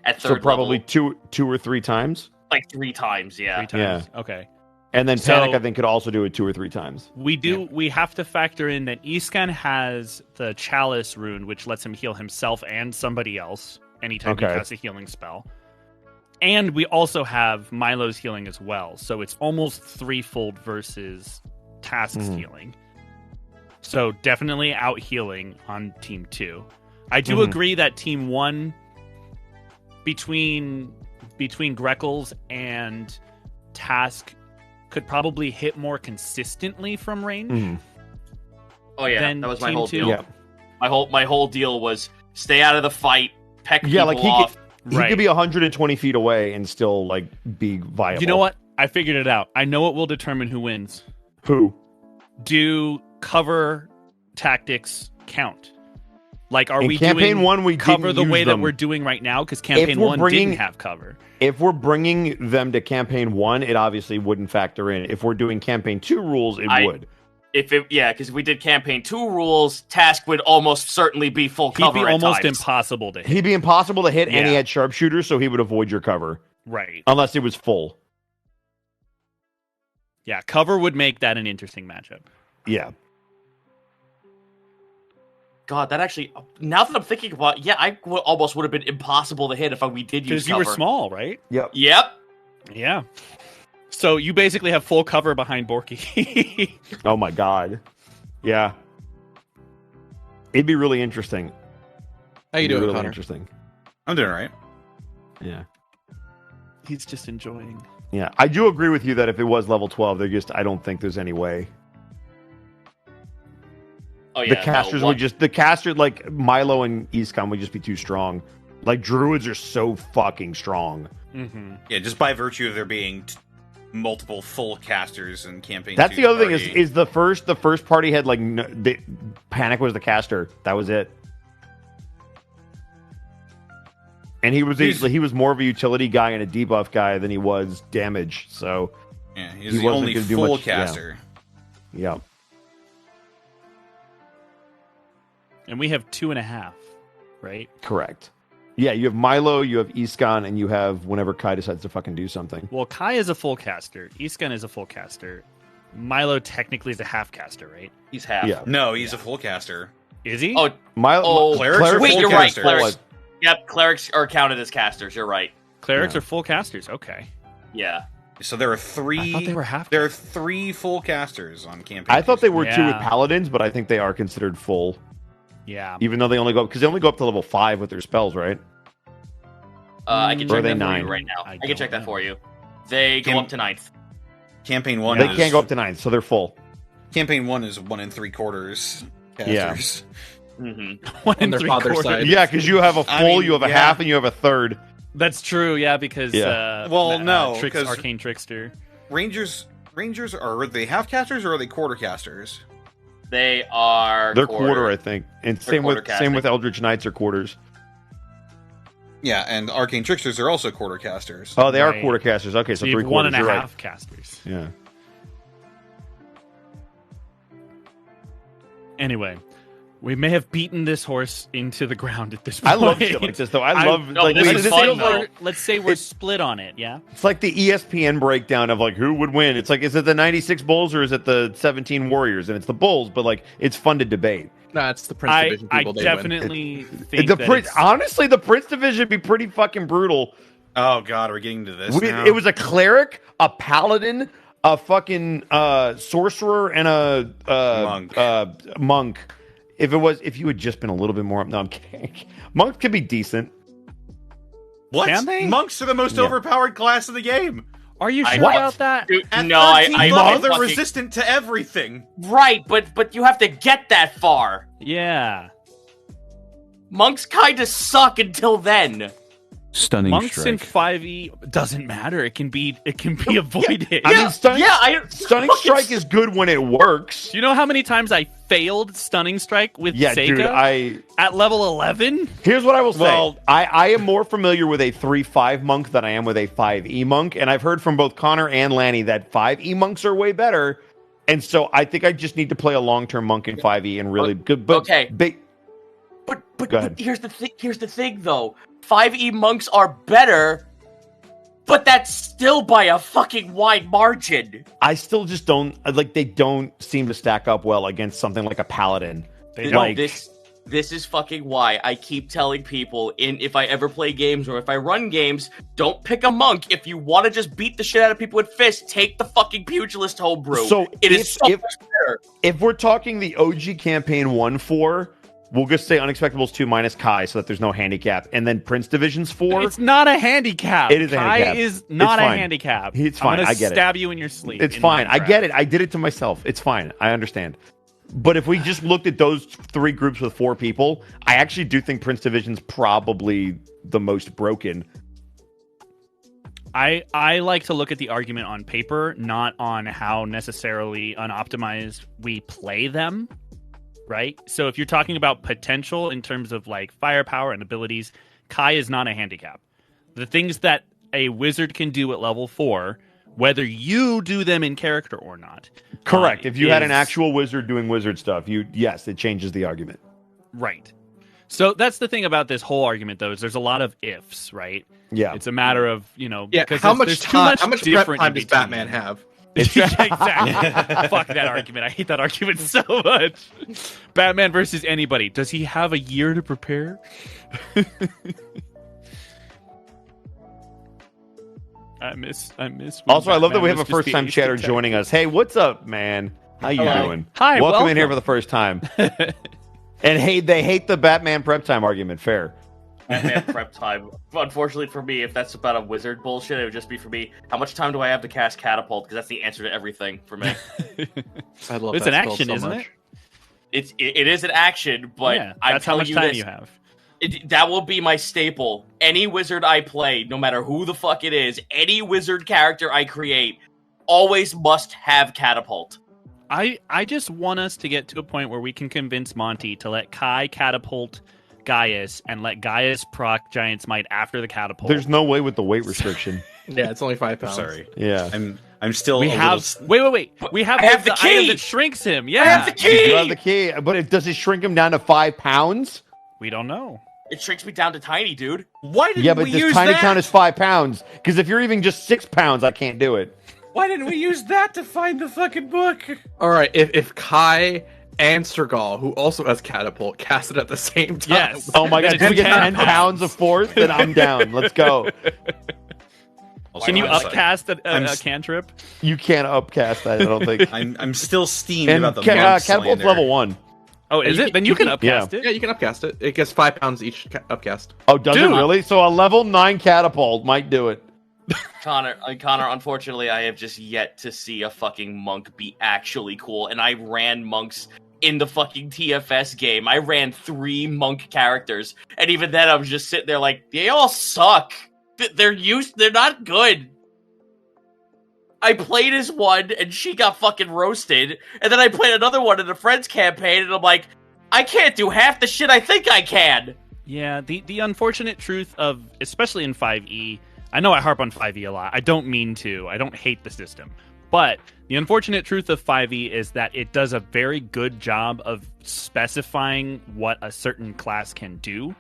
At third So probably level, two or three times. like 3 times, yeah. 3 times. Yeah. Okay. And then So- Panic, I think, could also do it 2 or 3 times. We have to factor in that Iskan has the Chalice rune, which lets him heal himself and somebody else anytime he casts a healing spell. And we also have Milo's healing as well. So it's almost threefold versus Task's healing. So definitely out healing on Team 2. I do agree that Team 1, between Greckles and Task, could probably hit more consistently from range. Oh yeah, Than that was my Team whole 2. deal. Yeah. My whole deal was stay out of the fight, peck Yeah, people like he off. could be 120 feet away and still like be viable. You know what? I figured it out. I know what will determine who wins. Who? Do cover tactics count? Like, are In we campaign doing 1, we cover didn't the use way them. that we're doing right now? Because campaign we're 1 bringing- didn't have cover. If we're bringing them to campaign 1, it obviously wouldn't factor in. If we're doing campaign 2 rules, it would. Because if we did campaign 2 rules, Task would almost certainly be full He'd cover be at almost times. impossible to hit. He'd be impossible to hit, and he Yeah. had sharpshooters, so he would avoid your cover. Right. Unless it was full. Yeah, cover would make that an interesting matchup. Yeah. God, that actually, now that I'm thinking about it, I almost would have been impossible to hit if we did use Because you cover. were small, right? Yep. Yep. Yeah. So you basically have full cover behind Borky. Oh my god. Yeah. It'd be really interesting. How you It'd be doing, really Connor? interesting. I'm doing all right. Yeah. He's just enjoying. Yeah. I do agree with you that if it was level 12, I don't think there's any way. Oh yeah. The casters would just, like Milo and Iskan would just be too strong. Like druids are so fucking strong. Mm-hmm. Yeah, just by virtue of there being multiple full casters in campaign. That's 2 the other thing party. is the first party had like Panic was the caster. That was it. And he was more of a utility guy and a debuff guy than he was damage. So yeah, he's he the wasn't only gonna do full much- yeah. caster. Yeah. And we have 2.5, right? Correct. Yeah, you have Milo, you have Iskan, and you have whenever Kai decides to fucking do something. Well, Kai is a full caster. Iskan is a full caster. Milo technically is a half caster, right? He's half. Yeah. No, he's a full caster. Is he? Oh, Milo, Clerics are wait, full you're right. casters. Clerics. Yep, clerics are counted as casters. You're right. Clerics Yeah. are full casters. Okay. Yeah. So there are 3. I thought they were half. There are 3 full casters on campaign. I thought they were 2 with Yeah. paladins, but I think they are considered full, Yeah. even though they only go up to level 5 with their spells, right? I can Or are check they that for 9? you right now. I I can don't check that know. for you. They go Can- up to 9th. Campaign 1 They is can't go up to 9, so they're full. Campaign 1 is 1 3/4 casters. Mm-hmm. One On and their three father's quarters. side. Yeah, because you have a full, I mean, you have a yeah. half, and you have a third. That's true, yeah, because Yeah. Well, no, Trix, 'cause- Arcane Trickster. Rangers are they half casters or are they quarter casters? They are. They're quarter, I think, and same quarter with Eldritch Knights are quarters. Yeah, and Arcane Tricksters are also quarter casters. Oh, they are Right. quarter casters. Okay, so you three have one quarters. and a You're half casters. right. Yeah. Anyway, we may have beaten this horse into the ground at this point. I love shit like this, though. I love no, like this is fun, feels though. like- let's say we're split on it, yeah? It's like the ESPN breakdown of like who would win. It's like, is it the 96 Bulls or is it the 17 Warriors? And it's the Bulls, but like it's fun to debate. Nah, it's the Prince I Division people. They definitely think The that Prince, it's- honestly, the Prince Division would be pretty fucking brutal. Oh god, we're getting to this now. It was a cleric, a paladin, a fucking sorcerer, and a monk. If you had just been a little bit more, no, I'm kidding. Monks could be decent. What? Can they? Monks are the most Yeah. overpowered class of the game. Are you sure What? about that? Dude, At no, I 13 level, they're fucking- resistant to everything. Right, but you have to get that far. Yeah. Monks kind of suck until then. Stunning Monks strike. in 5e doesn't matter. It can be avoided. I mean, stunning I Stunning Strike is good when it works. Do you know how many times I failed Stunning Strike with Yeah, Sega dude. at level 11? Here's what I will say. Well- I am more familiar with a 3-5 monk than I am with a 5e monk, and I've heard from both Connor and Lanny that 5e monks are way better. And so I think I just need to play a long-term monk in 5e and really good. But Okay. Go ahead. But here's the thing though. 5e monks are better, but that's still by a fucking wide margin. I still just don't like. They don't seem to stack up well against something like a paladin. They No, don't. this is fucking why I keep telling people if I ever play games or if I run games, don't pick a monk. If you want to just beat the shit out of people with fists, take the fucking pugilist homebrew. So it is so if much better. if we're talking the OG campaign 1-4, we'll just say Unexpectables 2 minus Kai, so that there's no handicap, and then Prince Divisions 4. It's not a handicap. It is a Kai handicap. is not It's a fine. handicap. It's I'm fine. gonna I get it. stab you in your sleep. It's in fine. I Minecraft. get it. I did it to myself. It's fine. I understand. But if we just looked at those three groups with 4 people, I actually do think Prince Division's probably the most broken. I like to look at the argument on paper, not on how necessarily unoptimized we play them, right? So if you're talking about potential in terms of like firepower and abilities, Kai is not a handicap. The things that a wizard can do at level 4, whether you do them in character or not. Correct. If you had an is- actual wizard doing wizard stuff, yes, it changes the argument. Right. So that's the thing about this whole argument, though, is there's a lot of ifs, right? Yeah. It's a matter of, Yeah, because how there's much too time? much How much prep different time in does between. Batman have? Yeah, exactly. Fuck that argument. I hate that argument so much. Batman versus anybody. Does he have a year to prepare? I miss. Also, I love that we have Batman a was just first the time ace chatter detective. joining us. Hey, what's up, man? How you Hello. doing? Hi, welcome in here welcome. for the first time. And they hate the Batman prep time argument. Fair. Batman prep time. Unfortunately for me, if that's about a wizard bullshit, it would just be for me. How much time do I have to cast catapult? Because that's the answer to everything for me. I love It's that an spell action, so isn't much. it? It is an action, but Yeah, I'm that's how telling much you time this. you have. That will be my staple. Any wizard I play, no matter who the fuck it is, any wizard character I create, always must have catapult. I just want us to get to a point where we can convince Monty to let Kai catapult Gaius and let Gaius proc Giant Smite after the catapult. There's no way with the weight restriction. Yeah, it's only 5 pounds. Sorry, Yeah. I'm still. we a have little... wait. We have, I have the item key! that shrinks him. Yeah, I have the key! You have the key, but does it shrink him down to 5 pounds? we don't know. It shrinks me down to tiny, dude. Why didn't Yeah, but we does use tiny that? count as 5 pounds? Because if you're even just 6 pounds, I can't do it. Why didn't we use that to find the fucking book? All right, if Kai and Sergal, who also has catapult, cast it at the same time. Yes. Oh my Then god, can we it's get 10 pounds of force? Then I'm down. Let's go. Can you Also, upcast I'm a s- cantrip? You can't upcast that, I don't think. I'm still steamed And about the monk catapult's slander. level 1. Oh, is you it? can- Then you can upcast Yeah, it. you can upcast it. It gets 5 pounds each upcast. Oh, does Dude. it really? So a level 9 catapult might do it. Connor, unfortunately, I have just yet to see a fucking monk be actually cool, and I ran monks in the fucking TFS game. I ran 3 monk characters, and even then I was just sitting there like, they all suck. They're not good. I played as one, and she got fucking roasted, and then I played another one in a friend's campaign, and I'm like, I can't do half the shit I think I can. Yeah, the unfortunate truth of, especially in 5e, I know I harp on 5e a lot. I don't mean to. I don't hate the system. But the unfortunate truth of 5e is that it does a very good job of specifying what a certain class can do.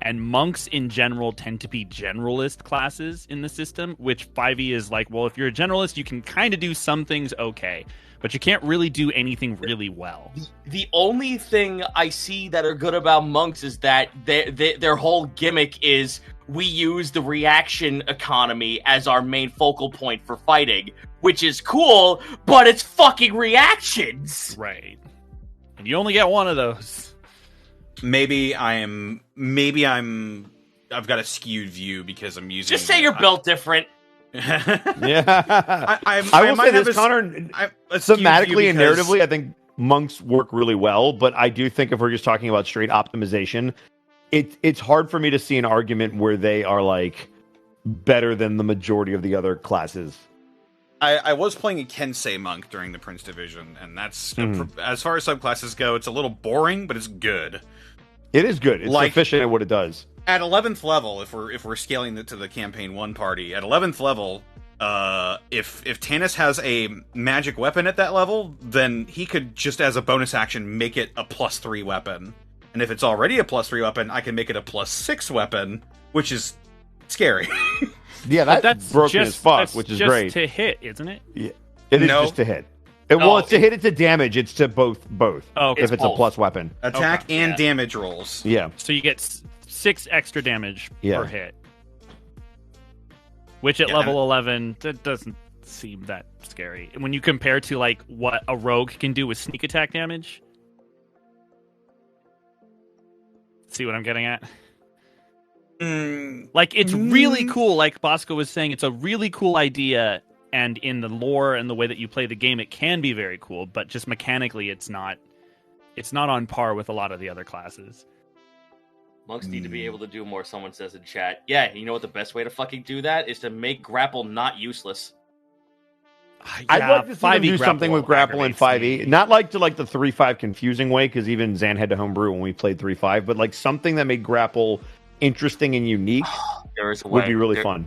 And monks in general tend to be generalist classes in the system, which 5e is like, well, if you're a generalist, you can kind of do some things okay, but you can't really do anything really well. The only thing I see that are good about monks is that their whole gimmick is we use the reaction economy as our main focal point for fighting, which is cool, but it's fucking reactions. Right. And you only get one of those. Maybe I've got a skewed view because I'm using. Just say you're built different. Yeah. I will say have this, a Connor. a skewed Thematically view and because- narratively, I think monks work really well, but I do think if we're just talking about straight optimization, it's hard for me to see an argument where they are like better than the majority of the other classes. I was playing a Kensei monk during the Prince Division, and that's as far as subclasses go, it's a little boring, but it's good. It is good. It's Like- efficient at what it does. At 11th level, if we're scaling it to the campaign 1 party, at 11th level, if Tanis has a magic weapon at that level, then he could just as a bonus action make it a +3 weapon. And if it's already a +3 weapon, I can make it a +6 weapon, which is scary. Yeah, But that's broken as fuck, that's which is just great. to hit, isn't it? Yeah. It is No. just to hit. Well, it's to hit it to damage. It's to both. Oh, okay. If it's both. a plus weapon. Attack Okay, and yeah. damage rolls. Yeah. So you get 6 extra damage Yeah. per hit. Which at Yeah. level 11, that doesn't seem that scary. When you compare to like what a rogue can do with sneak attack damage. See what I'm getting at? Like, it's really cool, like Bosco was saying, it's a really cool idea, and in the lore and the way that you play the game, it can be very cool, but just mechanically, it's not on par with a lot of the other classes. Monks need to be able to do more, someone says in chat. Yeah, you know what the best way to fucking do that is to make grapple not useless. I'd like to see them 5e do something with grapple in aggravates 5e. me. Not like to like the 3-5 confusing way, because even Zan had to homebrew when we played 3-5, but like something that made grapple interesting and unique There is a way. would be really fun.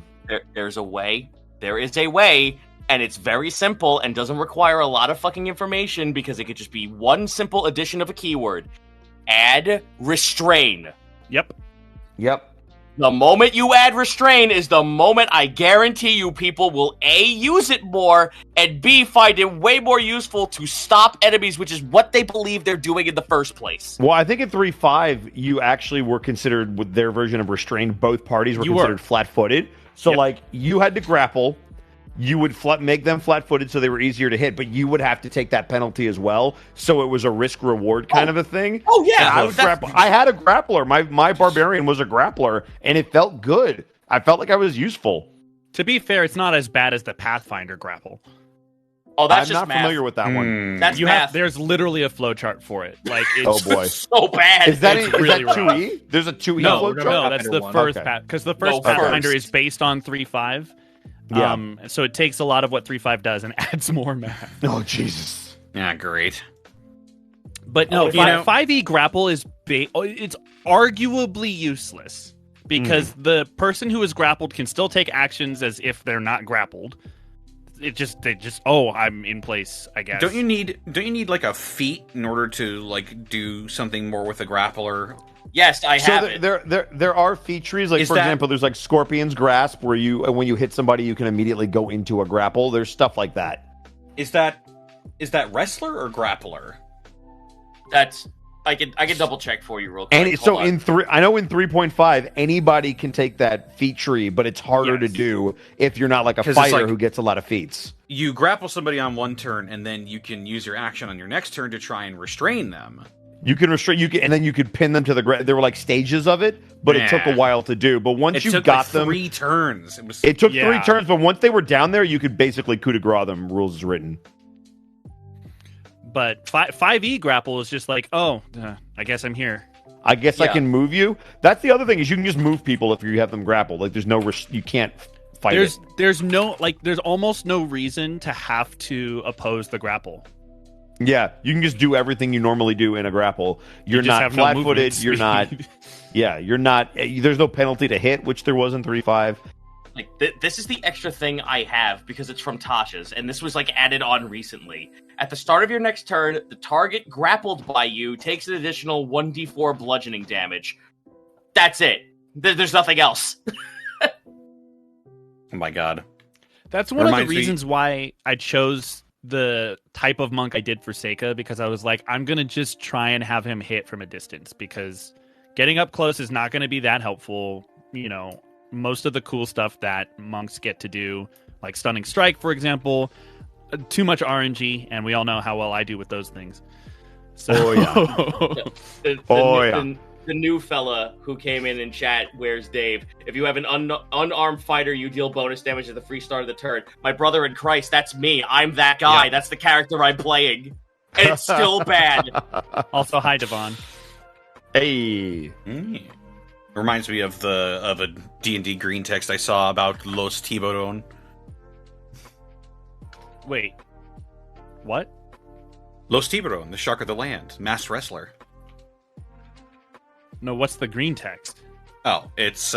There's a way. There is a way, and it's very simple and doesn't require a lot of fucking information because it could just be one simple addition of a keyword. Add restrain. Yep. Yep. The moment you add restrain is the moment I guarantee you people will A, use it more, and B, find it way more useful to stop enemies, which is what they believe they're doing in the first place. Well, I think in 3-5, you actually were considered, with their version of restrained, both parties were considered flat-footed. So, Yep. like, you had to grapple. You would make them flat-footed so they were easier to hit, but you would have to take that penalty as well. So it was a risk-reward kind of a thing. Oh, yeah. I had a grappler. My barbarian was a grappler, and it felt good. I felt like I was useful. To be fair, it's not as bad as the Pathfinder grapple. Oh, that's I'm just not math. familiar with that one. That's You math. there's literally a flowchart for it. Like, Oh it's boy, so bad. is that It's is really that rough. 2E? There's a 2E No, flowchart? no, that's the Pathfinder first one. path, because the first No, Pathfinder first. is based on 3.5. Yeah. So it takes a lot of what 3.5 does and adds more math. Oh Jesus. Yeah, great. But no, you know- 5e grapple is it's arguably useless because the person who is grappled can still take actions as if they're not grappled. They just I'm in place, I guess. Don't you need like a feat in order to like do something more with a grappler? Yes, I So have it. there are features like, Is for that- example, there's like Scorpion's Grasp, where when you hit somebody, you can immediately go into a grapple. There's stuff like that. Is that wrestler or grappler? That's I can double check for you real quick. And so Hold on. I know in 3.5, anybody can take that feat tree, but it's harder to Yes. do if you're not like a 'Cause it's fighter like- who gets a lot of feats. You grapple somebody on one turn, and then you can use your action on your next turn to try and restrain them. You can restrict, and then you could pin them to the ground. There were like stages of it, but it took a while to do. But once you took got like them, 3 turns. It took Yeah. 3 turns, but once they were down there, you could basically coup de grace them. Rules is written. But 5e grapple is just like, I guess I'm here. I guess I Yeah. can move you. That's the other thing is you can just move people if you have them grappled. Like there's no you can't fight it. There's almost no reason to have to oppose the grapple. Yeah, you can just do everything you normally do in a grapple. You're just not have no flat-footed. movement You're not. speed. Yeah, you're not. There's no penalty to hit, which there was in 3.5. Like this is the extra thing I have because it's from Tasha's, and this was like added on recently. At the start of your next turn, the target grappled by you takes an additional 1d4 bludgeoning damage. That's it. There's nothing else. Oh my god. That's one of the Reminds me- reasons why I chose the type of monk I did for Seika, because I was like, I'm going to just try and have him hit from a distance, because getting up close is not going to be that helpful. You know, most of the cool stuff that monks get to do, like Stunning Strike, for example, too much RNG, and we all know how well I do with those things. So, The new fella who came in chat, Where's Dave? If you have an unarmed fighter, you deal bonus damage at the free start of the turn. My brother in Christ, that's me. I'm that guy. Yeah. That's the character I'm playing. And it's still bad. Also, hi, Devon. Hey. Reminds me of a D&D green text I saw about Los Tiburon. Wait. What? Los Tiburon, the shark of the land, masked wrestler. No, what's the green text? Oh, it's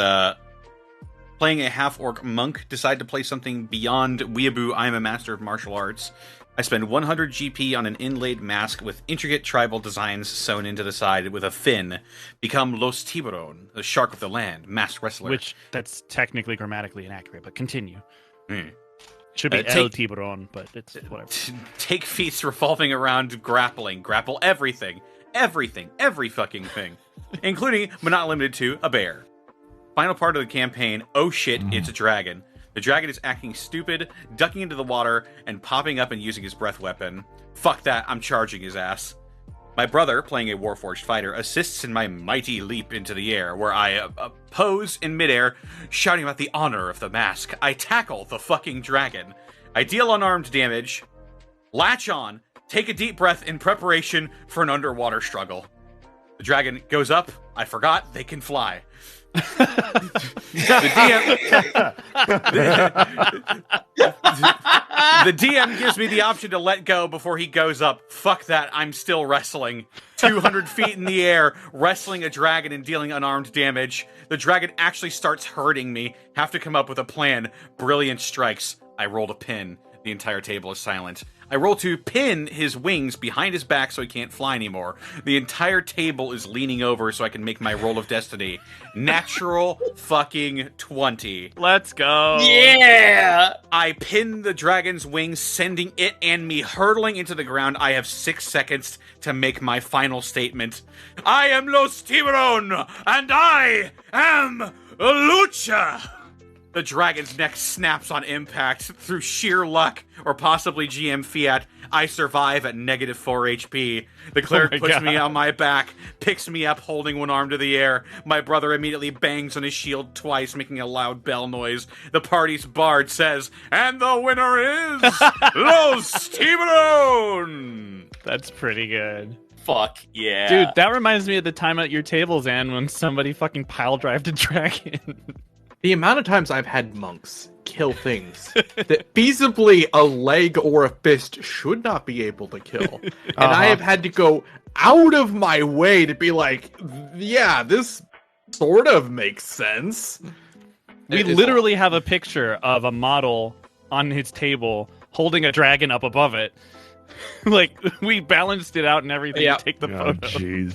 playing a half-orc monk. Decide to play something beyond Weeaboo, I am a master of martial arts. I spend 100 GP on an inlaid mask with intricate tribal designs sewn into the side with a fin. Become Los Tiburon, the shark of the land, masked wrestler. Which, that's technically grammatically inaccurate, but continue. Hmm. Should be Take- El Tiburon, but it's whatever. Take feats revolving around grappling. Grapple everything. Every fucking thing. Including, but not limited to, a bear. Final part of the campaign, oh shit, it's a dragon. The dragon is acting stupid, ducking into the water, and popping up and using his breath weapon. Fuck that, I'm charging his ass. My brother, playing a Warforged fighter, assists in my mighty leap into the air, where I pose in midair, shouting about the honor of the mask. I tackle the fucking dragon. I deal unarmed damage, latch on, take a deep breath in preparation for an underwater struggle. The dragon goes up. I forgot they can fly. The DM gives me the option to let go before he goes up. Fuck that, I'm still wrestling. 200 feet in the air, wrestling a dragon and dealing unarmed damage. The dragon actually starts hurting me. Have to come up with a plan. Brilliant strikes. I rolled a pin. The entire table is silent. I roll to pin his wings behind his back so he can't fly anymore. The entire table is leaning over so I can make my roll of destiny. Natural fucking 20. Let's go. Yeah! I pin the dragon's wings, sending it and me hurtling into the ground. I have 6 seconds to make my final statement. I am Los Tiburon, and I am Lucha! The dragon's neck snaps on impact. Through sheer luck, or possibly GM fiat, I survive at -4 HP. The cleric my puts God. me on my back, picks me up holding one arm to the air. My brother immediately bangs on his shield twice, making a loud bell noise. The party's bard says, and the winner is Los Tiburon! That's pretty good. Fuck yeah. Dude, that reminds me of the time at your table, Zan, when somebody fucking pile drived a dragon. The amount of times I've had monks kill things that feasibly a leg or a fist should not be able to kill. And I have had to go out of my way to be like, yeah, this sort of makes sense. We It is literally have a picture of a model on his table holding a dragon up above it. Like, we balanced it out and everything Yeah. to take the Oh, photo. jeez.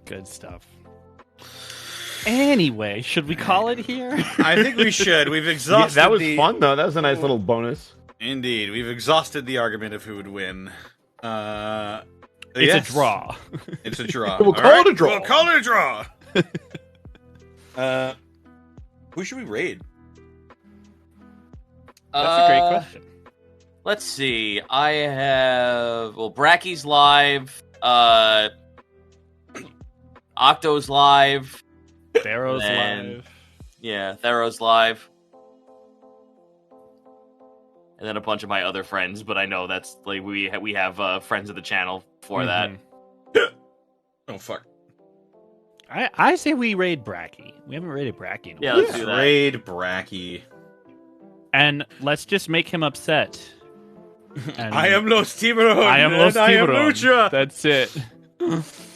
Good stuff. Anyway, should we call it here? I think we should. We've exhausted that was the... fun, though. That was a nice little bonus. Indeed. We've exhausted the argument of who would win. It's Yes. a draw. It's a draw. We'll All call it a draw. We'll call it a draw. Who should we raid? That's a great question. Let's see. I have Bracky's live, Octo's live, Barrow's and- live. yeah, Thero's live, and then a bunch of my other friends. But I know that's like we have friends of the channel for that. Mhm. Oh fuck! I say we raid Bracky. We haven't raided Bracky in a Yeah, while. let's do that. Raid Bracky. And let's just make him upset. And I am Los Tiburon. I am Los I am Tiburon. Lucha. That's it. Let's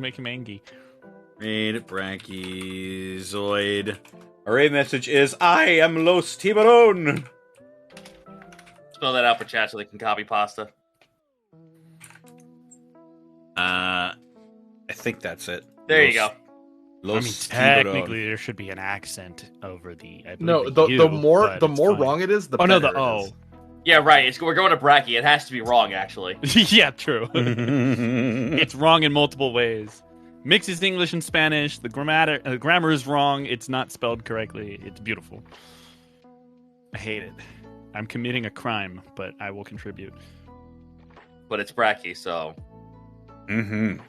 make him angry. Raid Bracky Zoid. Our raid message is I am Los Tiburon. Spell that out for chat so they can copy pasta. I think that's it. There you go. Los Technically, there should be an accent over the. I believe No, the U, the more but the it's more fine. wrong it is, the Oh no, better the it O. is. Yeah, right. We're going to Bracky. It has to be wrong, actually. Yeah, true. Tiburon. It's wrong in multiple ways. Mixes English and Spanish. The grammar is wrong. It's not spelled correctly. It's beautiful. I hate it. I'm committing a crime, but I will contribute. But it's Bracky, so Mm-hmm.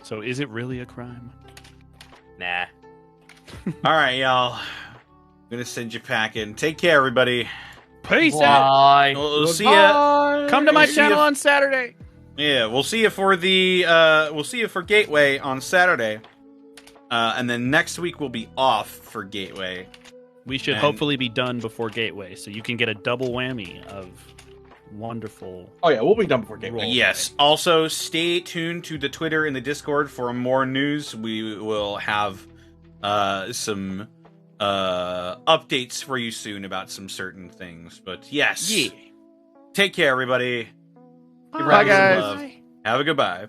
So, is it really a crime? nah. All right, y'all. I'm gonna send you packing. Take care, everybody. Peace out. Bye. We'll see ya. Come to my See channel ya. on Saturday. Yeah, we'll see you for the we'll see you for Gateway on Saturday. And then next week we'll be off for Gateway. We should And- hopefully be done before Gateway, so you can get a double whammy of wonderful. Oh yeah, we'll be done before game. Roll. Yes. Also, stay tuned to the Twitter and the Discord for more news. We will have some updates for you soon about some certain things. But yes. Yeah. Take care, everybody. Bye, guys. Love. Have a goodbye.